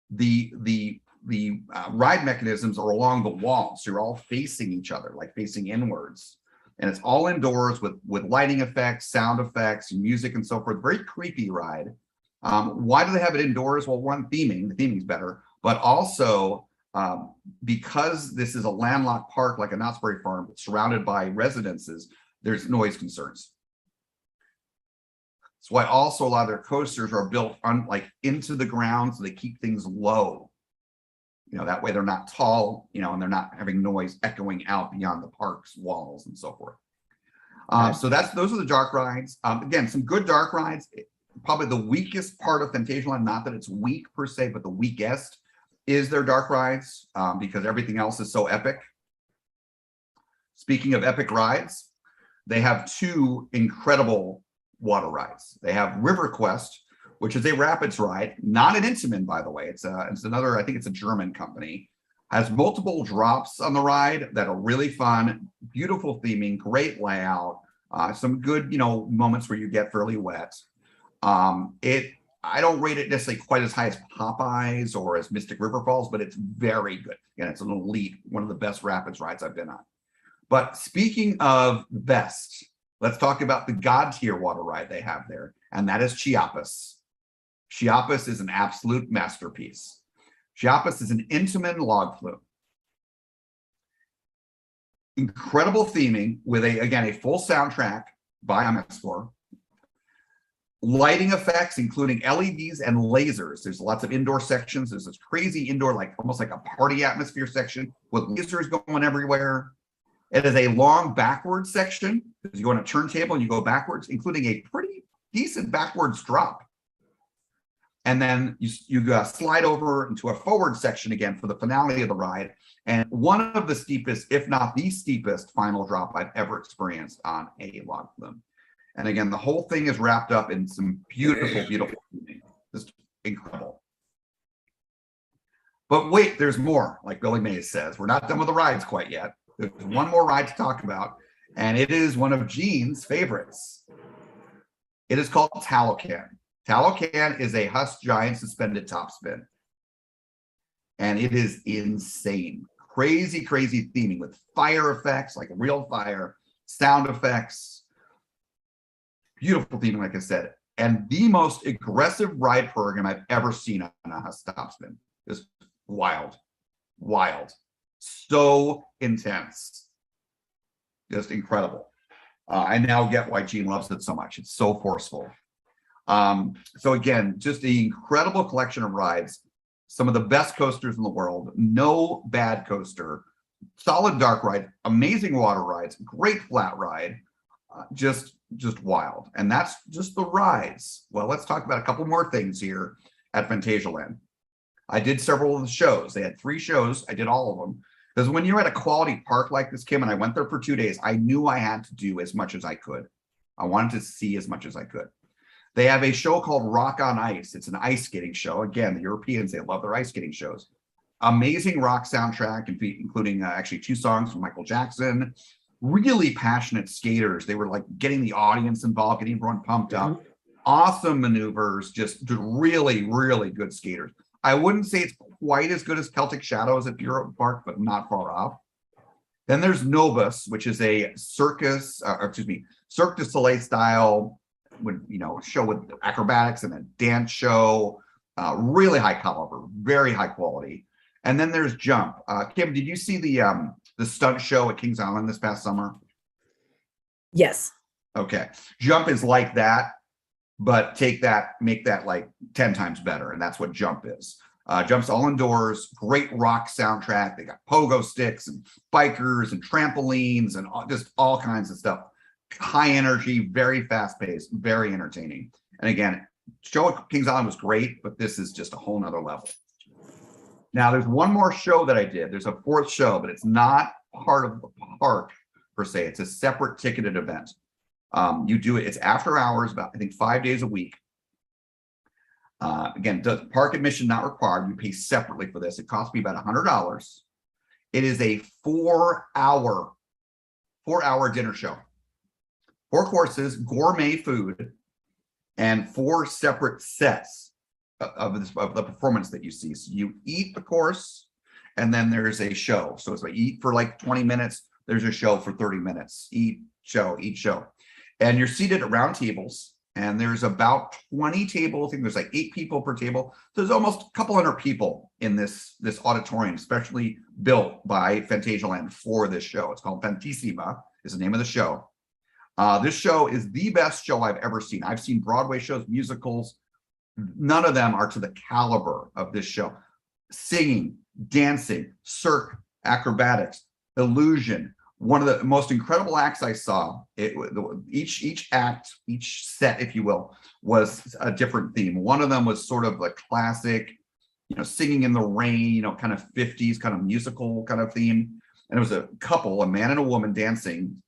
The ride mechanisms are along the walls. So you're all facing each other, like facing inwards. And it's all indoors with lighting effects, sound effects, music, and so forth. Very creepy ride. Why do they have it indoors? Well, one, theming. The theming's better, but also because this is a landlocked park like a Knott's Berry Farm, surrounded by residences, there's noise concerns. That's why also a lot of their coasters are built into the ground, so they keep things low. That way they're not tall, and they're not having noise echoing out beyond the park's walls and so forth. So those are the dark rides. Again, some good dark rides. Probably the weakest part of Fantasyland, not that it's weak per se, but the weakest is their dark rides, because everything else is so epic. Speaking of epic rides, they have two incredible water rides. They have River Quest, which is a rapids ride, not an Intamin, by the way. It's another, I think it's a German company. Has multiple drops on the ride that are really fun, beautiful theming, great layout, some good, moments where you get fairly wet. I don't rate it necessarily quite as high as Popeyes or as Mystic River Falls, but it's very good. Again, it's an elite, one of the best rapids rides I've been on. But speaking of best, let's talk about the God tier water ride they have there, and that is Chiapas. Chiapas is an absolute masterpiece. Chiapas is an Intamin log flume. Incredible theming with a full soundtrack by Amexplore. Lighting effects, including LEDs and lasers. There's lots of indoor sections. There's this crazy indoor, almost like a party atmosphere section with lasers going everywhere. It is a long backwards section. You go on a turntable and you go backwards, including a pretty decent backwards drop. And then you slide over into a forward section again for the finale of the ride. And one of the steepest, if not the steepest, final drop I've ever experienced on a log flume. And again, the whole thing is wrapped up in some beautiful, beautiful theming. Just incredible. But wait, there's more, like Billy Mays says. We're not done with the rides quite yet. There's one more ride to talk about, and it is one of Gene's favorites. It is called Talocan. Talocan is a Husk Giant suspended top spin. And it is insane. Crazy, crazy theming with fire effects, like a real fire, sound effects. Beautiful theming, like I said, and the most aggressive ride program I've ever seen on a Husk top spin. Just wild, so intense, just incredible. I now get why Gene loves it so much. It's so forceful. So again, just an incredible collection of rides. Some of the best coasters in the world. No bad coaster. Solid dark ride. Amazing water rides. Great flat ride. Just wild. And that's just the rides. Well, let's talk about a couple more things here at Fantasyland. I did several of the shows. They had 3 shows. I did all of them. Because when you're at a quality park like this, Kim, and I went there for 2 days, I knew I had to do as much as I could. I wanted to see as much as I could. They have a show called Rock on Ice. It's an ice skating show. Again, the Europeans, they love their ice skating shows. Amazing rock soundtrack, including actually 2 songs from Michael Jackson. Really passionate skaters. They were like getting the audience involved, getting everyone pumped up. Awesome maneuvers, just really, really good skaters. I wouldn't say it's quite as good as Celtic Shadows at Europe Park, but not far off. Then there's Novus, which is a circus, Cirque du Soleil style, show with acrobatics and a dance show. Really high caliber, very high quality. And then there's Jump. Kim, did you see the stunt show at Kings Island this past summer? Yes. Okay. Jump is like that, but make that like 10 times better. And that's what Jump is. Jump's all indoors, great rock soundtrack. They got pogo sticks and bikers and trampolines and just all kinds of stuff. High energy, very fast paced, very entertaining. And again, show at Kings Island was great, but this is just a whole nother level. Now there's one more show that I did. There's a 4th show, but it's not part of the park per se. It's a separate ticketed event. You do it, it's after hours, about I think 5 days a week. Again, the park admission not required. You pay separately for this. It costs me about $100. It is a 4-hour dinner show. 4 courses, gourmet food, and 4 separate sets of the performance that you see. So you eat the course, and then there's a show. So it's like eat for like 20 minutes. There's a show for 30 minutes. Eat show. And you're seated at round tables, and there's about 20 tables. I think there's like 8 people per table. So there's almost a couple hundred people in this auditorium, especially built by Phantasialand for this show. It's called Fantissima, is the name of the show. This show is the best show I've ever seen. I've seen Broadway shows, musicals. None of them are to the caliber of this show. Singing, dancing, cirque, acrobatics, illusion. One of the most incredible acts I saw. Each act, each set, if you will, was a different theme. One of them was sort of a classic, singing in the rain, kind of 50s kind of musical kind of theme. And it was a couple, a man and a woman dancing.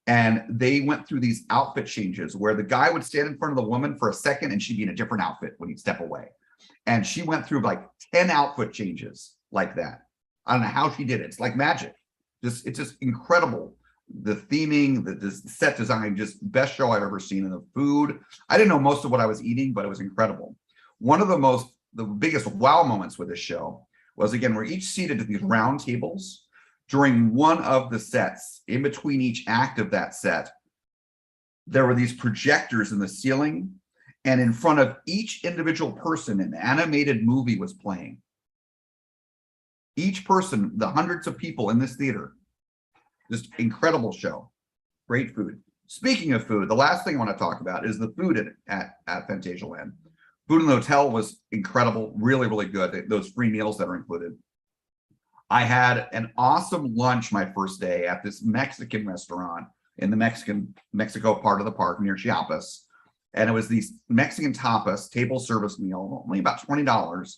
And they went through these outfit changes where the guy would stand in front of the woman for a second and she'd be in a different outfit when he'd step away. And she went through like 10 outfit changes like that. I don't know how she did it. It's like magic. It's just incredible. The theming, the set design, just best show I've ever seen. And the food, I didn't know most of what I was eating, but it was incredible. One of the biggest wow moments with this show was, again, we're each seated at these round tables. During one of the sets, in between each act of that set, there were these projectors in the ceiling, and in front of each individual person, an animated movie was playing. Each person, the hundreds of people in this theater, just incredible show, great food. Speaking of food, the last thing I want to talk about is the food at Phantasialand. Food in the hotel was incredible, really, really good. Those free meals that are included. I had an awesome lunch my first day at this Mexican restaurant in the Mexico part of the park near Chiapas. And it was these Mexican tapas, table service meal, only about $20,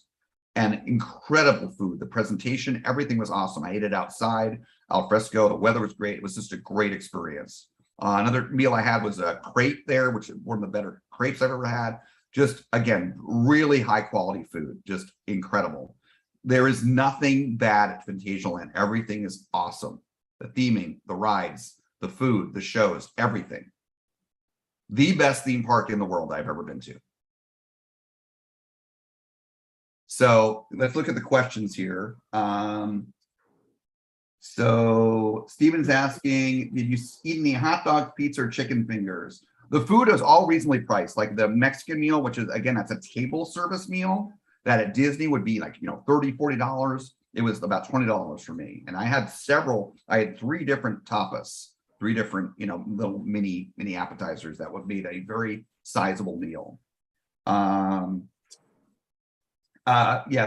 and incredible food. The presentation, everything was awesome. I ate it outside, al fresco. The weather was great. It was just a great experience. Another meal I had was a crepe there, which is one of the better crepes I've ever had. Just, again, really high quality food, just incredible. There is nothing bad at Phantasialand. Everything is awesome. The theming, the rides, the food, the shows, everything. The best theme park in the world I've ever been to. So let's look at the questions here. So Steven's asking, did you eat any hot dogs, pizza, or chicken fingers? The food is all reasonably priced. Like the Mexican meal, which is, again, that's a table service meal that at Disney would be like, $30, $40. It was about $20 for me. And I had 3 different tapas, 3 different, little mini appetizers that would make a very sizable meal. Yeah,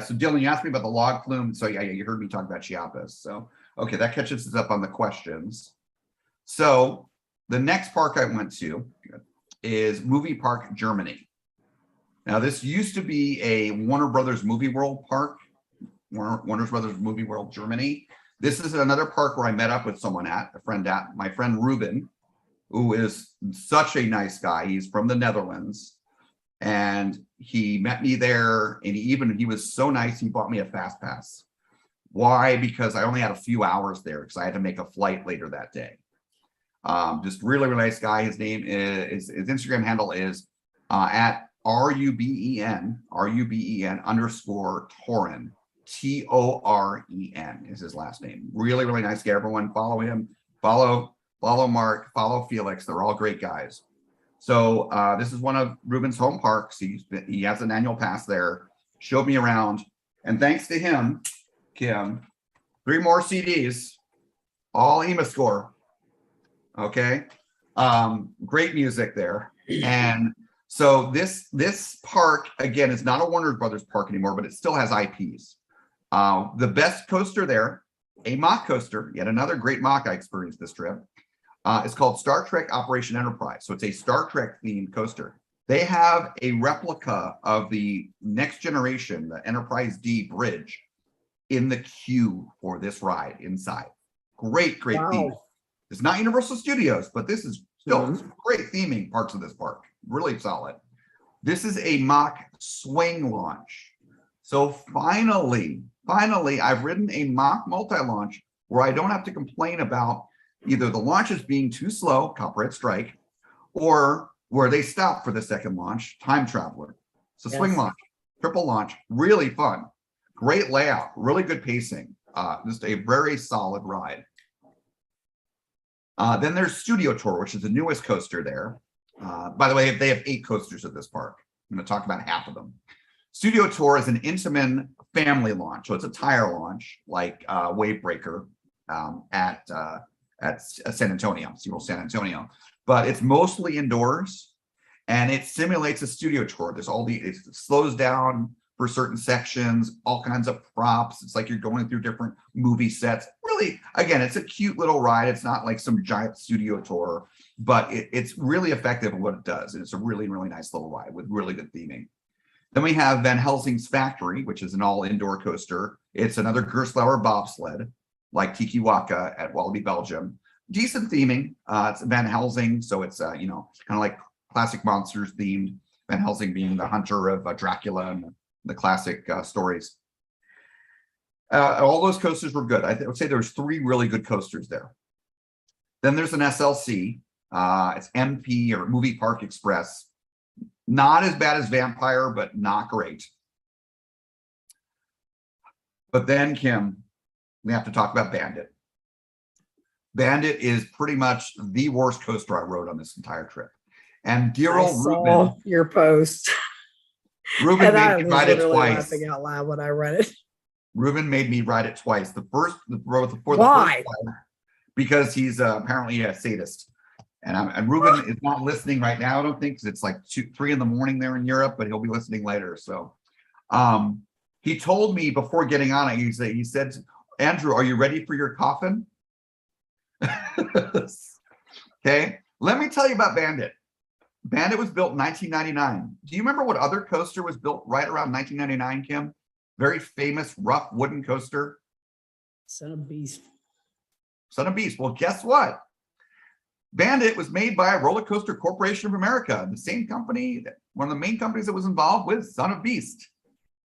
so Dylan, you asked me about the log flume. So yeah, you heard me talk about Chiapas. So, okay, that catches us up on the questions. So the next park I went to is Movie Park Germany. Now, this used to be a Warner Brothers Movie World park, Warner Brothers Movie World Germany. This is another park where I met up with someone my friend Ruben, who is such a nice guy. He's from the Netherlands, and he met me there, and he was so nice. He bought me a fast pass. Why? Because I only had a few hours there because I had to make a flight later that day. Just really, really nice guy. His name is, his Instagram handle is at RUBEN _Toren. TOREN is his last name. Really, really nice guy. Everyone follow him. Follow Mark. Follow Felix. They're all great guys. So this is one of Ruben's home parks. He has an annual pass there. Showed me around, and thanks to him, Kim, 3 more CDs, all EMA score. Okay, great music there. And so this park again is not a Warner Brothers park anymore, but it still has IPs. The best coaster there, a mock coaster, yet another great mock I experienced this trip. It's called Star Trek Operation Enterprise. So it's a Star Trek themed coaster. They have a replica of the Next Generation, the Enterprise D bridge, in the queue for this ride inside. Great Wow. theme. It's not Universal Studios, but this is still great theming parts of this park. Really solid. This is a mock swing launch. So finally, I've ridden a mock multi-launch where I don't have to complain about either the launches being too slow, copyright strike, or where they stop for the second launch, time traveler. So swing launch, triple launch, really fun. Great layout, really good pacing. Just a very solid ride. Then there's Studio Tour, which is the newest coaster there. By the way, they have 8 coasters at this park. I'm going to talk about half of them. Studio Tour is an Intamin family launch. So it's a tire launch like Wavebreaker at San Antonio, SeaWorld San Antonio. But it's mostly indoors, and it simulates a studio tour. It slows down for certain sections, all kinds of props. It's like you're going through different movie sets. Really, again, it's a cute little ride. It's not like some giant studio tour, but it's really effective in what it does. And it's a really, really nice little ride with really good theming. Then we have Van Helsing's Factory, which is an all indoor coaster. It's another Gerstlauer bobsled, like Tiki Waka at Walibi, Belgium. Decent theming. It's Van Helsing, so it's kind of like classic monsters themed. Van Helsing being the hunter of Dracula and the classic stories. All those coasters were good. I would say there's 3 really good coasters there. Then there's an SLC. It's MP or Movie Park Express. Not as bad as Vampire, but not great. But then, Kim, we have to talk about Bandit. Bandit is pretty much the worst coaster I rode on this entire trip. And dear old Ruben, your post. Ruben And made I me was ride it literally twice. laughing out loud when I read it. Ruben made me ride it twice. Why? Because he's apparently a sadist. And Ruben is not listening right now, I don't think, because it's like 2, 3 in the morning there in Europe, but he'll be listening later. So he told me before getting on it, he said, Andrew, are you ready for your coffin? Okay, let me tell you about Bandit. Bandit was built in 1999. Do you remember what other coaster was built right around 1999, Kim? Very famous rough wooden coaster. Son of Beast. Son of Beast. Well, guess what? Bandit was made by Roller Coaster Corporation of America, the same company, one of the main companies that was involved with Son of Beast.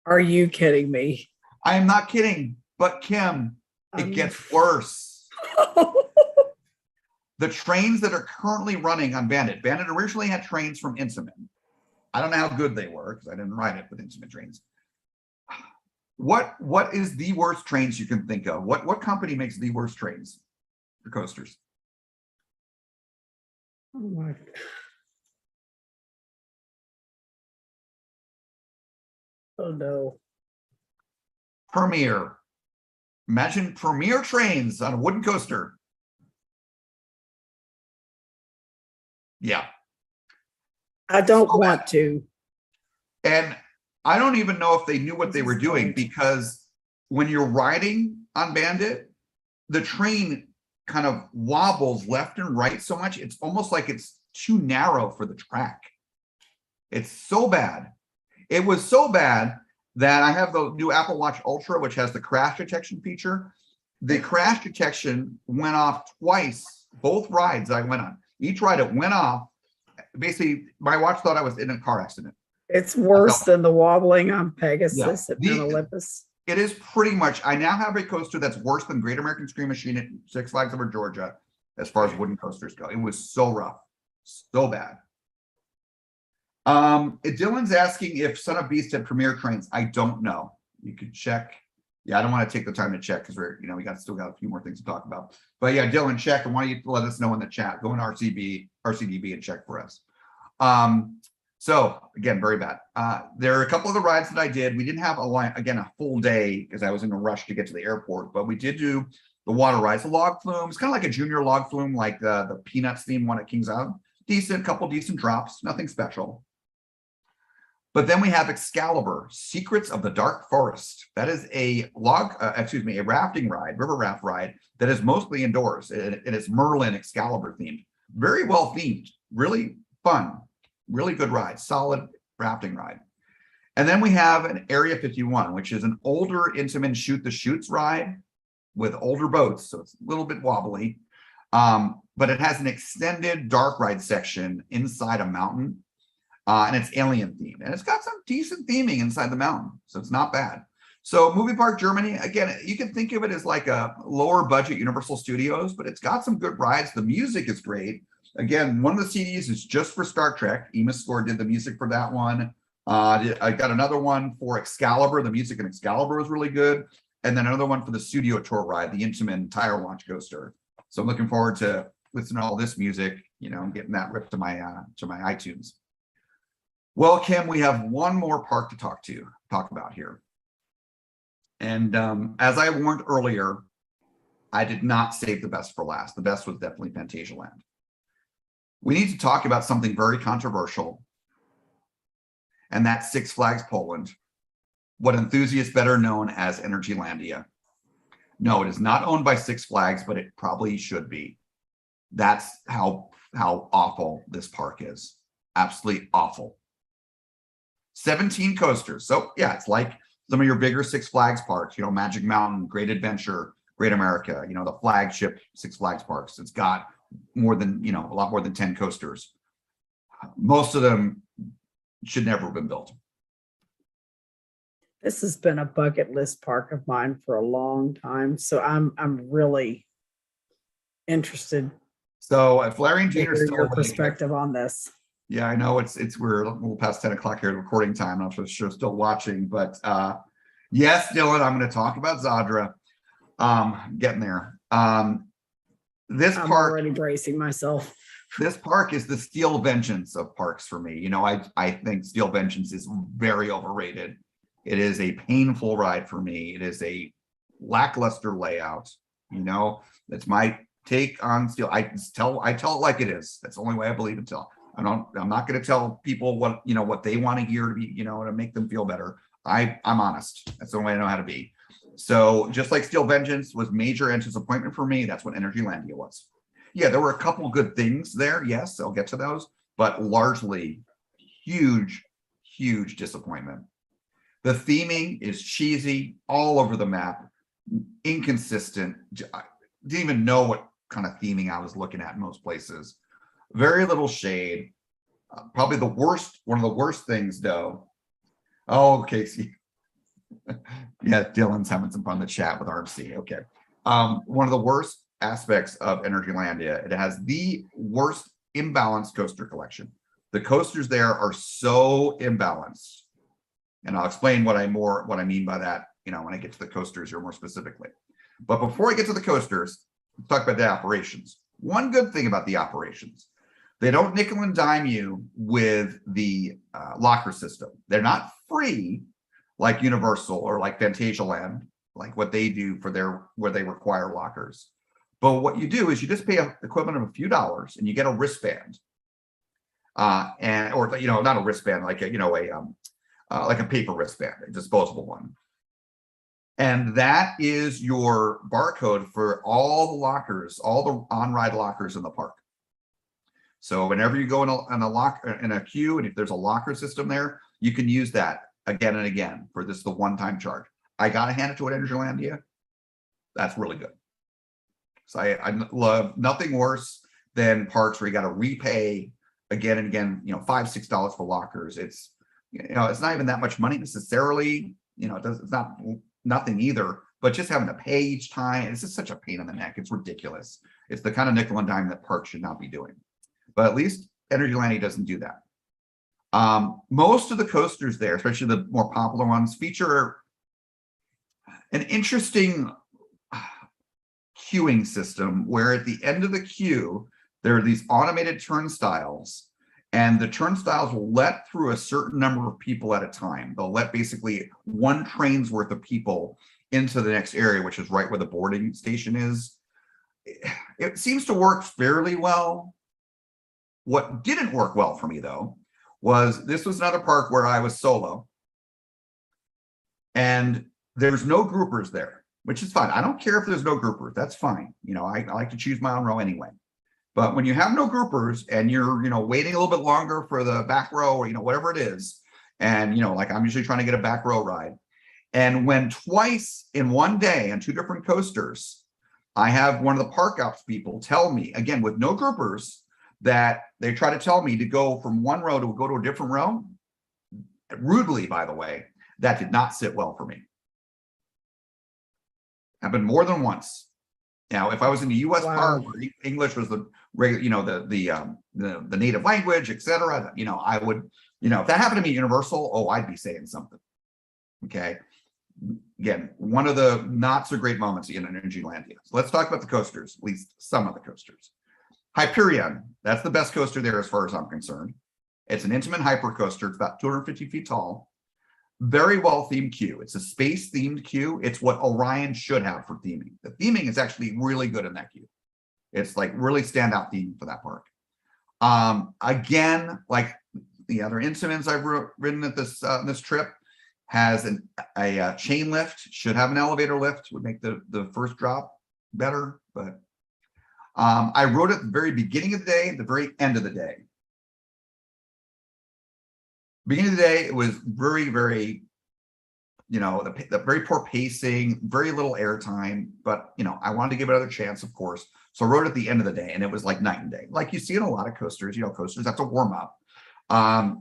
Are you kidding me? I am not kidding, but Kim, it gets worse. The trains that are currently running on Bandit originally had trains from Intamin. I don't know how good they were because I didn't ride it with Intamin trains. What is the worst trains you can think of? What company makes the worst trains for coasters? Oh my. Oh no. Premier. Imagine Premier trains on a wooden coaster. Yeah. I don't want to. And I don't even know if they knew what they were doing, because when you're riding on Bandit, the train kind of wobbles left and right so much. It's almost like it's too narrow for the track. It's so bad. It was so bad that I have the new Apple Watch Ultra, which has the crash detection feature. the crash detection went off twice, both rides I went on. Each ride it went off. Basically, my watch thought I was in a car accident. It's worse than the wobbling on Pegasus at The- Mount Olympus. It is pretty much, I now have a coaster that's worse than Great American Scream Machine at Six Flags Over Georgia, as far as wooden coasters go. It was so rough, so bad. Dylan's asking if Son of Beast had premiere trains. I don't know. You could check. Yeah, I don't want to take the time to check because we're, we still got a few more things to talk about. But yeah, Dylan, check. And why don't you let us know in the chat? Go in RCDB and check for us. So again, very bad. There are a couple of the rides that I did. We didn't have a full day because I was in a rush to get to the airport, but we did do the water rides, the log flume. It's kind of like a junior log flume, like the Peanuts theme one at Kings Island. Decent, couple decent drops, nothing special. But then we have Excalibur, Secrets of the Dark Forest. That is a a rafting ride, river raft ride that is mostly indoors. And it's Merlin Excalibur themed. Very well themed, really fun. Really good ride, solid rafting ride. And then we have an Area 51, which is an older Intamin Shoot the Chutes ride with older boats. So it's a little bit wobbly, but it has an extended dark ride section inside a mountain, and it's alien themed. And it's got some decent theming inside the mountain. So it's not bad. So Movie Park Germany, again, you can think of it as like a lower budget Universal Studios, but it's got some good rides. The music is great. Again, one of the CDs is just for Star Trek. Emus Score did the music for that one. I got another one for Excalibur. The music in Excalibur was really good. And then another one for the Studio Tour ride, the Intamin Tire Launch Coaster. So I'm looking forward to listening to all this music, getting that ripped to my iTunes. Well, Kim, we have one more park to talk about here. And as I warned earlier, I did not save the best for last. The best was definitely Phantasialand. We need to talk about something very controversial, and that's Six Flags Poland, what enthusiasts better known as Energylandia. No, it is not owned by Six Flags, but it probably should be. That's how awful this park is. Absolutely awful. 17 coasters. So yeah, it's like some of your bigger Six Flags parks, Magic Mountain, Great Adventure, Great America, the flagship Six Flags parks. It's got more than, a lot more than 10 coasters. Most of them should never have been built. This has been a bucket list park of mine for a long time. So I'm really interested. So at Flaring Gene, your perspective on this. Yeah, I know we're a little past 10 o'clock here at recording time. I'm not sure still watching, but yes, Dylan, I'm going to talk about Zadra. Getting there. This I'm park, already bracing myself. This park is the Steel Vengeance of parks for me. I think Steel Vengeance is very overrated. It is a painful ride for me. It is a lackluster layout. That's my take on Steel. I tell it like it is. That's the only way I believe it. I'm not going to tell people what they want to hear to be, to make them feel better. I'm honest. That's the only way I know how to be. So just like Steel Vengeance was major and disappointment for me, that's what Energylandia was. Yeah, there were a couple good things there. Yes, I'll get to those, but largely huge disappointment. The theming is cheesy all over the map, inconsistent. I didn't even know what kind of theming I was looking at in most places. Very little shade. Probably one of the worst things though. Oh, Casey. Yeah, Dylan's having some fun in the chat with RMC. Okay. One of the worst aspects of Energylandia, it has the worst imbalanced coaster collection. The coasters there are so imbalanced. And I'll explain what I mean by that, when I get to the coasters here more specifically. But before I get to the coasters, let's talk about the operations. One good thing about the operations, they don't nickel and dime you with the locker system. They're not free like Universal or like Phantasialand, like what they do for where they require lockers. But what you do is you just pay an equivalent of a few dollars and you get a wristband, not a wristband, like a paper wristband, a disposable one. And that is your barcode for all the lockers, all the on-ride lockers in the park. So whenever you go in a queue, and if there's a locker system there, you can use that again and again for the one-time charge. I gotta hand it to Energylandia. That's really good. So I love nothing worse than parks where you got to repay again and again, $5, $6 for lockers. It's, it's not even that much money necessarily. It's not nothing either, but just having to pay each time, it's just such a pain in the neck. It's ridiculous. It's the kind of nickel and dime that parks should not be doing. But at least Energylandia doesn't do that. Most of the coasters there, especially the more popular ones, feature an interesting queuing system where at the end of the queue, there are these automated turnstiles, and the turnstiles will let through a certain number of people at a time. They'll let basically one train's worth of people into the next area, which is right where the boarding station is. It seems to work fairly well. What didn't work well for me, though, was this was another park where I was solo, and there's no groupers there, which is fine. I don't care if there's no groupers. That's fine. I like to choose my own row anyway. But when you have no groupers and you're, waiting a little bit longer for the back row or, whatever it is, and, like I'm usually trying to get a back row ride. And when twice in one day on two different coasters, I have one of the park ops people tell me, again, with no groupers, that they try to tell me to go from one row to go to a different row, rudely, by the way, that did not sit well for me. Happened more than once. Now, if I was in the U.S. park where English was the native language, etc., I would, if that happened to me at Universal, I'd be saying something. Okay. Again, one of the not so great moments in Energylandia. So let's talk about the coasters, at least some of the coasters. Hyperion, that's the best coaster there as far as I'm concerned. It's an Intamin hyper coaster. It's about 250 feet tall. Very well themed queue. It's a space themed queue. It's what Orion should have for theming. The theming is actually really good in that queue. It's like really standout theming for that park. Again, like the other Intamins I've ridden at this trip, has a chain lift, should have an elevator lift, would make the first drop better. But I rode it at the very beginning of the day, the very end of the day. Beginning of the day, it was very, very, the very poor pacing, very little airtime, but, I wanted to give it another chance, of course. So I rode at the end of the day, and it was like night and day. Like you see in a lot of coasters, coasters have to warm up.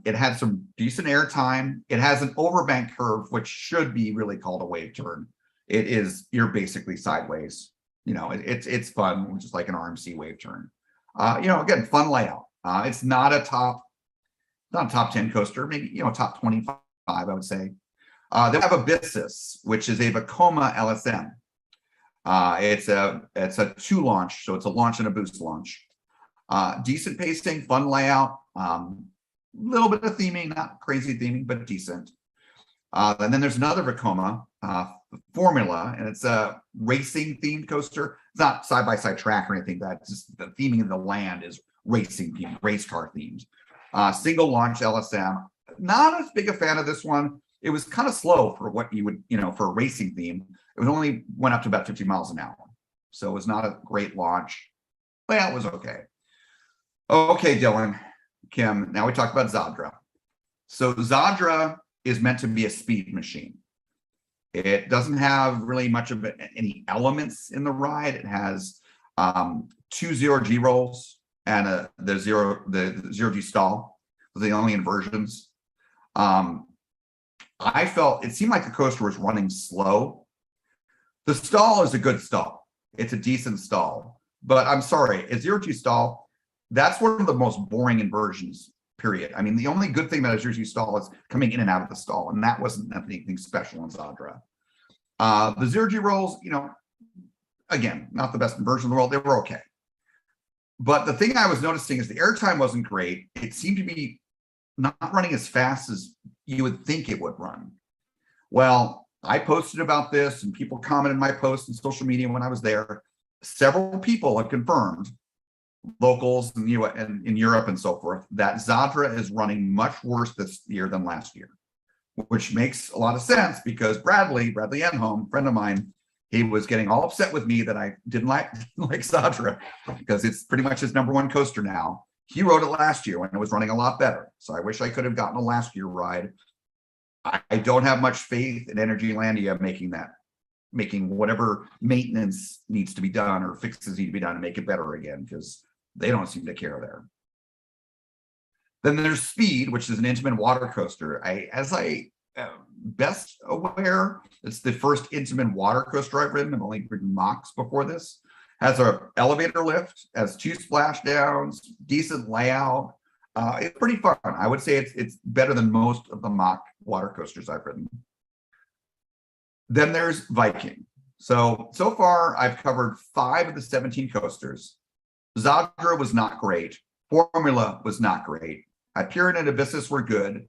It had some decent airtime. It has an overbank curve, which should be really called a wave turn. You're basically sideways. It's fun, just like an RMC wave turn. Again, fun layout. It's not a top 10 coaster, maybe, top 25, I would say. They have Abyssus, which is a Vekoma LSM. It's a two launch, so it's a launch and a boost launch. Decent pacing, fun layout, little bit of theming, not crazy theming, but decent. And then there's another Vekoma, Formula, and it's a racing themed coaster. It's not side-by-side track or anything. That's just the theming of the land is racing themed, race car themed. Single launch LSM. Not as big a fan of this one. It was kind of slow for what you would, for a racing theme. It only went up to about 50 miles an hour. So it was not a great launch. Well, it was okay. Okay, Dylan, Kim, now we talk about Zadra. So Zadra is meant to be a speed machine. It doesn't have really much of any elements in the ride. It has 2 0G rolls and the zero G stall. The only inversions. I felt it seemed like the coaster was running slow. The stall is a good stall. It's a decent stall, but I'm sorry, a 0G stall, that's one of the most boring inversions, period. I mean, the only good thing about a 0G stall is coming in and out of the stall, and that wasn't anything special in Zadra. The 0G rolls, again, not the best inversion in the world. They were okay. But the thing I was noticing is the airtime wasn't great. It seemed to be not running as fast as you would think it would run. Well, I posted about this and people commented my posts on social media when I was there. Several people have confirmed, locals in Europe and so forth, that Zadra is running much worse this year than last year, which makes a lot of sense because Bradley Enholm, friend of mine, he was getting all upset with me that I didn't like Zadra because it's pretty much his #1 coaster now. He rode it last year when it was running a lot better. So I wish I could have gotten a last year ride. I don't have much faith in Energylandia making that making whatever maintenance needs to be done or fixes need to be done to make it better again, because they don't seem to care there. Then there's Speed, which is an Intamin water coaster. As I best aware, it's the first Intamin water coaster I've ridden. I've only ridden Mox before this. Has a elevator lift, has 2 splashdowns, decent layout. It's pretty fun. I would say it's better than most of the Mach water coasters I've ridden. Then there's Viking. So far I've covered 5 of the 17 coasters. Zadra was not great. Formula was not great. Hyperion and Abyssus were good.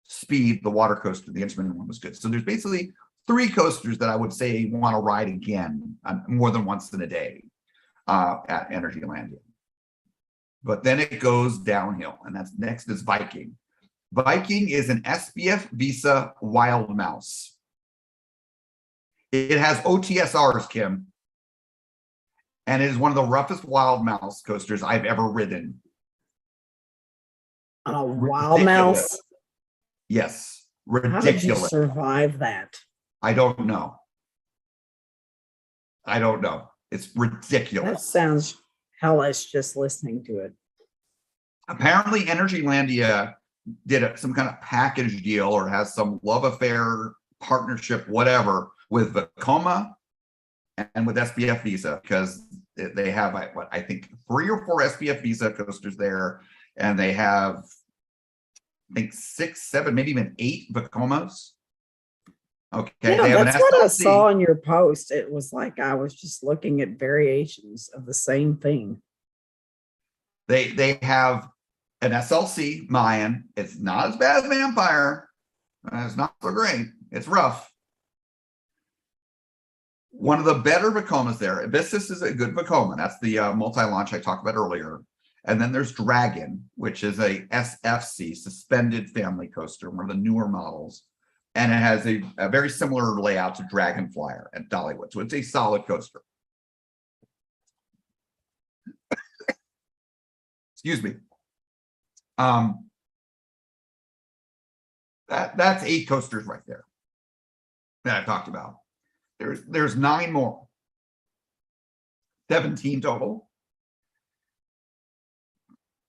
Speed, the water coaster, the Intamin one, was good. So there's basically 3 coasters that I would say you want to ride again more than once in a day at Energylandia. But then it goes downhill, and that's next is Viking. Viking is an SBF Visa Wild Mouse. It has OTSRs, Kim, and it is one of the roughest wild mouse coasters I've ever ridden. A wild Ridiculous. mouse. Yes, How did you ridiculous. survive that? I don't know. It's That ridiculous. sounds hellish just listening to it. Apparently, Energylandia did some kind of package deal or has some love affair, partnership, whatever, with Vekoma and with SBF Visa, because they have what I think 3 or 4 SBF Visa coasters there, and they have I think 6, 7, maybe even 8 Vekomas. Okay, Yeah, they have that's an what I SLC. saw in your post. It was like I was just looking at variations of the same thing. They have an SLC Mayan. It's not as bad as Vampire. It's not so great. It's rough. One of the better Vekomas there. Abyssus is a good Vekoma. That's the multi-launch I talked about earlier. And then there's Dragon, which is a SFC, suspended family coaster, one of the newer models. And it has a very similar layout to Dragon Flyer at Dollywood. So it's a solid coaster. Excuse me. That's 8 coasters right there that I talked about. There's 9 more. 17 total.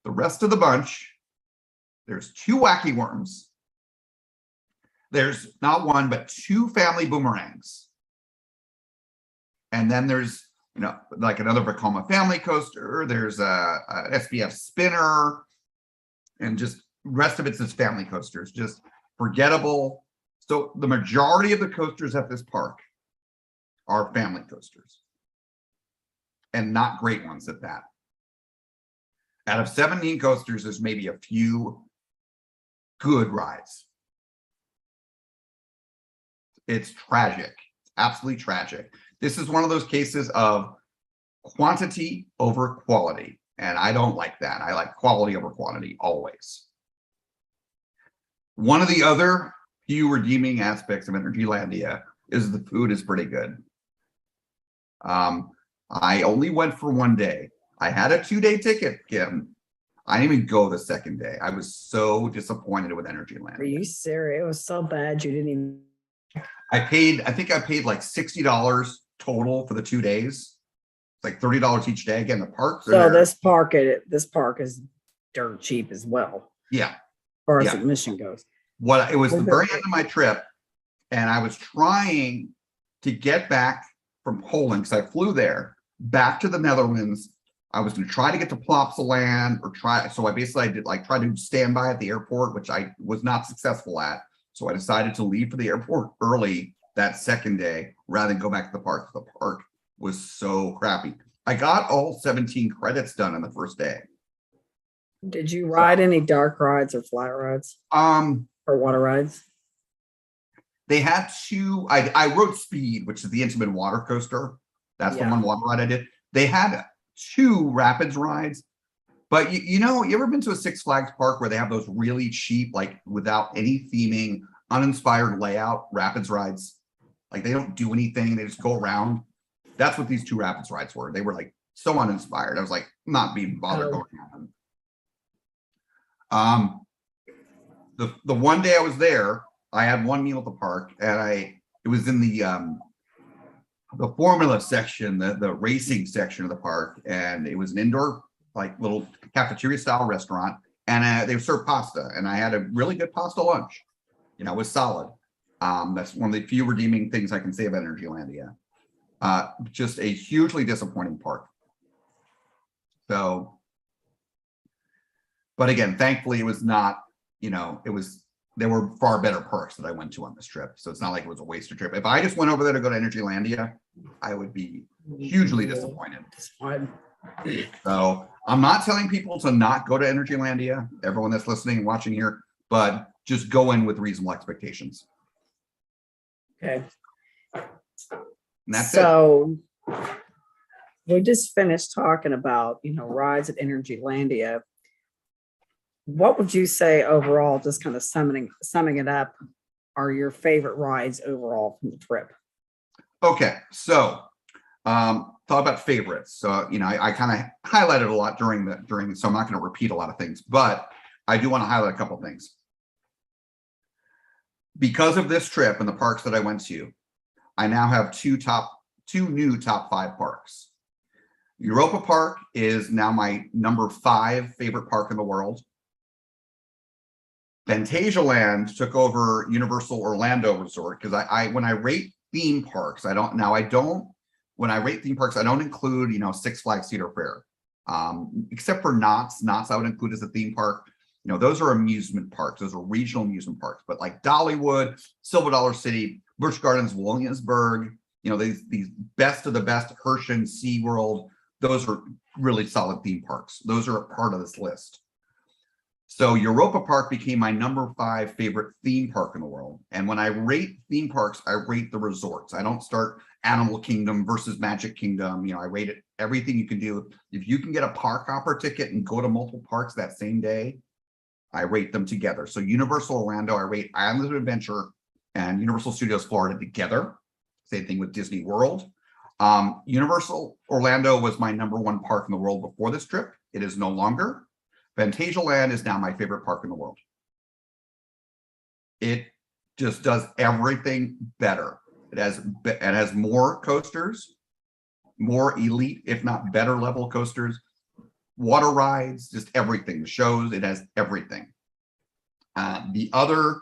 The rest of the bunch, there's 2 Wacky Worms. There's not 1, but 2 family boomerangs. And then there's, like another Vekoma family coaster. There's a SBF spinner, and just rest of it's just family coasters, just forgettable. So the majority of the coasters at this park are family coasters, and not great ones at that. Out of 17 coasters, there's maybe a few good rides. It's tragic, absolutely tragic. This is one of those cases of quantity over quality, and I don't like that. I like quality over quantity always. One of the other few redeeming aspects of Energylandia is the food is pretty good. I only went for 1 day. I had a 2-day ticket, Kim. I didn't even go the 2nd day. I was so disappointed with Energylandia. Are you serious? It was so bad you didn't even. I think I paid like $60 total for the 2 days. It's like $30 each day. Again, the parks are So there. this park is dirt cheap as well, Yeah. as far as Yeah. admission goes. It was the Okay. very end of my trip, and I was trying to get back from Poland because I flew there back to the Netherlands. I was going to try to get to Plopsaland so I did try to stand by at the airport, which I was not successful at. So I decided to leave for the airport early that 2nd day rather than go back to the park. The park was so crappy. I got all 17 credits done on the first day. Did you ride any dark rides or flat rides or water rides? They had 2. I rode Speed, which is the Intamin water coaster. That's the Yeah. one water ride I did. They had 2 rapids rides, but you ever been to a Six Flags park where they have those really cheap, like without any theming, uninspired layout rapids rides? Like they don't do anything, they just go around. That's what these 2 rapids rides were. They were like so uninspired. I was like not being bothered going on them. The 1 day I was there, I had 1 meal at the park, and it was in the the formula section, the racing section of the park, and it was an indoor like little cafeteria style restaurant, and they served pasta, and I had a really good pasta lunch. You know, it was solid. That's one of the few redeeming things I can say about Energylandia. Just a hugely disappointing park. So, but again, thankfully it was not, you know, there were far better parks that I went to on this trip. So it's not like it was a wasted trip. If I just went over there to go to Energylandia, I would be hugely disappointed. So I'm not telling people to not go to Energylandia, everyone that's listening and watching here, but just go in with reasonable expectations. Okay. And that's it. So we just finished talking about, rides at Energylandia. What would you say overall, just kind of summing it up, are your favorite rides overall from the trip? Okay, so thought about favorites. So I kind of highlighted a lot during so I'm not going to repeat a lot of things, but I do want to highlight a couple of things. Because of this trip and the parks that I went to, I now have two new top 5 parks. Europa Park is now my number 5 favorite park in the world. Phantasialand took over Universal Orlando Resort because when I rate theme parks, when I rate theme parks, I don't include, Six Flags Cedar Fair, except for Knott's. Knott's I would include as a theme park. Those are amusement parks. Those are regional amusement parks. But like Dollywood, Silver Dollar City, Busch Gardens, Williamsburg, these best of the best, Hershey, SeaWorld, those are really solid theme parks. Those are a part of this list. So Europa Park became my number 5 favorite theme park in the world. And when I rate theme parks, I rate the resorts. I don't start Animal Kingdom versus Magic Kingdom. I rate it everything you can do. If you can get a park hopper ticket and go to multiple parks that same day, I rate them together. So Universal Orlando, I rate Islands of Adventure and Universal Studios Florida together. Same thing with Disney World. Universal Orlando was my number 1 park in the world before this trip. It is no longer. Phantasialand is now my favorite park in the world. It just does everything better. It has more coasters, more elite, if not better level coasters, water rides, just everything. The shows, it has everything. The other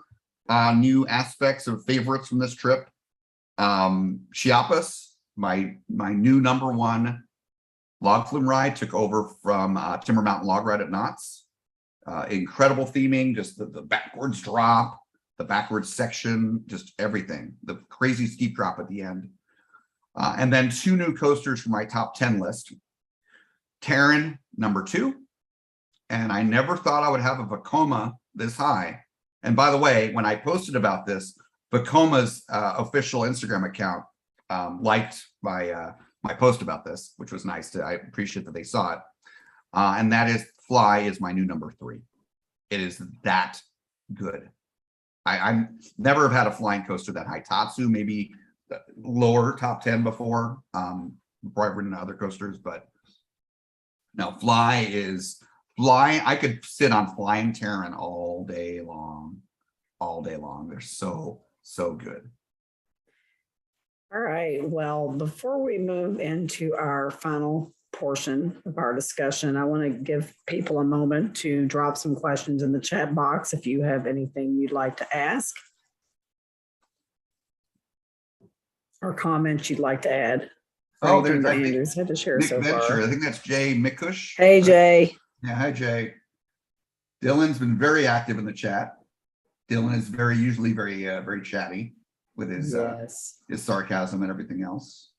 new aspects of favorites from this trip, Chiapas, my new number 1 log flume ride, took over from Timber Mountain Log Ride at Knott's. Incredible theming, just the backwards drop, the backwards section, just everything. The crazy steep drop at the end. And then 2 new coasters for my top 10 list. Terran, number 2. And I never thought I would have a Vekoma this high. And by the way, when I posted about this, Vekoma's official Instagram account liked my post about this, which was nice. I appreciate that they saw it. And that is Fly is my new number 3. It is that good. I never have had a flying coaster that high. Tatsu, maybe lower top 10 before I've ridden other coasters, but no, Fly. I could sit on Flying Terran all day long. They're so good. All right. Well, before we move into our final portion of our discussion, I want to give people a moment to drop some questions in the chat box if you have anything you'd like to ask or comments you'd like to add. Oh, there's Andrews had to share Nick so Venture. far. I think that's Jay Mikush. Hey, Jay. Yeah, hi, Jay. Dylan's been very active in the chat. Dylan is usually very chatty with his sarcasm and everything else.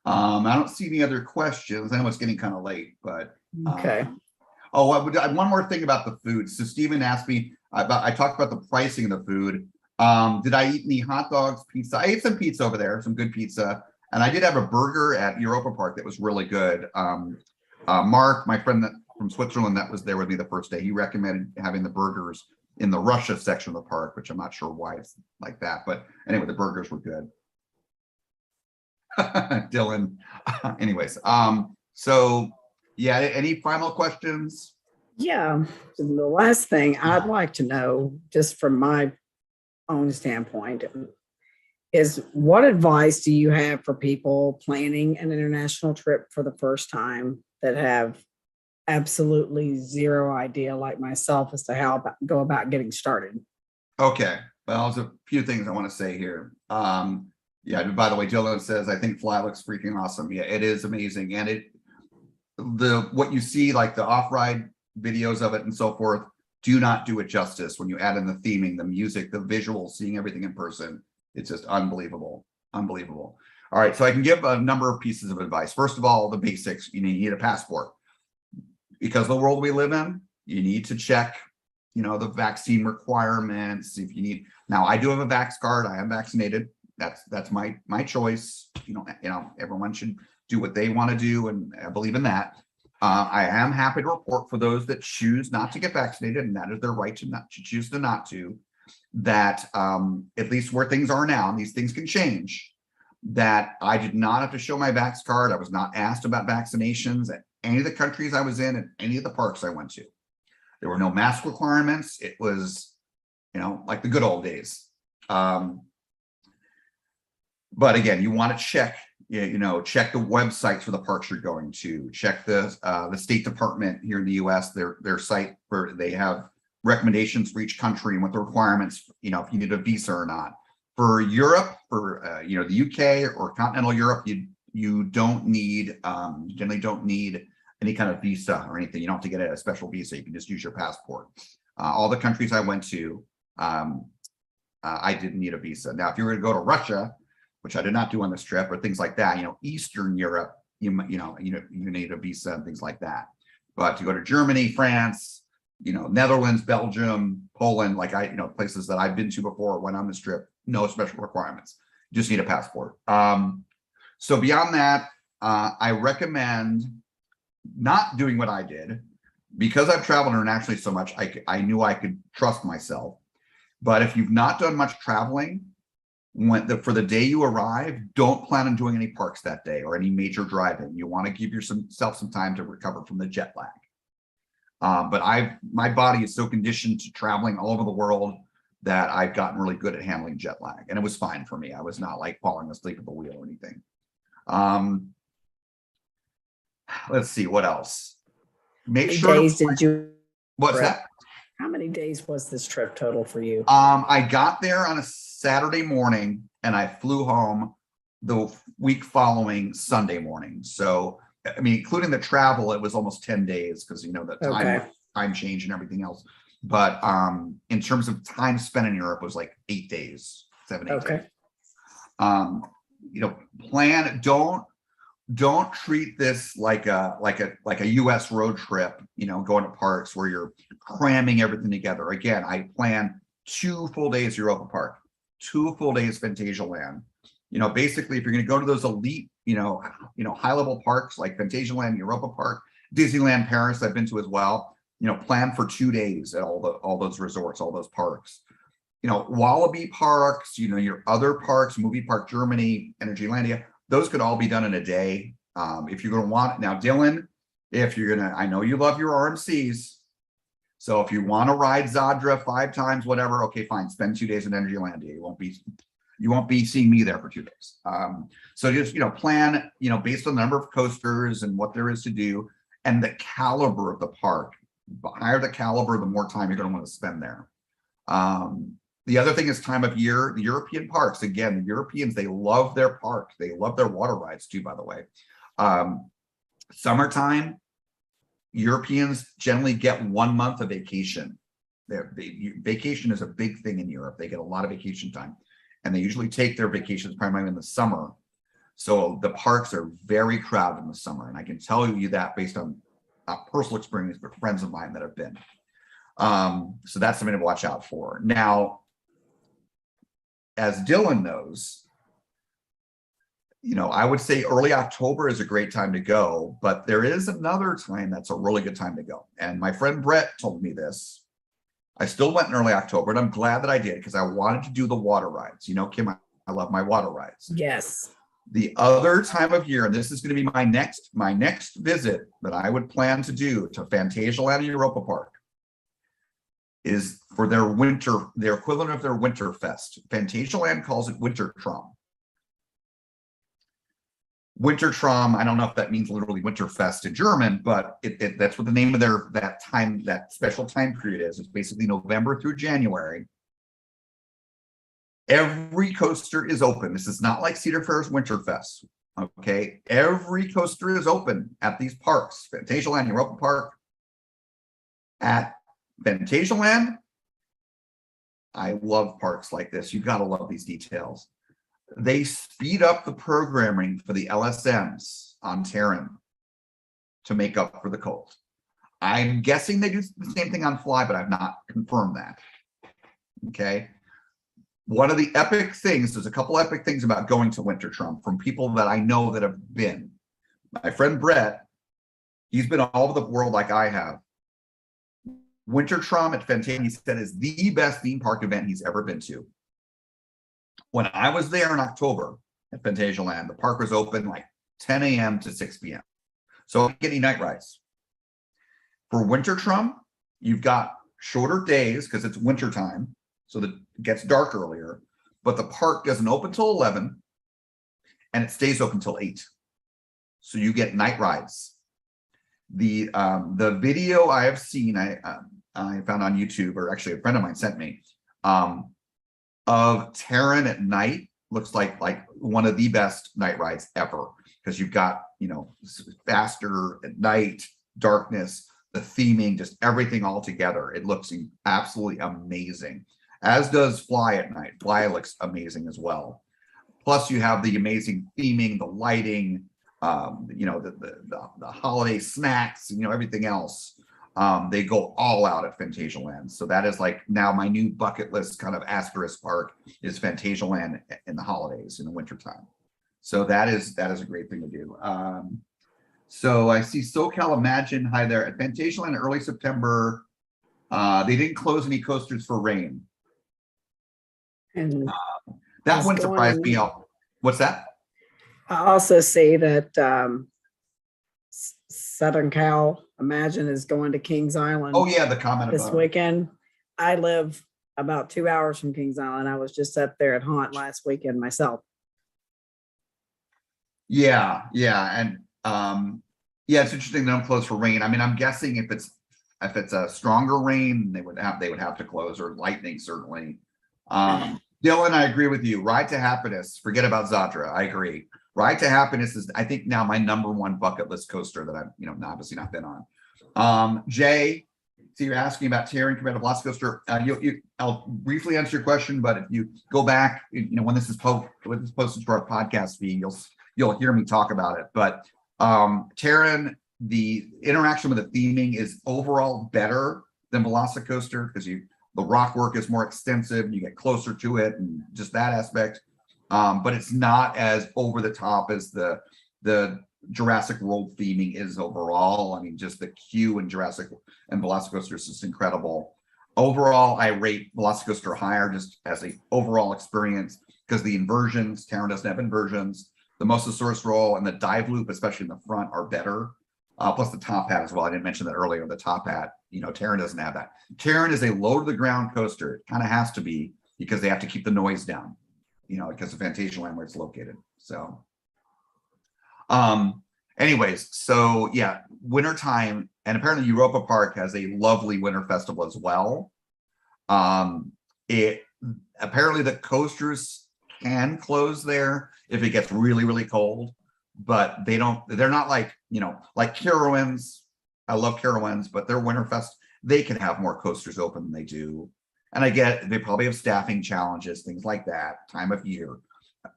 I don't see any other questions. I know it's getting kind of late, but okay. One more thing about the food. So Stephen asked me about. I talked about the pricing of the food. Did I eat any hot dogs, pizza? I ate some pizza over there, some good pizza, and I did have a burger at Europa Park that was really good. Mark, my friend from Switzerland that was there with me the first day, he recommended having the burgers in the Russia section of the park, which I'm not sure why it's like that, but anyway, the burgers were good. Dylan. Anyways, so yeah, any final questions? Yeah, the last thing I'd like to know, just from my own standpoint, is what advice do you have for people planning an international trip for the first time that have absolutely zero idea, like myself, as to how go about getting started? Okay, well, there's a few things I want to say here. Yeah, by the way, Dylan says, I think Fly looks freaking awesome. Yeah, it is amazing. And what you see, like the off-ride videos of it and so forth, do not do it justice when you add in the theming, the music, the visuals, seeing everything in person. It's just unbelievable, unbelievable. All right, so I can give a number of pieces of advice. First of all, the basics, you need a passport. Because of the world we live in, you need to check, the vaccine requirements. If you need, now I do have a Vax card, I am vaccinated. That's my choice. Everyone should do what they want to do, and I believe in that. I am happy to report for those that choose not to get vaccinated, and that is their right to choose to not to, that at least where things are now, and these things can change, that I did not have to show my Vax card. I was not asked about vaccinations at any of the countries I was in and any of the parks I went to. There were no mask requirements. It was, like the good old days. But again, you want to check, check the websites for the parks you're going to. Check the State Department here in the U.S. Their site where they have recommendations for each country and what the requirements, if you need a visa or not. For Europe, for the UK or continental Europe, you don't need, generally don't need any kind of visa or anything. You don't have to get a special visa. You can just use your passport. All the countries I went to, I didn't need a visa. Now, if you were to go to Russia, which I did not do on this trip, or things like that, Eastern Europe, you need a visa and things like that. But to go to Germany, France, Netherlands, Belgium, Poland, places that I've been to before, went on this trip, no special requirements. You just need a passport. So beyond that, I recommend not doing what I did, because I've traveled internationally so much. I knew I could trust myself. But if you've not done much traveling, for the day you arrive, don't plan on doing any parks that day or any major driving. You want to give yourself some time to recover from the jet lag. But my body is so conditioned to traveling all over the world that I've gotten really good at handling jet lag, and it was fine for me. I was not like falling asleep at the wheel or anything. Let's see what else. Make sure. Days did you? What's that? How many days was this trip total for you? I got there on a Saturday morning and I flew home the week following Sunday morning. So, including the travel, it was almost 10 days because, the time change and everything else. But in terms of time spent in Europe, it was like 8 days, 7, 8 days. Plan, don't treat this like a US road trip, going to parks where you're cramming everything together. Again, I plan 2 full days Europa Park, 2 full days Phantasialand. Basically, if you're going to go to those elite, high level parks like Phantasialand, Europa Park, Disneyland Paris, I've been to as well, plan for 2 days at all those resorts, all those parks. Wallaby parks, your other parks, Movie Park Germany, Energylandia, those could all be done in a day. If you're going to want it. Now, Dylan, I know you love your RMCs. So if you want to ride Zadra 5 times, whatever, okay, fine. Spend 2 days in Energylandia. You won't be seeing me there for 2 days. So just, plan, based on the number of coasters and what there is to do and the caliber of the park. The higher the caliber, the more time you're going to want to spend there. The other thing is time of year. The European parks, again, the Europeans, they love their parks. They love their water rides too, by the way. Summertime, Europeans generally get 1 month of vacation. Vacation is a big thing in Europe. They get a lot of vacation time, and they usually take their vacations primarily in the summer. So the parks are very crowded in the summer, and I can tell you that based on personal experience, but friends of mine that have been. So that's something to watch out for. Now, as Dylan knows, I would say early October is a great time to go, but there is another time that's a really good time to go. And my friend Brett told me this. I still went in early October, and I'm glad that I did because I wanted to do the water rides. Kim, I love my water rides. Yes. The other time of year, and this is going to be my next visit that I would plan to do to Phantasialand and Europa Park. is for their equivalent of their Winter Fest. Fantasyland calls it Winter Trom. Winter Trom, I don't know if that means literally Winterfest in German, but that's what the name of that special time period is. It's basically November through January. Every coaster is open. This is not like Cedar Fair's Winterfest. Okay, every coaster is open at these parks. Fantasyland, Europa Park. At Fantasyland, I love parks like this. You gotta love these details. They speed up the programming for the LSMs on Terran to make up for the cold. I'm guessing they do the same thing on Fly, but I've not confirmed that. Okay. One of the epic things, there's a couple epic things about going to Winter Trom from people that I know that have been. My friend Brett, he's been all over the world like I have. Winter Trom at Fantasyland, he said, is the best theme park event he's ever been to. When I was there in October at Fantasyland, the park was open like 10 a.m. to 6 p.m. So I'm getting night rides. For Winter Trom, you've got shorter days because it's winter time, so that it gets dark earlier, but the park doesn't open till 11 and it stays open till 8. So you get night rides. The video I have seen, I found on YouTube, or actually a friend of mine sent me, of Terran at night looks like one of the best night rides ever, because you've got, faster at night, darkness, the theming, just everything all together. It looks absolutely amazing, as does Fly at night. Fly looks amazing as well. Plus you have the amazing theming, the lighting, the holiday snacks, everything else. They go all out at Fantasyland. So that is like now my new bucket list kind of asterisk park is Fantasyland in the holidays, in the wintertime. So that is a great thing to do. So I see SoCal Imagine. Hi there. At Fantasyland early September, they didn't close any coasters for rain. And That wouldn't surprise me. What's that? I also see that Southern Cal Imagine is going to Kings Island. Oh yeah, the comment this about weekend. I live about 2 hours from Kings Island. I was just up there at Haunt last weekend myself. Yeah, and it's interesting they don't close for rain. I mean, I'm guessing if it's a stronger rain, they would have to close, or lightning certainly. Dylan, I agree with you. Ride to Happiness. Forget about Zadra. I agree. Ride to Happiness is, I think, now my #1 bucket list coaster that I've, obviously not been on. Jay, so you're asking about Terran compared to Velocicoaster. I'll briefly answer your question, but if you go back, when this is posted to our podcast feed, you'll hear me talk about it. But Terran, the interaction with the theming is overall better than Velocicoaster, because the rock work is more extensive, you get closer to it, and just that aspect. But it's not as over the top as the Jurassic World theming is overall. I mean, just the queue in Jurassic and Velocicoaster is just incredible. Overall, I rate Velocicoaster higher just as a overall experience, because the inversions, Terran doesn't have inversions. The Mosasaurus roll and the dive loop, especially in the front, are better. Plus the top hat as well. I didn't mention that earlier. The top hat, Terran doesn't have that. Terran is a low to the ground coaster. It kind of has to be, because they have to keep the noise down, because of Fantasyland where it's located. So, anyways, so yeah, wintertime, and apparently Europa Park has a lovely winter festival as well. Apparently the coasters can close there if it gets really, really cold, but they're not like, like Carowinds. I love Carowinds, but their Winterfest, they can have more coasters open than they do. And I get they probably have staffing challenges, things like that, time of year.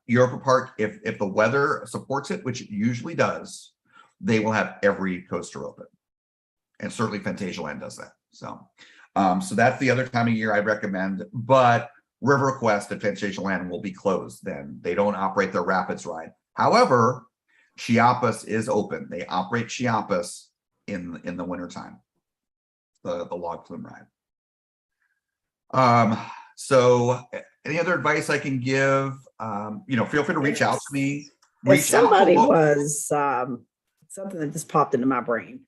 Europa Park, if the weather supports it, which it usually does, they will have every coaster open. And certainly Fantasyland does that. So that's the other time of year I recommend. But River Quest at Fantasyland will be closed then. They don't operate their Rapids ride. However, Chiapas is open. They operate Chiapas in the wintertime, the log flume ride. So any other advice I can give? Feel free to reach out to me. If somebody was something that just popped into my brain.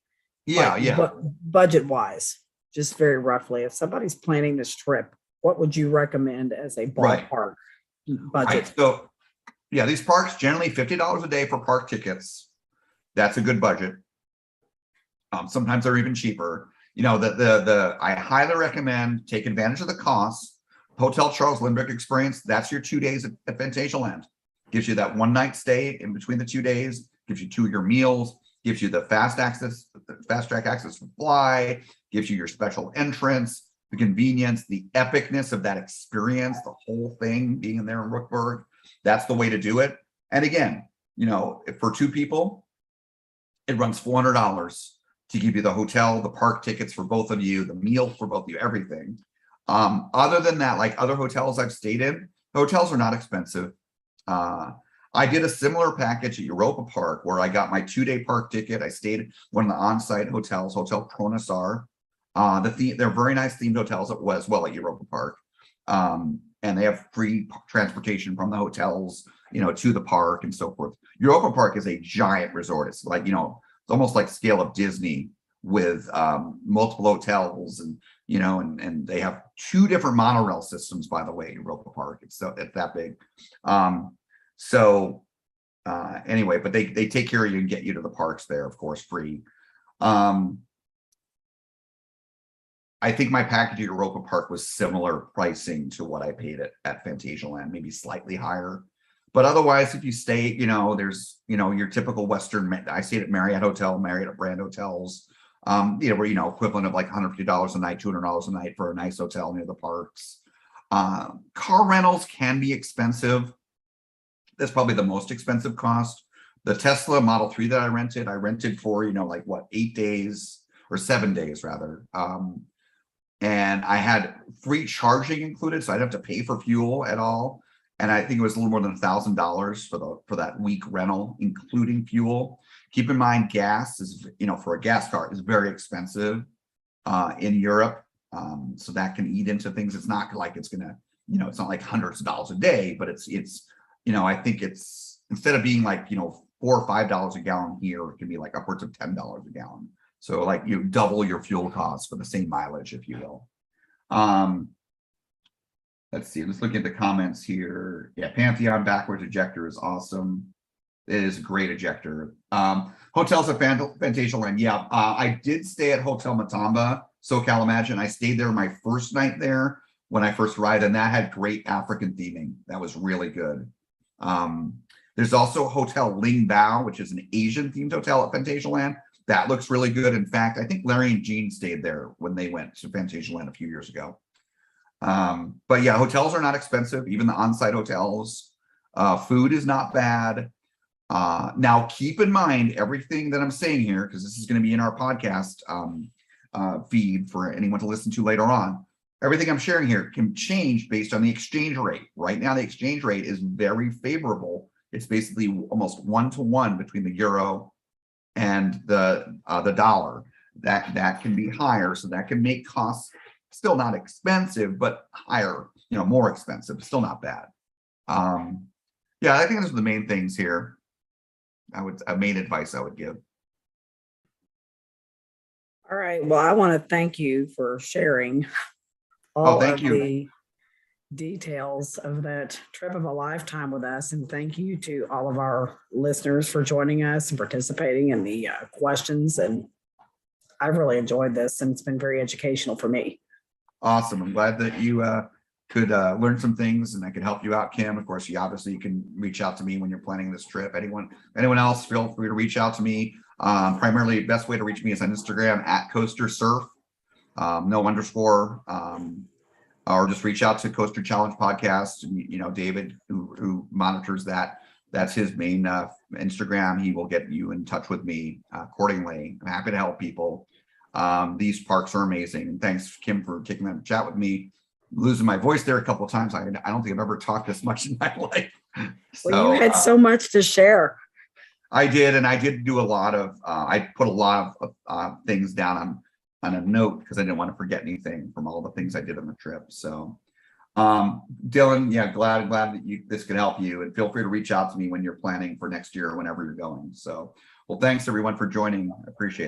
Yeah. Budget wise, just very roughly, if somebody's planning this trip, what would you recommend as a Right. ballpark Right. budget? So, yeah, these parks generally $50 a day for park tickets. That's a good budget. Sometimes they're even cheaper. You know, I highly recommend take advantage of the costs. Hotel Charles Lindbergh Experience, that's your 2 days at Fantasyland. Gives you that one night stay in between the 2 days, gives you 2 of your meals, gives you the fast track access to fly, gives you your special entrance, the convenience, the epicness of that experience, the whole thing being in there in Rookburg. That's the way to do it. And again, you know, if for 2 people, it runs $400 to give you the hotel, the park tickets for both of you, the meal for both of you, everything. Other than that, like other hotels I've stayed in, hotels are not expensive. I did a similar package at Europa Park where I got my 2-day park ticket. I stayed at one of the on-site hotels, Hotel Pronassar. They're very nice themed hotels as well at Europa Park. And they have free transportation from the hotels, you know, to the park and so forth. Europa Park is a giant resort. It's like, you know, it's almost like scale of Disney with multiple hotels and, you know, and they have 2 different monorail systems, by the way, Europa Park. It's that big. Anyway, but they take care of you and get you to the parks there, of course, free. I think my package at Europa Park was similar pricing to what I paid at Fantasyland, maybe slightly higher. But otherwise, if you stay, you know, there's, you know, your typical Western, I stayed at Marriott Hotel, Marriott at Brand Hotels, you know, where, you know, equivalent of like $150 a night, $200 a night for a nice hotel near the parks. Car rentals can be expensive. That's probably the most expensive cost. The Tesla Model 3 that I rented for, you know, like what, 8 days or 7 days rather. And I had free charging included, so I didn't have to pay for fuel at all. And I think it was a little more than $1,000 for that week rental, including fuel. Keep in mind, gas is, you know, for a gas car is very expensive in Europe. So that can eat into things. It's not like it's gonna, you know, it's not like hundreds of dollars a day, but it's, you know, I think it's, instead of being like, you know, $4 or $5 a gallon here, it can be like upwards of $10 a gallon. So like you double your fuel costs for the same mileage, if you will. Let's see, let's look at the comments here. Yeah, Pantheon backwards ejector is awesome. It is a great ejector. Hotels at Fantasyland. Yeah, I did stay at Hotel Matamba, SoCal Imagine. I stayed there my first night there when I first arrived, and that had great African theming. That was really good. There's also Hotel Ling Bao, which is an Asian themed hotel at Fantasyland. That looks really good. In fact, I think Larry and Jean stayed there when they went to Fantasyland a few years ago. But yeah, hotels are not expensive, even the on-site hotels. Food is not bad. Now, keep in mind everything that I'm saying here, because this is going to be in our podcast feed for anyone to listen to later on. Everything I'm sharing here can change based on the exchange rate. Right now, the exchange rate is very favorable. It's basically almost 1-to-1 between the euro and the dollar. That can be higher, so that can make costs still not expensive, but higher, you know, more expensive, still not bad. Yeah, I think those are the main things here. Main advice I would give. All right. Well, I want to thank you for sharing all thank of you. the details of that trip of a lifetime with us. And thank you to all of our listeners for joining us and participating in the questions. And I've really enjoyed this, and it's been very educational for me. Awesome. I'm glad that you could learn some things and I could help you out, Kim. Of course, you can reach out to me when you're planning this trip. Anyone else, feel free to reach out to me. Primarily, best way to reach me is on Instagram at Coaster Surf, no underscore, or just reach out to Coaster Challenge Podcast. And, you know, David, who monitors that, that's his main Instagram. He will get you in touch with me accordingly. I'm happy to help people. These parks are amazing. And thanks, Kim, for taking that chat with me. Losing my voice there a couple of times. I don't think I've ever talked this much in my life. Well, you had so much to share. I did, and I did do a lot of. I put a lot of things down on a note because I didn't want to forget anything from all the things I did on the trip. So, Dylan, yeah, glad that this could help you, and feel free to reach out to me when you're planning for next year or whenever you're going. So, well, thanks everyone for joining. I appreciate it.